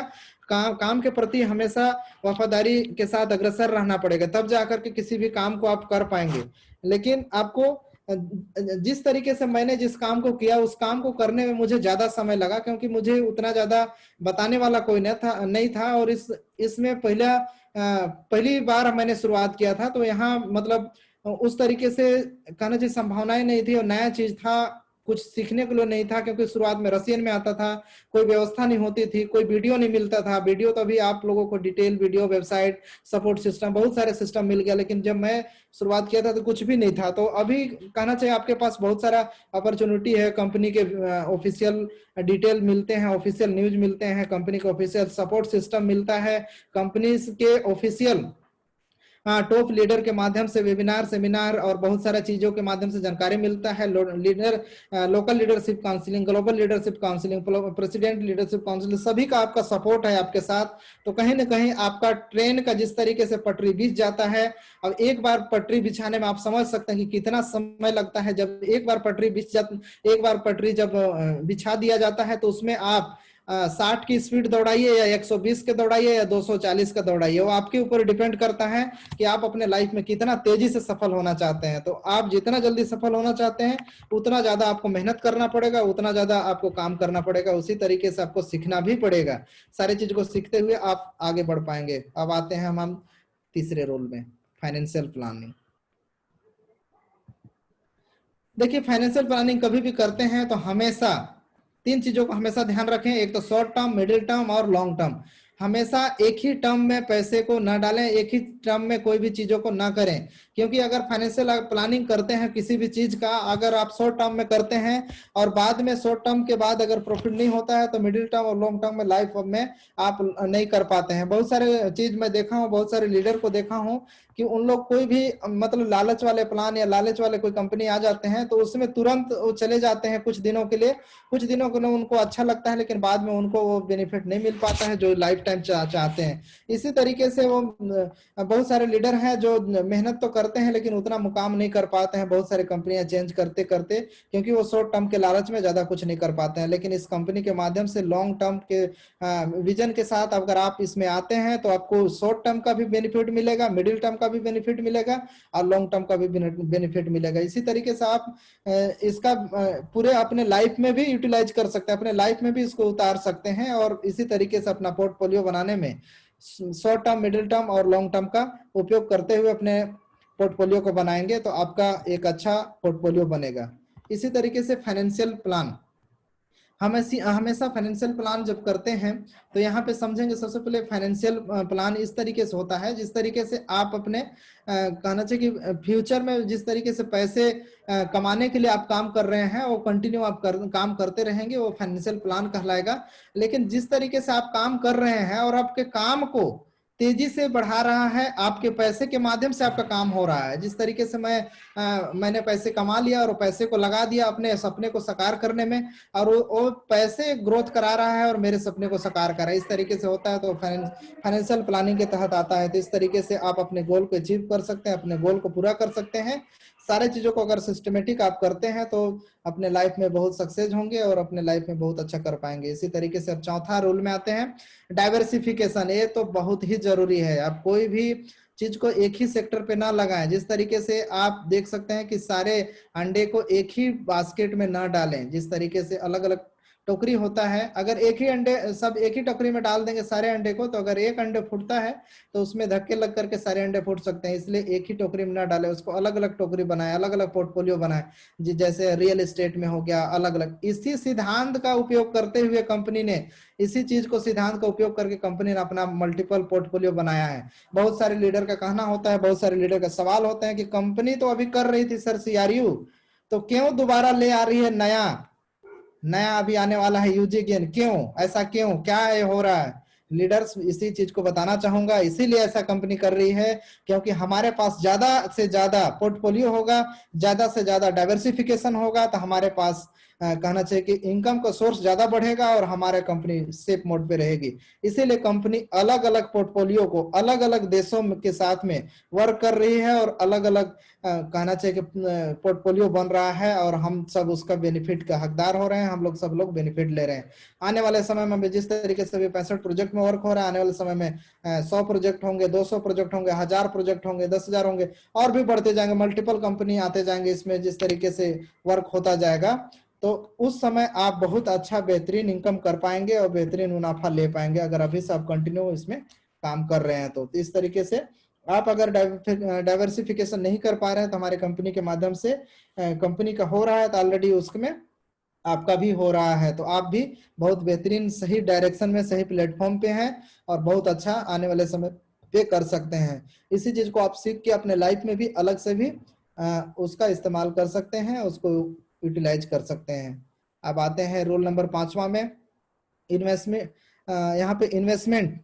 काम के प्रति हमेशा वफादारी के साथ अग्रसर रहना पड़ेगा, तब जाकर के किसी भी काम को आप कर पाएंगे। लेकिन आपको जिस तरीके से मैंने जिस काम को किया उस काम को करने में मुझे ज्यादा समय लगा, क्योंकि मुझे उतना ज्यादा बताने वाला कोई नहीं था और इसमें पहली बार मैंने शुरुआत किया था। तो यहाँ मतलब उस तरीके से कहना चाहिए संभावनाएं नहीं थी और नया चीज था, कुछ सीखने के लिए नहीं था, क्योंकि शुरुआत में रशियन में आता था, कोई व्यवस्था नहीं होती थी, कोई वीडियो नहीं मिलता था। वीडियो तो अभी आप लोगों को detail video, website, support system, बहुत सारे सिस्टम मिल गया, लेकिन जब मैं शुरुआत किया था तो कुछ भी नहीं था। तो अभी कहना चाहिए आपके पास बहुत सारा अपॉर्चुनिटी है। कंपनी के ऑफिशियल डिटेल मिलते हैं, ऑफिशियल न्यूज मिलते हैं, कंपनी का ऑफिशियल सपोर्ट सिस्टम मिलता है, कंपनी के ऑफिशियल टॉप लीडर के माध्यम से वेबिनार, सेमिनार और बहुत सारा चीजों के माध्यम से जानकारी मिलता है। Local leadership counselling, global leadership counselling, president leadership counselling, सभी का आपका सपोर्ट है आपके साथ। तो कहीं ना कहीं आपका ट्रेन का जिस तरीके से पटरी बिछ जाता है, अब एक बार पटरी बिछाने में आप समझ सकते हैं कि कितना समय लगता है। जब एक बार पटरी जब बिछा दिया जाता है तो उसमें आप 60 की स्पीड दौड़ाइए या 120 के दौड़ाइए या 240 का दौड़ाइए, वो आपके ऊपर डिपेंड करता है कि आप अपने लाइफ में कितना तेजी से सफल होना चाहते हैं। तो आप जितना जल्दी सफल होना चाहते हैं उतना ज्यादा आपको मेहनत करना पड़ेगा, उतना ज्यादा आपको काम करना पड़ेगा, उसी तरीके से आपको सीखना भी पड़ेगा। सारी चीज को सीखते हुए आप आगे बढ़ पाएंगे। अब आते हैं हम तीसरे रोल में, फाइनेंशियल प्लानिंग। देखिए, फाइनेंशियल प्लानिंग कभी भी करते हैं तो हमेशा 3 चीजों को हमेशा ध्यान रखें। एक तो शॉर्ट टर्म, मिडिल टर्म और लॉन्ग टर्म। हमेशा एक ही टर्म में पैसे को ना डालें, एक ही टर्म में कोई भी चीजों को ना करें। क्योंकि अगर फाइनेंशियल प्लानिंग करते हैं किसी भी चीज का, अगर आप शॉर्ट टर्म में करते हैं और बाद में शॉर्ट टर्म के बाद अगर प्रॉफिट नहीं होता है तो मिडिल टर्म और लॉन्ग टर्म में लाइफ में आप नहीं कर पाते हैं। बहुत सारे चीज मैं देखा हूँ, बहुत सारे लीडर को देखा हूँ कि उन लोग कोई भी मतलब लालच वाले प्लान या लालच वाले कोई कंपनी आ जाते हैं तो उसमें तुरंत वो चले जाते हैं कुछ दिनों के लिए उनको अच्छा लगता है, लेकिन बाद में उनको वो बेनिफिट नहीं मिल पाता है जो लाइफ टाइम चाहते हैं। इसी तरीके से वो बहुत सारे लीडर हैं जो मेहनत तो करते हैं लेकिन उतना मुकाम नहीं कर पाते हैं, बहुत सारी कंपनियां चेंज करते करते, क्योंकि वो शॉर्ट टर्म के लालच में ज्यादा कुछ नहीं कर पाते हैं। लेकिन इस कंपनी के माध्यम से लॉन्ग टर्म के विजन के साथ अगर आप इसमें आते हैं तो आपको शॉर्ट टर्म का भी बेनिफिट मिलेगा, मिडिल टर्म का भी बेनिफिट मिलेगा और लॉन्ग टर्म का भी बेनिफिट मिलेगा। इसी तरीके से आप इसका पूरे अपने लाइफ में भी यूटिलाइज कर सकते हैं, अपने लाइफ में भी इसको उतार सकते हैं और इसी तरीके से अपना पोर्टफोलियो बनाने में शॉर्ट टर्म, मिडिल टर्म और लॉन्ग टर्म का उपयोग करते हुए अपने पोर्टफोलियो को बनाएंगे तो आपका एक अच्छा पोर्टफोलियो बनेगा। इसी तरीके से फाइनेंशियल प्लान, हमेशा फाइनेंशियल प्लान जब करते हैं तो यहाँ पे समझेंगे सबसे पहले फाइनेंशियल प्लान इस तरीके से होता है जिस तरीके से आप अपने कहना चाहिए कि फ्यूचर में जिस तरीके से पैसे कमाने के लिए आप काम कर रहे हैं वो कंटिन्यू आप काम करते रहेंगे, वो फाइनेंशियल प्लान कहलाएगा। लेकिन जिस तरीके से आप काम कर रहे हैं और आपके काम को तेजी से बढ़ा रहा है, आपके पैसे के माध्यम से आपका काम हो रहा है। जिस तरीके से मैंने पैसे कमा लिया और पैसे को लगा दिया अपने सपने को साकार करने में और वो पैसे ग्रोथ करा रहा है और मेरे सपने को साकार कर रहा है, इस तरीके से होता है तो फाइनेंशियल प्लानिंग के तहत आता है। तो इस तरीके से आप अपने गोल को अचीव कर सकते हैं, अपने गोल को पूरा कर सकते हैं। सारे चीजों को अगर सिस्टमेटिक आप करते हैं तो अपने लाइफ में बहुत सक्सेस होंगे और अपने लाइफ में बहुत अच्छा कर पाएंगे। इसी तरीके से अब चौथा रूल में आते हैं, डाइवर्सिफिकेशन। ये तो बहुत ही जरूरी है। आप कोई भी चीज को एक ही सेक्टर पे ना लगाएं। जिस तरीके से आप देख सकते हैं कि सारे अंडे को एक ही बास्केट में ना डालें, जिस तरीके से अलग अलग टोकरी होता है, अगर एक ही अंडे सब एक ही टोकरी में डाल देंगे सारे अंडे को, तो अगर एक अंडे फूटता है तो उसमें धक्के लग करके सारे अंडे फूट सकते हैं। इसलिए एक ही टोकरी में ना डालें, उसको अलग अलग टोकरी बनाए, अलग अलग पोर्टफोलियो बनाए। जैसे रियल एस्टेट में हो गया अलग अलग। इसी सिद्धांत का उपयोग करते हुए कंपनी ने, इसी चीज को सिद्धांत का उपयोग करके कंपनी ने अपना मल्टीपल पोर्टफोलियो बनाया है। बहुत सारे लीडर का कहना होता है, बहुत सारे लीडर का सवाल होता है कि कंपनी तो अभी कर रही थी सर सीआरयू, तो क्यों दोबारा ले आ रही है नया अभी आने वाला है यूजी गेन, क्यों ऐसा, क्यों क्या ये हो रहा है? लीडर्स इसी चीज को बताना चाहूंगा, इसीलिए ऐसा कंपनी कर रही है क्योंकि हमारे पास ज्यादा से ज्यादा पोर्टफोलियो होगा, ज्यादा से ज्यादा डाइवर्सिफिकेशन होगा तो हमारे पास कहना चाहिए कि इनकम का सोर्स ज्यादा बढ़ेगा और हमारे कंपनी सेफ मोड पे रहेगी। इसीलिए कंपनी अलग अलग पोर्टफोलियो को अलग अलग देशों के साथ में वर्क कर रही है और अलग अलग कहना चाहिए कि पोर्टफोलियो बन रहा है और हम सब उसका बेनिफिट का हकदार हो रहे हैं, हम लोग सब लोग बेनिफिट ले रहे हैं। आने वाले समय में जिस तरीके से 65 प्रोजेक्ट में वर्क हो रहा है, आने वाले समय में 100 प्रोजेक्ट होंगे, 200 प्रोजेक्ट होंगे, 1000 प्रोजेक्ट होंगे, 10,000 होंगे और भी बढ़ते जाएंगे, मल्टीपल कंपनी आते जाएंगे इसमें। जिस तरीके से वर्क होता जाएगा तो उस समय आप बहुत अच्छा बेहतरीन इनकम कर पाएंगे और बेहतरीन मुनाफा ले पाएंगे अगर अभी से आप कंटिन्यू इसमें काम कर रहे हैं। तो इस तरीके से आप अगर डाइवर्सिफिकेशन नहीं कर पा रहे हैं तो हमारे कंपनी के माध्यम से कंपनी का हो रहा है तो ऑलरेडी उसमें आपका भी हो रहा है, तो आप भी बहुत बेहतरीन सही डायरेक्शन में सही प्लेटफॉर्म पे हैं और बहुत अच्छा आने वाले समय पे कर सकते हैं। इसी चीज को आप सीख के अपने लाइफ में भी अलग से भी उसका इस्तेमाल कर सकते हैं, उसको यूटिलाइज कर सकते हैं। अब आते हैं रूल नंबर 5वां में, इन्वेस्टमेंट। यहाँ पे इन्वेस्टमेंट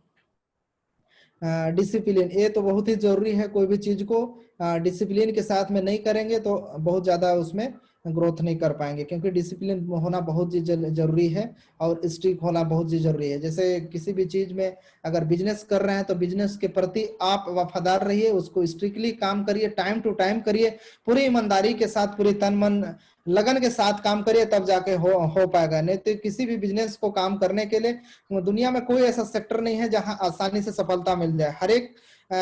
डिसिप्लिन, ये तो बहुत ही जरूरी है। कोई भी चीज को डिसिप्लिन के साथ में नहीं करेंगे तो बहुत ज्यादा उसमें ग्रोथ नहीं कर पाएंगे, क्योंकि डिसिप्लिन होना बहुत ही जरूरी है और स्ट्रिक्ट होना बहुत ही जरूरी है। जैसे किसी भी चीज में अगर बिजनेस कर रहे हैं तो बिजनेस के प्रति आप वफादार रहिए, उसको स्ट्रिक्टली काम करिए, टाइम टू टाइम करिए, पूरी ईमानदारी के साथ, पूरी तन मन लगन के साथ काम करिए, तब जाके हो पाएगा। नहीं तो किसी भी बिजनेस को काम करने के लिए दुनिया में कोई ऐसा सेक्टर नहीं है जहां आसानी से सफलता मिल जाए।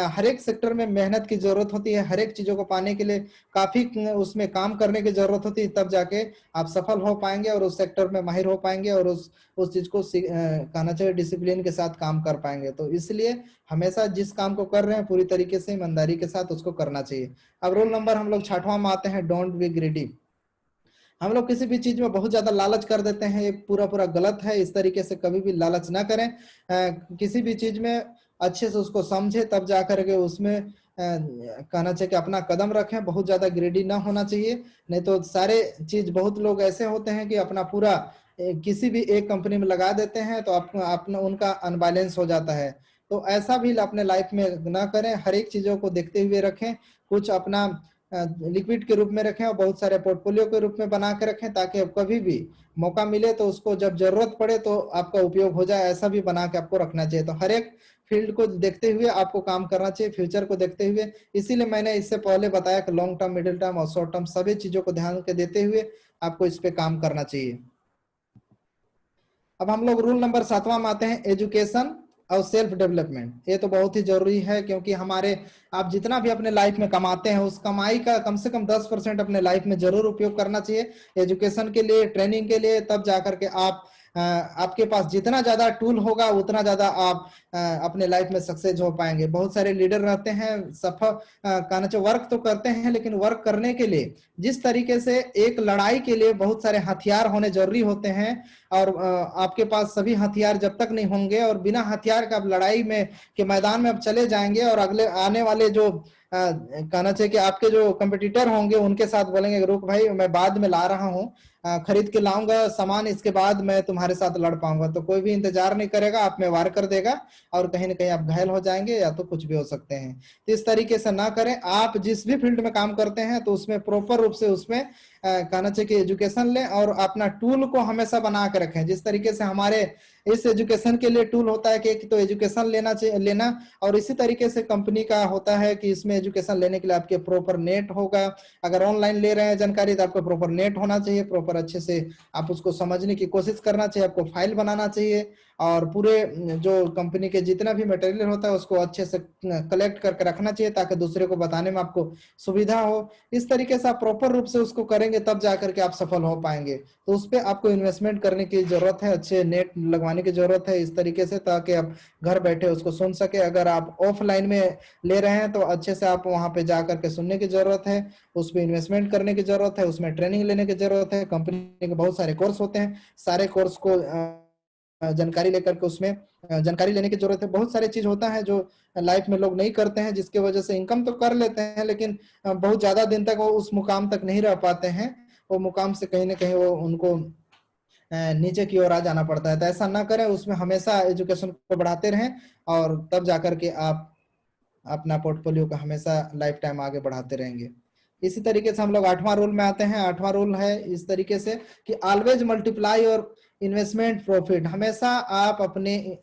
हर एक सेक्टर में मेहनत की जरूरत होती है, हर एक चीजों को पाने के लिए काफी उसमें काम करने की जरूरत होती है, तब जाके आप सफल हो पाएंगे और उस सेक्टर में माहिर हो पाएंगे और उस चीज को कहना चाहिए डिसिप्लिन के साथ काम कर पाएंगे। तो इसलिए हमेशा जिस काम को कर रहे हैं पूरी तरीके से ईमानदारी के साथ उसको करना चाहिए। अब रूल नंबर हम लोग 6वां में आते हैं, डोंट बी ग्रीडी। हम लोग किसी भी चीज में बहुत ज्यादा लालच कर देते हैं, ये पूरा पूरा गलत है। इस तरीके से कभी भी लालच ना करें। किसी भी चीज में अच्छे से उसको समझे, तब जा करके उसमें कहना चाहिए कि अपना कदम रखें, बहुत ज्यादा ग्रेडी ना होना चाहिए। नहीं तो सारे चीज, बहुत लोग ऐसे होते हैं कि अपना पूरा किसी भी एक कंपनी में लगा देते हैं, तो अपना उनका अनबैलेंस हो जाता है। तो ऐसा भी अपने लाइफ में ना करें, हर एक चीजों को देखते हुए रखें। कुछ अपना लिक्विड के रूप में रखें और बहुत सारे पोर्टफोलियो के रूप में बना के रखें, ताकि आप कभी भी मौका मिले तो उसको जब जरूरत पड़े तो आपका उपयोग हो जाए, ऐसा भी बना के आपको रखना चाहिए। तो हर एक फील्ड को देखते हुए आपको काम करना चाहिए, फ्यूचर को देखते हुए। इसीलिए मैंने इससे पहले बताया कि लॉन्ग टर्म, मिडिल टर्म और शॉर्ट टर्म सभी चीजों को ध्यान के देते हुए आपको इस पे काम करना चाहिए। अब हम लोग रूल नंबर 7वां में आते हैं, एजुकेशन और सेल्फ डेवलपमेंट। ये तो बहुत ही जरूरी है, क्योंकि हमारे आप जितना भी अपने लाइफ में कमाते हैं उस कमाई का कम से कम 10% अपने लाइफ में जरूर उपयोग करना चाहिए, एजुकेशन के लिए, ट्रेनिंग के लिए। तब जाकर के आपके पास जितना ज्यादा टूल होगा उतना ज्यादा आप अपने लाइफ में सक्सेस हो पाएंगे। बहुत सारे लीडर रहते हैं, सफल कहना चाहिए वर्क तो करते हैं, लेकिन वर्क करने के लिए जिस तरीके से एक लड़ाई के लिए बहुत सारे हथियार होने जरूरी होते हैं, और आपके पास सभी हथियार जब तक नहीं होंगे और बिना हथियार का आप लड़ाई में के मैदान में आप चले जाएंगे और अगले आने वाले जो कहना चाहिए कि आपके जो कंपटीटर होंगे उनके साथ बोलेंगे रुक भाई मैं बाद में ला रहा हूँ, खरीद के लाऊंगा सामान, इसके बाद मैं तुम्हारे साथ लड़ पाऊंगा। तो कोई भी इंतजार नहीं करेगा, आप में वार कर देगा और कहीं ना कहीं आप घायल हो जाएंगे या तो कुछ भी हो सकते हैं। तो इस तरीके से ना करें। आप जिस भी फील्ड में काम करते हैं तो उसमें प्रॉपर रूप से उसमें कहना चाहिए कि एजुकेशन लें और अपना टूल को हमेशा बना के रखें। जिस तरीके से हमारे इस एजुकेशन के लिए टूल होता है कि तो एजुकेशन लेना, और इसी तरीके से कंपनी का होता है कि इसमें एजुकेशन लेने के लिए आपके प्रॉपर नेट होगा। अगर ऑनलाइन ले रहे हैं जानकारी तो आपको प्रॉपर नेट होना चाहिए, प्रॉपर अच्छे से आप उसको समझने की कोशिश करना चाहिए, आपको फाइल बनाना चाहिए और पूरे जो कंपनी के जितना भी मटेरियल होता है उसको अच्छे से कलेक्ट करके रखना चाहिए, ताकि दूसरे को बताने में आपको सुविधा हो। इस तरीके से आप प्रॉपर रूप से उसको करेंगे तब जाकर के आप सफल हो पाएंगे। तो उस पर आपको इन्वेस्टमेंट करने की जरूरत है, अच्छे नेट लगवाने की जरूरत है इस तरीके से, ताकि आप घर बैठे उसको सुन सके। अगर आप ऑफलाइन में ले रहे हैं तो अच्छे से आप वहां पे जा करके सुनने की जरूरत है, उस पर इन्वेस्टमेंट करने की जरूरत है, उसमें ट्रेनिंग लेने की जरूरत है। कंपनी के बहुत सारे कोर्स होते हैं, सारे कोर्स को जानकारी लेकर के उसमें जानकारी लेने की जरूरत है। बहुत सारे चीज होता है जो लाइफ में लोग नहीं करते हैं, जिसके वजह से इनकम तो कर लेते हैं लेकिन बहुत ज्यादा दिन तक वो उस मुकाम तक नहीं रह पाते हैं। वो मुकाम से कहीं ना कहीं वो उनको नीचे की ओर आ जाना पड़ता है। तो ऐसा ना करें, उसमें हमेशा एजुकेशन को बढ़ाते रहें और तब जाकर के आप अपना पोर्टफोलियो को हमेशा लाइफ टाइम आगे बढ़ाते रहेंगे। इसी तरीके से हम लोग 8वां रूल में आते हैं। 8वां रूल है इस तरीके से कि ऑलवेज मल्टीप्लाई और इन्वेस्टमेंट प्रॉफिट। हमेशा आप अपने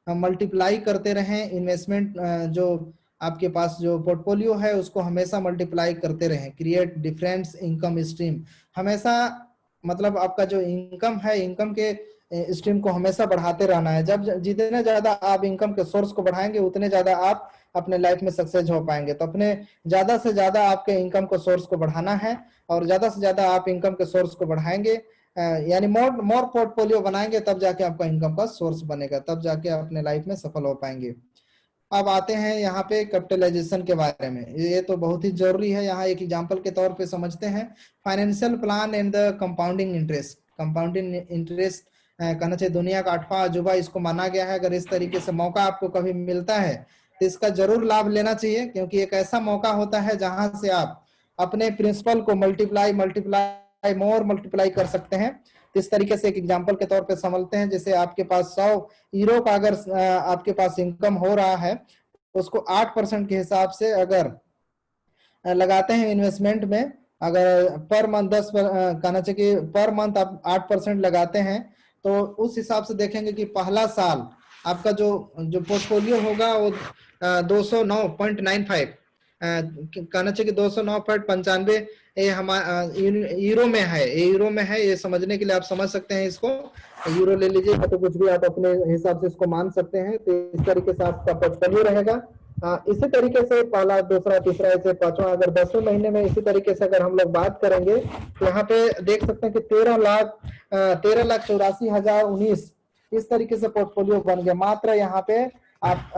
मल्टीप्लाई करते रहें, इन्वेस्टमेंट जो आपके पास जो पोर्टफोलियो है उसको हमेशा मल्टीप्लाई करते रहें। क्रिएट डिफरेंस इनकम स्ट्रीम, हमेशा मतलब आपका जो इनकम है, इनकम के स्ट्रीम को हमेशा बढ़ाते रहना है। जब जितने ज्यादा आप इनकम के सोर्स को बढ़ाएंगे उतने ज्यादा आप अपने लाइफ में सक्सेस हो पाएंगे। तो अपने ज्यादा से ज्यादा आपके इनकम को सोर्स को बढ़ाना है, और ज्यादा से ज्यादा आप इनकम के सोर्स को बढ़ाएंगे यानी मोर पोर्टफोलियो बनाएंगे, तब जाके आपका इनकम का सोर्स बनेगा, तब जाके अपने लाइफ में सफल हो पाएंगे। अब आते हैं यहाँ पे कैपिटलाइजेशन के बारे में। ये तो बहुत ही जरूरी है, यहाँ एक एग्जांपल के तौर पे समझते हैं, financial plan and the compounding interest. Compounding interest कहना चाहिए दुनिया का 8वां अजूबा इसको माना गया है। अगर इस तरीके से मौका आपको कभी मिलता है तो इसका जरूर लाभ लेना चाहिए, क्योंकि एक ऐसा मौका होता है जहां से आप अपने प्रिंसिपल को मल्टीप्लाई मोर मल्टीप्लाई कर सकते हैं। इस तरीके से एक एग्जांपल के तौर पे समझते हैं, जैसे आपके पास 100 यूरो का अगर आपके पास इनकम हो रहा है, उसको 8% के हिसाब से अगर लगाते हैं इन्वेस्टमेंट में, अगर पर मंथ कहना चाहिए कि पर मंथ आप 8% लगाते हैं, तो उस हिसाब से देखेंगे कि पहला साल आपका जो पोर्टफोलियो होगा वो 209.95 कहना चाहिए कि 209.95 ये हमारा यूरो में है, ये यूरो में है। ये समझने के लिए आप समझ सकते हैं इसको, यूरो ले लीजिए तो कुछ भी आप अपने हिसाब से इसको मान सकते हैं। तो इस तरीके से आपका पोर्टफोलियो रहेगा। इसी तरीके से पहला, दूसरा, तीसरा, ऐसे पांचवा, अगर 10वें महीने में इसी तरीके से अगर हम लोग बात करेंगे तो यहाँ पे देख सकते हैं कि 13,84,019 इस तरीके से पोर्टफोलियो बन गया। मात्र यहाँ पे आप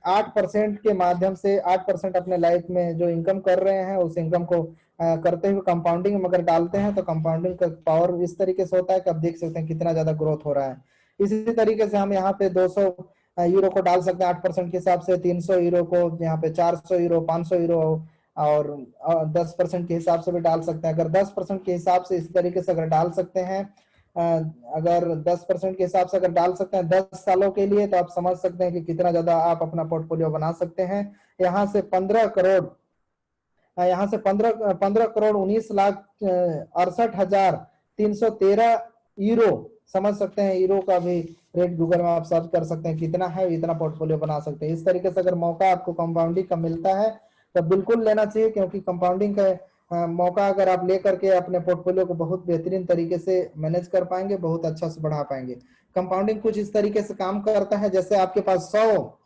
8% के माध्यम से 8% अपने लाइफ में जो इनकम कर रहे हैं उस इनकम को करते हुए कंपाउंडिंग में अगर डालते हैं तो कंपाउंडिंग का पावर इस तरीके से होता है कि आप देख सकते हैं कितना ज्यादा ग्रोथ हो रहा है। इसी तरीके से हम यहाँ पे 200 यूरो को डाल सकते हैं 8% के हिसाब से, 300 यूरो को यहाँ पे 400 यूरो, 500 यूरो, और 10% के हिसाब से भी डाल सकते हैं। अगर 10% के हिसाब से इस तरीके से अगर डाल सकते हैं, अगर 10% के हिसाब से अगर डाल सकते हैं 10 सालों के लिए, तो आप समझ सकते हैं कि कितना ज्यादा आप अपना पोर्टफोलियो बना सकते हैं। यहाँ से 15 करोड़ 19,68,313 यूरो समझ सकते हैं। यूरो का भी रेट गूगल में आप सर्च कर सकते हैं कितना है, इतना पोर्टफोलियो बना सकते हैं। इस तरीके से अगर मौका आपको कंपाउंडिंग का मिलता है तो बिल्कुल लेना चाहिए, क्योंकि कंपाउंडिंग का मौका अगर आप लेकर के अपने पोर्टफोलियो को बहुत बेहतरीन तरीके से मैनेज कर पाएंगे, बहुत अच्छा से बढ़ा पाएंगे। कंपाउंडिंग कुछ इस तरीके से काम करता है, जैसे आपके पास 100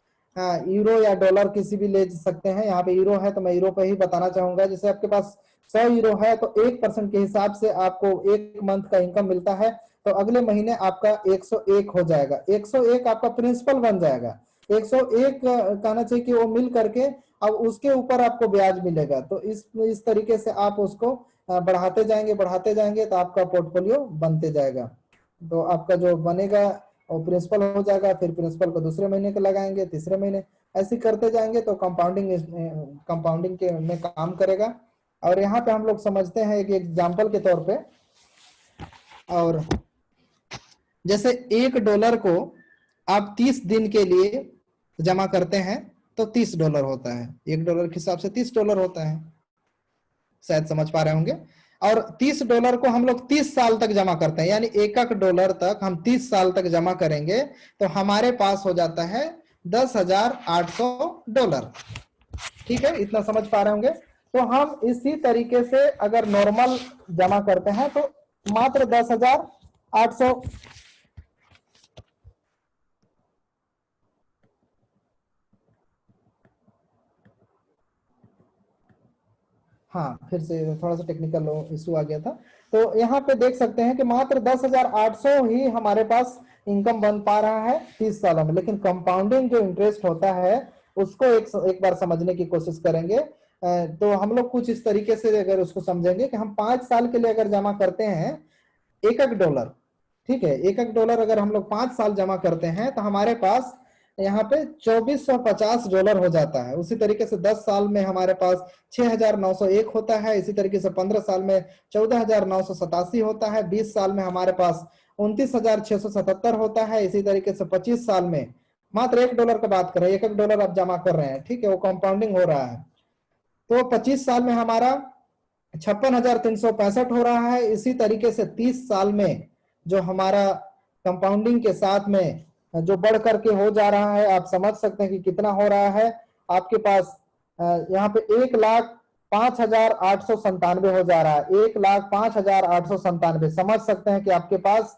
यूरो या डॉलर किसी भी ले सकते हैं। यहाँ पे यूरो है तो मैं यूरो पे ही बताना चाहूंगा। जैसे आपके पास 100 यूरो है तो 1% के हिसाब से आपको एक मंथ का इनकम मिलता है, तो अगले महीने आपका 101 हो जाएगा। 101 आपका प्रिंसिपल बन जाएगा। 101 कहना चाहिए कि वो मिल करके अब उसके ऊपर आपको ब्याज मिलेगा। तो इस तरीके से आप उसको बढ़ाते जाएंगे तो आपका पोर्टफोलियो बनते जाएगा। तो आपका जो बनेगा और प्रिंसिपल हो जाएगा, फिर प्रिंसिपल को दूसरे महीने के लगाएंगे, तीसरे महीने, ऐसे करते जाएंगे तो कंपाउंडिंग के में काम करेगा। और यहाँ पे हम लोग समझते हैं एक एग्जांपल के तौर पे, और जैसे $1 को आप 30 दिन के लिए जमा करते हैं तो $30 होता है। $1 के हिसाब से $30 होता है, शायद समझ पा रहे होंगे। और $30 को हम लोग 30 साल तक जमा करते हैं, यानी $1 तक हम 30 साल तक जमा करेंगे तो हमारे पास हो जाता है $10,800। ठीक है, इतना समझ पा रहे होंगे। तो हम इसी तरीके से अगर नॉर्मल जमा करते हैं तो मात्र 10,800 हाँ, फिर से थोड़ा सा टेक्निकल इशू आ गया था। तो यहाँ पे देख सकते हैं कि मात्र 10,800 ही हमारे पास इनकम बन पा रहा है 30 सालों में। लेकिन कंपाउंडिंग जो इंटरेस्ट होता है उसको एक बार समझने की कोशिश करेंगे। तो हम लोग कुछ इस तरीके से अगर उसको समझेंगे कि हम 5 साल के लिए अगर जमा करते हैं $1, ठीक है, $1 अगर हम लोग 5 साल जमा करते हैं तो हमारे पास यहाँ पे $2,450 हो जाता है। उसी तरीके से 10 साल में हमारे पास 6,901 होता है। इसी तरीके से 15 साल में 14,987 होता है। 20 साल में हमारे पास 29,677 होता है। इसी तरीके से 25 साल में मात्र $1 का बात करें, $1 आप जमा कर रहे हैं, ठीक है, वो कंपाउंडिंग हो रहा है, तो 25 साल में हमारा 56,365 हो रहा है। इसी तरीके से 30 साल में जो हमारा कंपाउंडिंग के साथ में जो बढ़ करके हो जा रहा है, आप समझ सकते हैं कि कितना हो रहा है। आपके पास यहाँ पे 1,05,897 हो जा रहा है। 1,05,897 समझ सकते हैं कि आपके पास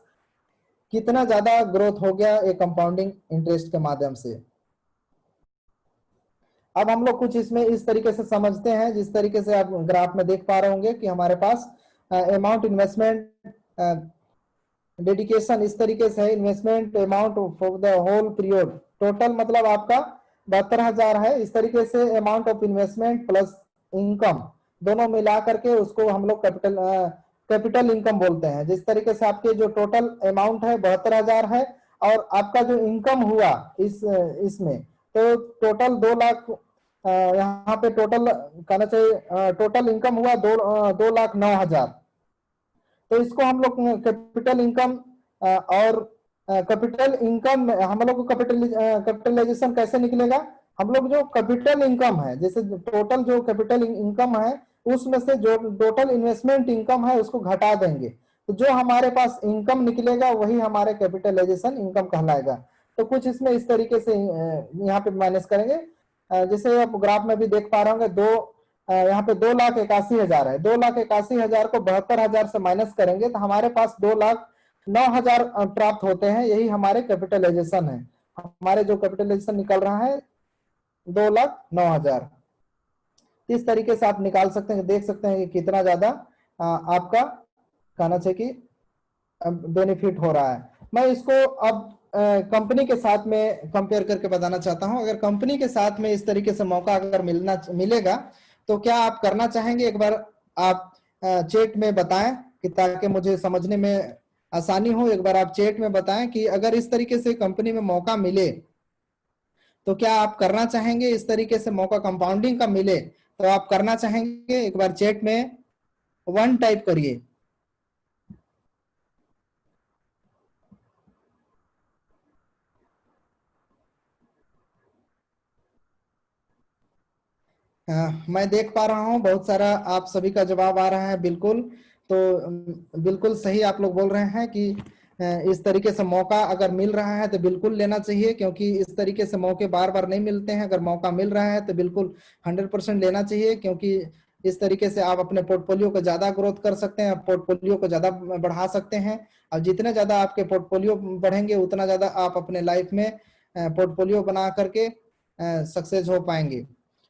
कितना ज्यादा ग्रोथ हो गया एक कंपाउंडिंग इंटरेस्ट के माध्यम से। अब हम लोग कुछ इसमें इस तरीके से समझते हैं, जिस तरीके से आप ग्राफ में देख पा रहे होंगे कि हमारे पास अमाउंट इन्वेस्टमेंट डेडिकेशन इस तरीके से है। Investment amount for the whole period, total मतलब आपका 72,000 है। इस तरीके से amount of investment plus income दोनों मिला करके उसको हम लोग कैपिटल
कैपिटल इनकम बोलते हैं। जिस तरीके से आपके जो टोटल अमाउंट है 72,000 है और आपका जो इनकम हुआ इसमें तो टोटल 2 लाख, यहाँ पे टोटल कहना चाहिए टोटल इनकम हुआ 2,09,000। तो इसको हम लोग कैपिटल इनकम और कैपिटल इनकम हम लोग को कैपिटलाइजेशन कैसे निकलेगा, हम लोग जो कैपिटल इनकम है जैसे टोटल जो कैपिटल इनकम है उसमें से जो टोटल इन्वेस्टमेंट इनकम है उसको घटा देंगे, तो जो हमारे पास इनकम निकलेगा वही हमारे कैपिटलाइजेशन इनकम कहलाएगा। तो कुछ इसमें इस तरीके से यहाँ पे माइनस करेंगे। जैसे आप ग्राफ में भी देख पा रहे होंगे यहाँ पे 2,81,000 है, 2,81,000 को 72,000 से माइनस करेंगे तो हमारे पास 2,09,000 प्राप्त होते हैं। यही हमारे कैपिटलाइजेशन है। हमारे जो कैपिटलाइजेशन निकल रहा है 2,09,000। इस तरीके से आप निकाल सकते हैं, देख सकते हैं कि कितना ज्यादा आपका कहना चाहिए कि बेनिफिट हो रहा है। मैं इसको अब कंपनी के साथ में कंपेयर करके बताना चाहता हूं। अगर कंपनी के साथ में इस तरीके से मौका अगर मिलेगा तो क्या आप करना चाहेंगे, एक बार आप चैट में बताएं कि ताकि मुझे समझने में आसानी हो। एक बार आप चैट में बताएं कि अगर इस तरीके से कंपनी में मौका मिले तो क्या आप करना चाहेंगे, इस तरीके से मौका कंपाउंडिंग का मिले तो आप करना चाहेंगे। एक बार चैट में 1 टाइप करिए। मैं देख पा रहा हूं बहुत सारा आप सभी का जवाब आ रहा है बिल्कुल। तो बिल्कुल सही आप लोग बोल रहे हैं कि इस तरीके से मौका अगर मिल रहा है तो बिल्कुल लेना चाहिए, क्योंकि इस तरीके से मौके बार बार नहीं मिलते हैं। अगर मौका मिल रहा है तो बिल्कुल 100% लेना चाहिए, क्योंकि इस तरीके से आप अपने पोर्टफोलियो को ज्यादा ग्रोथ कर सकते हैं, पोर्टफोलियो को ज्यादा बढ़ा सकते हैं। और जितने ज्यादा आपके पोर्टफोलियो बढ़ेंगे उतना ज्यादा आप अपने लाइफ में पोर्टफोलियो बना करके सक्सेस हो पाएंगे।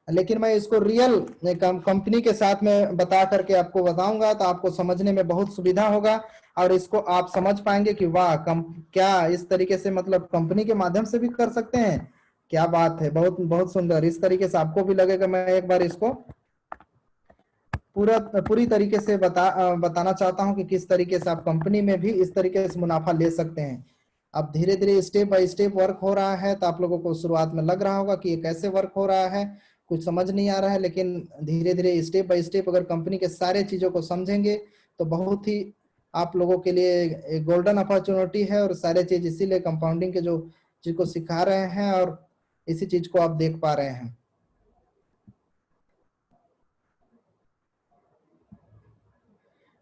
लेकिन मैं इसको रियल कंपनी के साथ में बता करके आपको बताऊंगा तो आपको समझने में बहुत सुविधा होगा और इसको आप समझ पाएंगे कि वाह क्या इस तरीके से मतलब कंपनी के माध्यम से भी कर सकते हैं। क्या बात है, बहुत बहुत सुंदर। इस तरीके से आपको भी लगेगा। मैं एक बार इसको पूरी तरीके से बताना चाहता हूं कि किस तरीके से आप कंपनी में भी इस तरीके से मुनाफा ले सकते हैं। अब धीरे धीरे स्टेप बाय स्टेप वर्क हो रहा है, तो आप लोगों को शुरुआत में लग रहा होगा कि ये कैसे वर्क हो रहा है, कुछ समझ नहीं आ रहा है, लेकिन धीरे धीरे स्टेप बाय स्टेप अगर कंपनी के सारे चीजों को समझेंगे तो बहुत ही आप लोगों के लिए एक गोल्डन अपॉर्चुनिटी है। और सारे चीज इसीलिए कंपाउंडिंग के जो चीज को सिखा रहे हैं और इसी चीज को आप देख पा रहे हैं।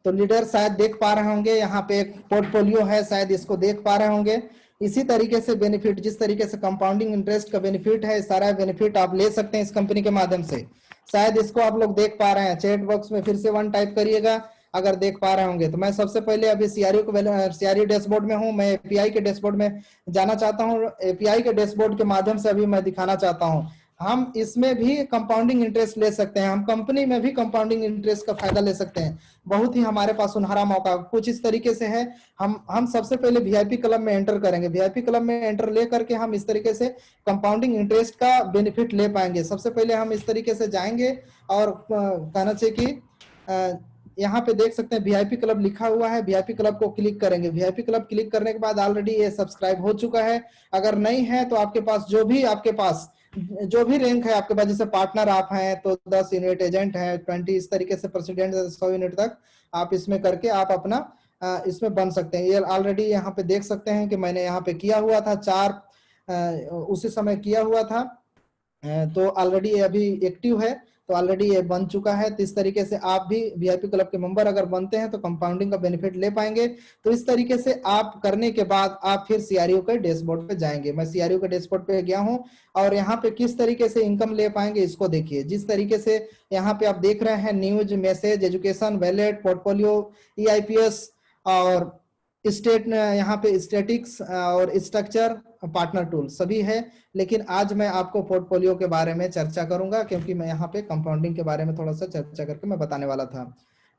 तो लीडर शायद देख पा रहे होंगे, यहाँ पे एक पोर्टफोलियो है, शायद इसको देख पा रहे होंगे। इसी तरीके से बेनिफिट, जिस तरीके से कंपाउंडिंग इंटरेस्ट का बेनिफिट है, सारा बेनिफिट आप ले सकते हैं इस कंपनी के माध्यम से। शायद इसको आप लोग देख पा रहे हैं। चैट बॉक्स में फिर से 1 टाइप करिएगा अगर देख पा रहे होंगे। तो मैं सबसे पहले अभी सीआरयू डैशबोर्ड में हूं। मैं एपीआई के डैशबोर्ड में जाना चाहता हूं। एपीआई के डैशबोर्ड के माध्यम से अभी मैं दिखाना चाहता हूं। हम इसमें भी कंपाउंडिंग इंटरेस्ट ले सकते हैं, हम कंपनी में भी कंपाउंडिंग इंटरेस्ट का फायदा ले सकते हैं। बहुत ही हमारे पास सुनहरा मौका कुछ इस तरीके से है। हम सबसे पहले वीआईपी क्लब में एंटर करेंगे। वीआईपी क्लब में एंटर ले करके हम इस तरीके से कंपाउंडिंग इंटरेस्ट का बेनिफिट ले पाएंगे। सबसे पहले हम इस तरीके से जाएंगे और कहना चाहिए कि यहाँ पे देख सकते हैं वीआईपी क्लब लिखा हुआ है। वीआईपी क्लब को क्लिक करेंगे। वीआईपी क्लब क्लिक करने के बाद ऑलरेडी ये सब्सक्राइब हो चुका है। अगर नहीं है तो आपके पास जो भी रैंक है आपके पास, जैसे पार्टनर आप हैं तो 10 यूनिट, एजेंट है 20, इस तरीके से प्रेसिडेंट 100 यूनिट तक आप इसमें करके आप अपना इसमें बन सकते हैं। ये ऑलरेडी यहाँ पे देख सकते हैं कि मैंने यहाँ पे किया हुआ था 4 उसी समय किया हुआ था। तो ऑलरेडी ये अभी एक्टिव है, तो ऑलरेडी ये बन चुका है। तो इस तरीके से आप भी वीआईपी क्लब के मेंबर अगर बनते हैं तो कंपाउंडिंग का बेनिफिट ले पाएंगे। तो इस तरीके से आप करने के बाद आप फिर सीआरयू के डैशबोर्ड पे जाएंगे। मैं सीआरयू के डैशबोर्ड पे गया हूं और यहाँ पे किस तरीके से इनकम ले पाएंगे इसको देखिए। जिस तरीके से यहाँ पे आप देख रहे हैं news, message, education, wallet, portfolio, EIPS और स्टेट, यहाँ पे स्टैटिक्स और स्ट्रक्चर, पार्टनर टूल सभी है। लेकिन आज मैं आपको पोर्टफोलियो के बारे में चर्चा करूंगा, क्योंकि मैं यहाँ पे कंपाउंडिंग के बारे में थोड़ा सा चर्चा करके मैं बताने वाला था।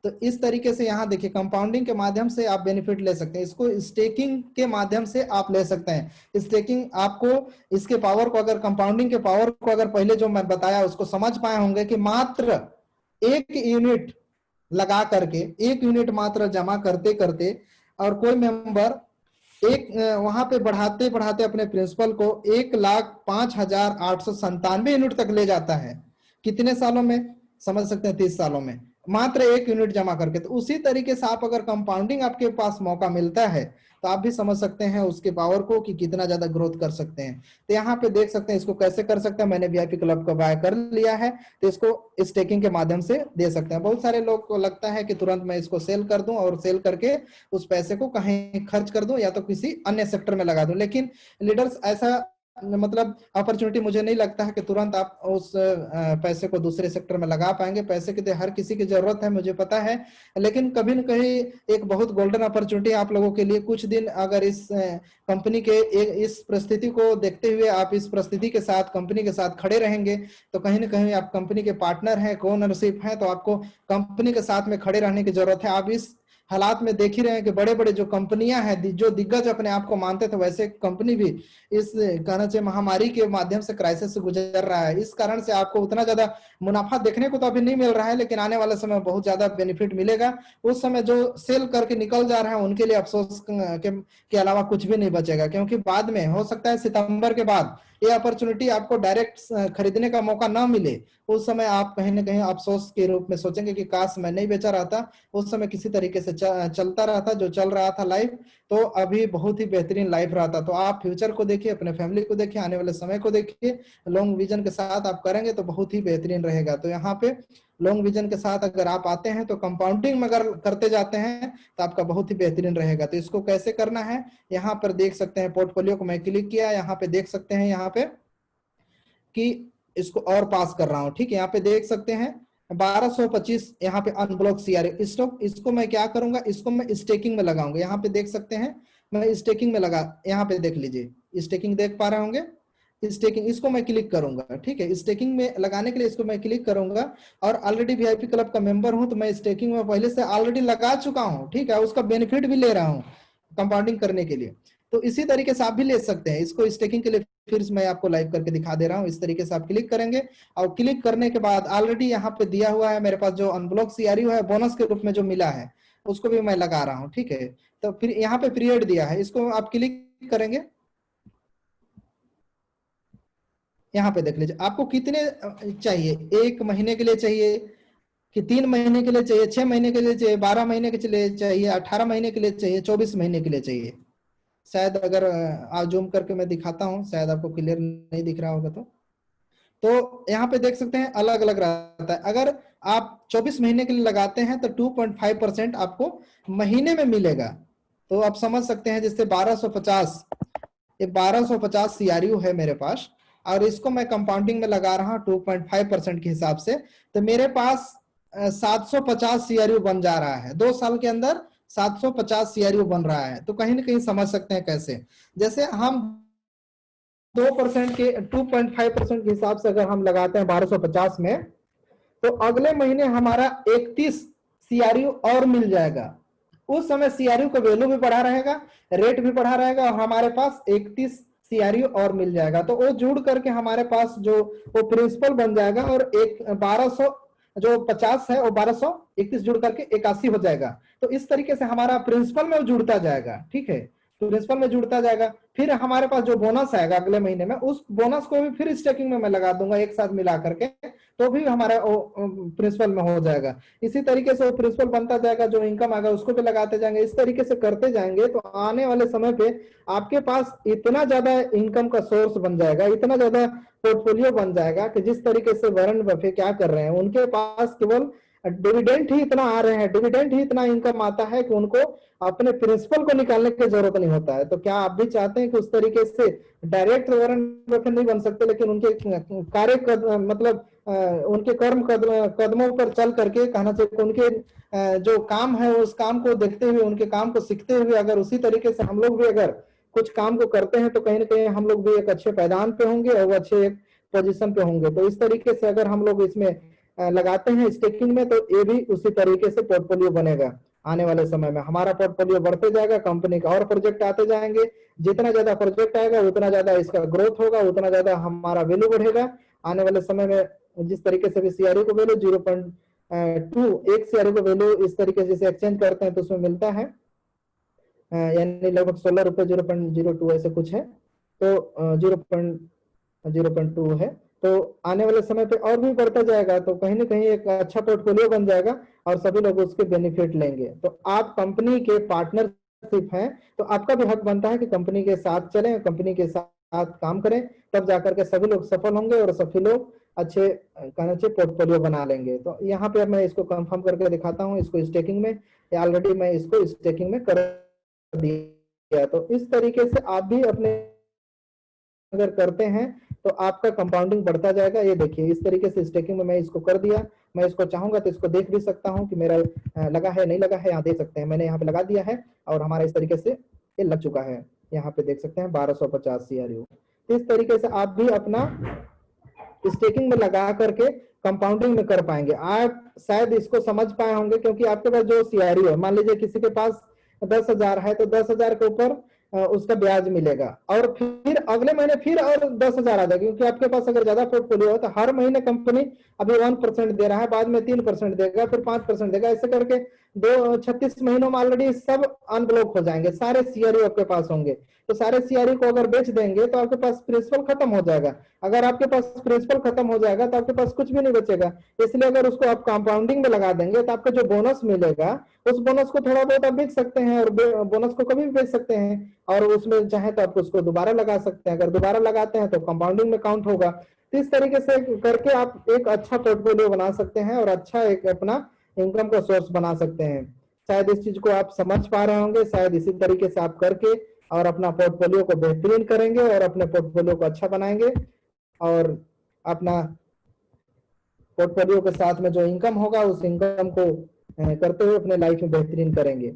तो इस तरीके से यहाँ देखिए कंपाउंडिंग के माध्यम से आप बेनिफिट ले सकते हैं। इसको स्टेकिंग के माध्यम से आप ले सकते हैं। स्टेकिंग आपको इसके पावर को, अगर कंपाउंडिंग के पावर को अगर पहले जो मैं बताया उसको समझ पाए होंगे कि मात्र 1 यूनिट
लगा करके 1 यूनिट मात्र जमा करते करते और कोई मेंबर एक वहां पे बढ़ाते बढ़ाते अपने प्रिंसिपल को 1,05,897 यूनिट तक ले जाता है। कितने सालों में? समझ सकते हैं, 30 सालों में, मात्र 1 यूनिट जमा करके। तो उसी तरीके से आप अगर कंपाउंडिंग आपके पास मौका मिलता है तो आप भी समझ सकते हैं उसके पावर को कि कितना ज्यादा ग्रोथ कर सकते हैं। तो यहाँ पे देख सकते हैं इसको कैसे कर सकते हैं। मैंने वीआईपी क्लब को बाय कर लिया है तो इसको स्टेकिंग के माध्यम से दे सकते हैं। बहुत सारे लोग को लगता है कि तुरंत मैं इसको सेल कर दूं और सेल करके उस पैसे को कहीं खर्च कर दूं या तो किसी अन्य सेक्टर में लगा दूं, लेकिन लीडर्स ऐसा मतलब अपॉर्चुनिटी मुझे नहीं लगता है कि तुरंत आप उस पैसे को दूसरे सेक्टर में लगा पाएंगे। पैसे की तो हर किसी की जरूरत है, मुझे पता है, लेकिन कभी न कभी एक बहुत गोल्डन अपॉर्चुनिटी आप लोगों के लिए। कुछ दिन अगर इस कंपनी के इस परिस्थिति को देखते हुए आप इस परिस्थिति के साथ कंपनी के साथ खड़े रहेंगे तो कहीं ना कहीं आप कंपनी के पार्टनर हैं, को ओनरशिप है, तो आपको कंपनी के साथ में खड़े रहने की जरूरत है। आप इस हालात में देख ही रहे हैं कि बड़े बड़े जो कंपनियां हैं, जो दिग्गज अपने आप को मानते थे, वैसे कंपनी भी इस कहना चाहिए महामारी के माध्यम से क्राइसिस से गुजर रहा है। इस कारण से आपको उतना ज्यादा मुनाफा देखने को तो अभी नहीं मिल रहा है, लेकिन आने वाले समय बहुत ज्यादा बेनिफिट मिलेगा। उस समय जो सेल करके निकल जा रहे हैं उनके लिए अफसोस के अलावा कुछ भी नहीं बचेगा, क्योंकि बाद में हो सकता है सितंबर के बाद ये अपॉर्चुनिटी आपको डायरेक्ट खरीदने का मौका ना मिले। उस समय आप कहीं ना कहीं अफसोस के रूप में सोचेंगे कि काश मैं नहीं बेचा रहा था, उस समय किसी तरीके से चलता रहा था जो चल रहा था लाइफ, तो अभी बहुत ही बेहतरीन लाइफ रहा था। तो आप फ्यूचर को देखिए, अपने फैमिली को देखिए, आने वाले समय को देखिए, लॉन्ग विजन के साथ आप करेंगे तो बहुत ही बेहतरीन रहेगा। तो यहाँ पे लॉन्ग विजन के साथ अगर आप आते हैं तो कंपाउंडिंग में अगर करते जाते हैं तो आपका बहुत ही बेहतरीन रहेगा। तो इसको कैसे करना है यहाँ पर देख सकते हैं। पोर्टफोलियो को मैं क्लिक किया, यहाँ पे देख सकते हैं यहाँ पे कि इसको और पास कर रहा हूं। ठीक है, यहाँ पे देख सकते हैं 1225 यहाँ पे अनब्लॉक सीआरए स्टॉक। इसको मैं क्या करूंगा, इसको मैं स्टेकिंग में लगाऊंगा। यहाँ पे देख सकते हैं मैं स्टेकिंग में लगा, यहाँ पे देख लीजिए स्टेकिंग देख पा रहे होंगे। स्टेकिंग इसको मैं क्लिक करूंगा। ठीक है, स्टेकिंग में लगाने के लिए इसको मैं क्लिक करूंगा और ऑलरेडी वीआईपी क्लब का मेंबर हूं तो मैं स्टेकिंग में पहले से ऑलरेडी लगा चुका हूं। ठीक है, उसका बेनिफिट भी ले रहा हूं कंपाउंडिंग करने के लिए। तो इसी तरीके से आप भी ले सकते हैं इसको स्टेकिंग के लिए। फिर मैं आपको लाइव करके दिखा दे रहा हूं। इस तरीके से आप क्लिक करेंगे और क्लिक करने के बाद ऑलरेडी यहाँ पे दिया हुआ है मेरे पास जो अनब्लॉक सीआरयू है, बोनस के रूप में जो मिला है उसको भी मैं लगा रहा हूँ। ठीक है, तो फिर यहाँ पे पीरियड दिया है, इसको आप क्लिक करेंगे। यहाँ पे देख लीजिए आपको कितने चाहिए, 1 महीने के लिए चाहिए कि 3 महीने के लिए चाहिए, 6 महीने के लिए चाहिए, 12 महीने के लिए चाहिए, 18 महीने के लिए चाहिए, 24 महीने के लिए चाहिए। शायद अगर आप जूम करके मैं दिखाता हूं, शायद आपको क्लियर नहीं दिख रहा होगा तो यहाँ पे देख सकते हैं अलग अलग रहता है। अगर आप 24 महीने के लिए लगाते हैं तो 2.5% आपको महीने में मिलेगा। तो आप समझ सकते हैं जैसे 1250, ये 1250 सीआरयू है मेरे पास और इसको मैं कंपाउंडिंग में लगा रहा हूं 2.5% के हिसाब से, तो मेरे पास 750 सीआरयू बन जा रहा है 2 साल के अंदर। 750 सीआरयू बन रहा है। तो कहीं ना कहीं समझ सकते हैं कैसे, जैसे हम 2% के 2.5% के हिसाब से अगर हम लगाते हैं 1250 में, तो अगले महीने हमारा 31 सीआरयू और मिल जाएगा। उस समय सीआरयू का वैल्यू भी बढ़ा रहेगा, रेट भी बढ़ा रहेगा और हमारे पास 31 सीआरयू और मिल जाएगा। तो वो जुड़ करके हमारे पास जो वो प्रिंसिपल बन जाएगा और एक 1200 जो 50 है वो 1231 जुड़ करके 81 हो जाएगा। तो इस तरीके से हमारा प्रिंसिपल में जुड़ता जाएगा। ठीक है, तो प्रिंसिपल में जुड़ता जाएगा। फिर हमारे पास जो बोनस आएगा अगले महीने में, उस बोनस को भी फिर स्टेकिंग में मैं लगा दूंगा एक साथ मिला करके, तो भी हमारा प्रिंसिपल में हो जाएगा। इसी तरीके से वो प्रिंसिपल बनता जाएगा, जो इनकम आएगा उसको भी लगाते जाएंगे। इस तरीके से करते जाएंगे तो आने वाले समय पे आपके पास इतना ज्यादा इनकम का सोर्स बन जाएगा, इतना ज्यादा पोर्टफोलियो बन जाएगा कि जिस तरीके से वॉरेन बफे क्या कर रहे हैं, उनके पास केवल डिविडेंड ही इतना आ रहे हैं, डिविडेंड ही इतना इनकम आता है कि उनको अपने प्रिंसिपल को निकालने की जरूरत नहीं होता है। तो क्या आप भी चाहते हैं कि उस तरीके से डायरेक्ट वॉरेन बफे नहीं बन सकते, लेकिन उनके कार्य मतलब उनके कर्म कदमों पर चल करके कहना चाहिए, उनके जो काम है उस काम को देखते हुए, उनके काम को सीखते हुए अगर उसी तरीके से हम लोग भी अगर कुछ काम को करते हैं तो कहीं ना कहीं हम लोग भी एक अच्छे पैदान पे होंगे और अच्छे एक पोजीशन पे होंगे। तो इस तरीके से अगर हम लोग इसमें लगाते हैं स्टेकिंग में, तो ये भी उसी तरीके से पोर्टफोलियो बनेगा। आने वाले समय में हमारा पोर्टफोलियो बढ़ते जाएगा, कंपनी का और प्रोजेक्ट आते जाएंगे। जितना ज्यादा प्रोजेक्ट आएगा उतना ज्यादा इसका ग्रोथ होगा, उतना ज्यादा हमारा वैल्यू बढ़ेगा। आने वाले समय में जिस तरीके से भी सीआरयू को वैल्यू
एक सीआरयू का वैल्यू इस तरीके से एक्सचेंज करते हैं तो उसमें मिलता है यानी लगभग 16 रुपए 0.02 ऐसे कुछ है, तो 0.02 है। तो आने वाले समय पे और भी बढ़ता जाएगा, तो कहीं ना कहीं एक अच्छा पोर्टफोलियो बन जाएगा और सभी लोग उसके बेनिफिट लेंगे। तो आप कंपनी के पार्टनरशिप हैं तो आपका भी हक बनता है कि कंपनी के साथ चलें, कंपनी के साथ काम करें, तब जाकर के सभी लोग सफल होंगे और सभी लोग अच्छे कहना चाहिए पोर्टफोलियो बना लेंगे। तो यहाँ पे मैं इसको कंफर्म करके दिखाता हूँ, इसको स्टेकिंग में ऑलरेडी मैं इसको स्टेकिंग में कर दिया। तो इस तरीके से आप भी अपने अगर करते हैं तो आपका कंपाउंडिंग बढ़ता जाएगा। ये देखिए इस तरीके से स्टेकिंग में मैं इसको कर दिया। मैं इसको चाहूंगा तो इसको देख भी सकता हूं कि मेरा लगा है नहीं लगा है, यहाँ देख सकते हैं मैंने यहाँ पे लगा दिया है और हमारा इस तरीके से ये लग चुका है। यहाँ पे देख सकते हैं 1250 सीआरयू। इस तरीके से आप भी अपना स्टेकिंग में लगा करके कंपाउंडिंग में कर पाएंगे। आप शायद इसको समझ पाए होंगे क्योंकि आपके पास जो सीआरयू है, मान लीजिए किसी के पास 10,000 है तो 10,000 के ऊपर उसका ब्याज मिलेगा और फिर अगले महीने फिर और 10,000 आ जाएगा, क्योंकि आपके पास अगर ज्यादा पोर्टफोलियो है तो हर महीने कंपनी अभी 1% दे रहा है, बाद में 3% देगा, फिर 5% देगा, ऐसे करके 36 महीनों में ऑलरेडी सब अनब्लॉक हो जाएंगे, सारे सीआरयू आपके पास होंगे। तो सारे सीआरयू को अगर बेच देंगे तो आपके पास प्रिंसिपल खत्म हो जाएगा। अगर आपके पास प्रिंसिपल खत्म हो जाएगा तो आपके पास कुछ भी नहीं बचेगा। इसलिए अगर उसको आप कंपाउंडिंग में लगा देंगे तो आपको जो बोनस मिलेगा उस बोनस को थोड़ा बहुत आप बेच सकते हैं और बोनस को कभी भी बेच सकते हैं और उसमें चाहे तो आप उसको दोबारा लगा सकते हैं। अगर दोबारा लगाते हैं तो कंपाउंडिंग में काउंट होगा। तो इस तरीके से करके आप एक अच्छा पोर्टफोलियो बना सकते हैं और अच्छा एक अपना इनकम का सोर्स बना सकते हैं। शायद इस चीज को आप समझ पा रहे होंगे। शायद इसी तरीके से आप करके और अपना पोर्टफोलियो को बेहतरीन करेंगे और अपने पोर्टफोलियो को अच्छा बनाएंगे और अपना पोर्टफोलियो के साथ में जो इनकम होगा उस इनकम को करते हुए अपने लाइफ में बेहतरीन करेंगे।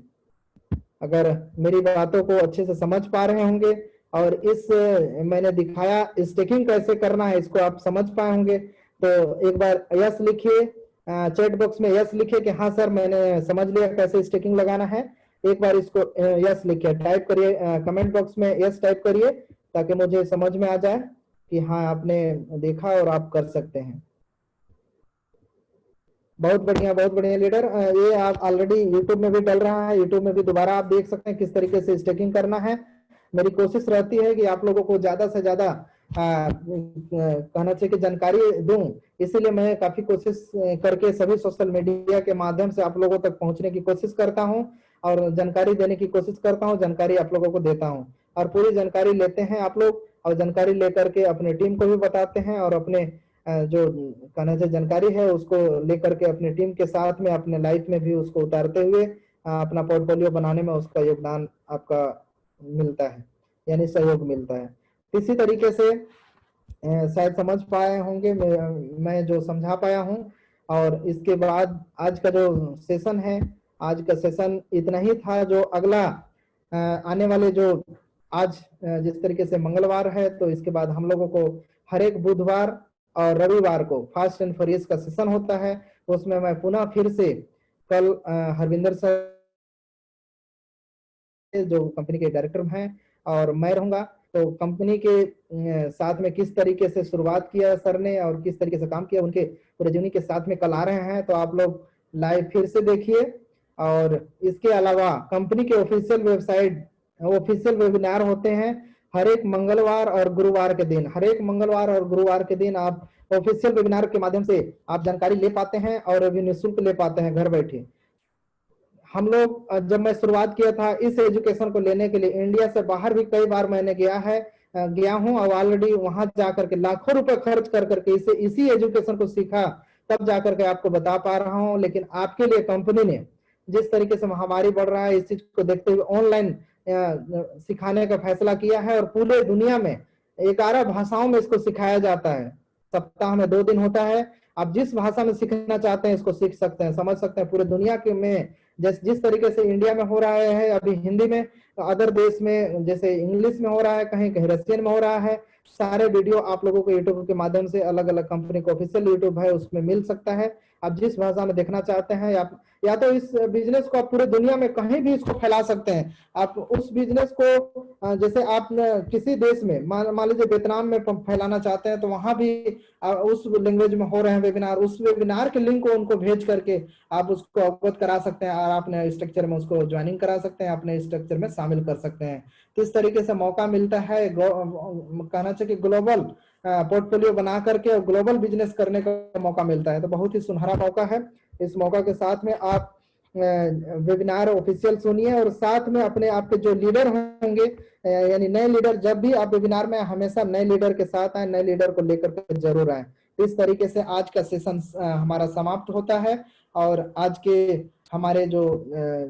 अगर मेरी बातों को अच्छे से समझ पा रहे होंगे और इस मैंने दिखाया स्टेकिंग कैसे करना है इसको आप समझ पाए होंगे, तो एक बार यस लिखिए, चैट बॉक्स में यस लिखिए कि हाँ सर मैंने समझ लिया कैसे स्टेकिंग लगाना है। एक बार इसको यस लिखिए, टाइप करिए कमेंट बॉक्स में यस टाइप करिए ताकि मुझे समझ में आ जाए कि हाँ आपने देखा और आप कर सकते हैं। बहुत बढ़िया लीडर। ये आप ऑलरेडी यूट्यूब में भी डल रहा है, यूट्यूब में भी दोबारा आप देख सकते हैं किस तरीके से स्टेकिंग करना है। मेरी कोशिश रहती है कि आप लोगों को ज्यादा से ज्यादा कहना चाहिए कि जानकारी दूं, इसीलिए मैं काफी कोशिश करके सभी सोशल मीडिया के माध्यम से आप लोगों तक पहुंचने की कोशिश करता हूं और जानकारी देने की कोशिश करता हूं, जानकारी आप लोगों को देता हूं और पूरी जानकारी लेते हैं आप लोग और जानकारी लेकर के अपने टीम को भी बताते हैं और अपने जो कहना चाहिए जानकारी है उसको लेकर के अपने टीम के साथ में अपने लाइफ में भी उसको उतारते हुए अपना पोर्टफोलियो बनाने में उसका योगदान आपका मिलता है, यानी सहयोग मिलता है। इसी तरीके से शायद समझ पाए होंगे मैं जो समझा पाया हूं। और इसके बाद आज का जो सेशन है, आज का सेशन इतना ही था। जो अगला आने वाले जो आज जिस तरीके से मंगलवार है, तो इसके बाद हम लोगों को हर एक बुधवार और रविवार को फास्ट एंड फ्यूरियस का सेशन होता है। उसमें मैं पुनः फिर से कल हरविंदर सर जो कंपनी के डायरेक्टर हैं और मैं रहूंगा, तो कंपनी के साथ में किस तरीके से शुरुआत किया सर ने और किस तरीके से काम किया उनके पूरे जर्नी के साथ में कल आ रहे हैं। तो आप लोग लाइव फिर से देखिए। और इसके अलावा कंपनी के ऑफिशियल वेबसाइट ऑफिशियल वेबिनार होते हैं हर एक मंगलवार और गुरुवार के दिन। हर एक मंगलवार और गुरुवार के दिन आप ऑफिशियल वेबिनार के माध्यम से आप जानकारी ले पाते हैं और अभी निःशुल्क ले पाते हैं घर बैठे। हम लोग जब मैं शुरुआत किया था इस एजुकेशन को लेने के लिए, इंडिया से बाहर भी कई बार मैंने गया हूं और ऑलरेडी वहां जाकर के लाखों रुपए खर्च कर करके इसी एजुकेशन को सीखा, तब जाकर के आपको बता पा रहा हूं। लेकिन आपके लिए कंपनी ने जिस तरीके से महामारी बढ़ रहा है इस चीज को देखते हुए ऑनलाइन सिखाने का फैसला किया है और पूरे दुनिया में 11 भाषाओं में इसको सिखाया जाता है। सप्ताह में 2 दिन होता है। आप जिस भाषा में सीखना चाहते हैं इसको सीख सकते हैं, समझ सकते हैं। पूरे दुनिया के में जिस तरीके से इंडिया में हो रहा है अभी हिंदी में, अदर देश में जैसे इंग्लिश में हो रहा है, कहीं कहीं रशियन में हो रहा है, सारे वीडियो आप लोगों को यूट्यूब के माध्यम से अलग अलग कंपनी का ऑफिशियल यूट्यूब है उसमें मिल सकता है। आप जिस भाषा में देखना चाहते हैं, या तो इस बिजनेस को आप पूरे दुनिया में कहीं भी इसको फैला सकते हैं। आप उस बिजनेस को जैसे आप किसी देश में मान लीजिए वियतनाम में फैलाना चाहते हैं, तो वहां भी उस लैंग्वेज में हो रहे हैं वेबिनार, उस वेबिनार के लिंक को उनको भेज करके आप उसको अवगत करा सकते हैं और अपने स्ट्रक्चर में उसको ज्वाइनिंग करा सकते हैं, अपने स्ट्रक्चर में शामिल कर सकते हैं। तो इस तरीके से मौका मिलता है, कहना चाहिए कि ग्लोबल पोर्टफोलियो बना करके ग्लोबल बिजनेस करने का मौका मिलता है। तो बहुत ही सुनहरा मौका है। इस मौका के साथ में आप वेबिनार ऑफिशियल सुनिए और साथ में अपने आपके जो लीडर होंगे, यानी नए लीडर, जब भी आप वेबिनार में हमेशा नए लीडर के साथ आए, नए लीडर को लेकर के जरूर आए। इस तरीके से आज का सेशन हमारा समाप्त होता है। और आज के हमारे जो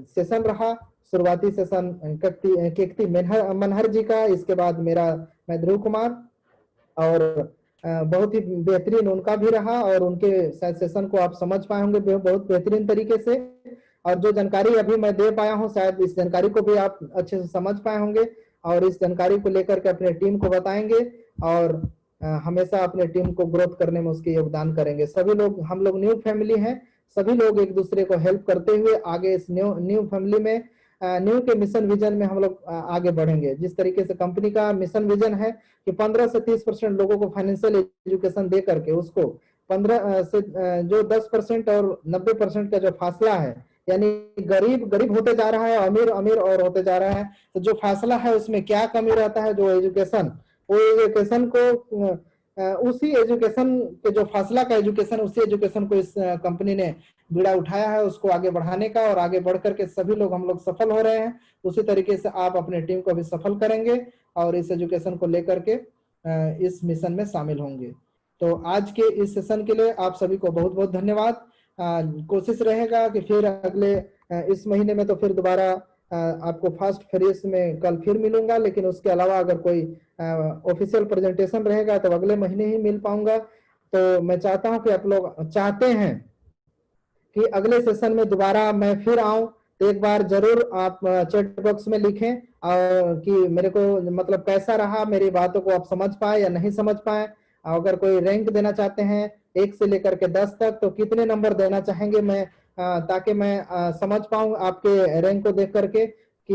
सेशन रहा, शुरुआती सेशन केकती मनहर जी का, इसके बाद मैं ध्रुव कुमार, और बहुत ही बेहतरीन उनका भी रहा, और उनके शायद सेशन को आप समझ पाए होंगे बहुत बेहतरीन तरीके से। और जो जानकारी अभी मैं दे पाया हूं, शायद इस जानकारी को भी आप अच्छे से समझ पाए होंगे और इस जानकारी को लेकर के अपने टीम को बताएंगे और हमेशा अपने टीम को ग्रोथ करने में उसके योगदान करेंगे। सभी लोग, हम लोग न्यू फैमिली हैं, सभी लोग एक दूसरे को हेल्प करते हुए आगे इस न्यू फैमिली में, न्यू के मिशन विजन में हम लोग आगे बढ़ेंगे। जिस तरीके से कंपनी का मिशन विजन है कि 15 से 30% लोगों को फाइनेंशियल एजुकेशन दे करके उसको 15 से जो 10% और 90% का जो फासला है, यानी गरीब होते जा रहा है, अमीर और होते जा रहा है, तो जो फासला है उसमें क्या कमी रहता है, जो एजुकेशन, वो एजुकेशन को उसी एजुकेशन के जो फासला का एजुकेशन, उसी एजुकेशन को इस कंपनी ने बीड़ा उठाया है उसको आगे बढ़ाने का, और आगे बढ़ करके सभी लोग, हम लोग सफल हो रहे हैं। उसी तरीके से आप अपने टीम को भी सफल करेंगे और इस एजुकेशन को लेकर के इस मिशन में शामिल होंगे। तो आज के इस सेशन के लिए आप सभी को बहुत बहुत धन्यवाद। कोशिश रहेगा कि फिर अगले इस महीने में तो फिर दोबारा आपको फर्स्ट फ्रेश में कल फिर मिलूंगा, लेकिन उसके अलावा अगर कोई ऑफिशियल प्रेजेंटेशन रहेगा तो अगले महीने ही मिल पाऊंगा। तो मैं चाहता हूं कि आप लोग चाहते हैं कि अगले सेशन में दोबारा मैं फिर आऊं, तो एक बार जरूर आप चैट बॉक्स में लिखें कि मेरे को मतलब कैसा रहा, मेरी बातों को आप समझ पाए या नहीं समझ पाए। अगर कोई रैंक देना चाहते हैं 1 से लेकर के 10 तक, तो कितने नंबर देना चाहेंगे, मैं ताकि मैं समझ पाऊं आपके रैंक को देख करके कि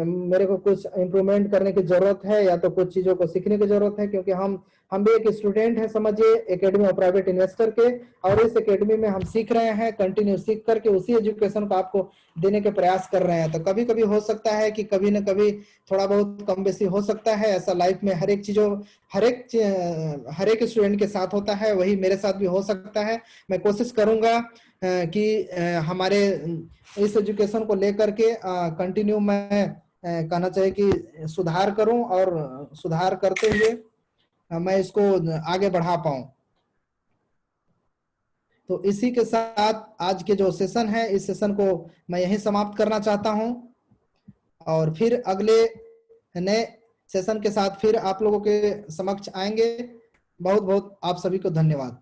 मेरे को कुछ इम्प्रूवमेंट करने की जरूरत है या तो कुछ चीजों को सीखने की जरूरत है। क्योंकि हम भी एक स्टूडेंट हैं, समझिए, एकेडमी ऑफ प्राइवेट इन्वेस्टर के, और इस एकेडमी में हम सीख रहे हैं, कंटिन्यू सीख करके उसी एजुकेशन को आपको देने के प्रयास कर रहे हैं। तो कभी कभी हो सकता है कि कभी न कभी थोड़ा बहुत कम बेसी हो सकता है, ऐसा लाइफ में हर एक स्टूडेंट के साथ होता है, वही मेरे साथ भी हो सकता है। मैं कोशिश करूंगा कि हमारे इस एजुकेशन को लेकर के कंटिन्यू मैं कहना चाहिए कि सुधार करूं, और सुधार करते हुए मैं इसको आगे बढ़ा पाऊं। तो इसी के साथ आज के जो सेशन है, इस सेशन को मैं यहीं समाप्त करना चाहता हूं, और फिर अगले नए सेशन के साथ फिर आप लोगों के समक्ष आएंगे। बहुत बहुत आप सभी को धन्यवाद।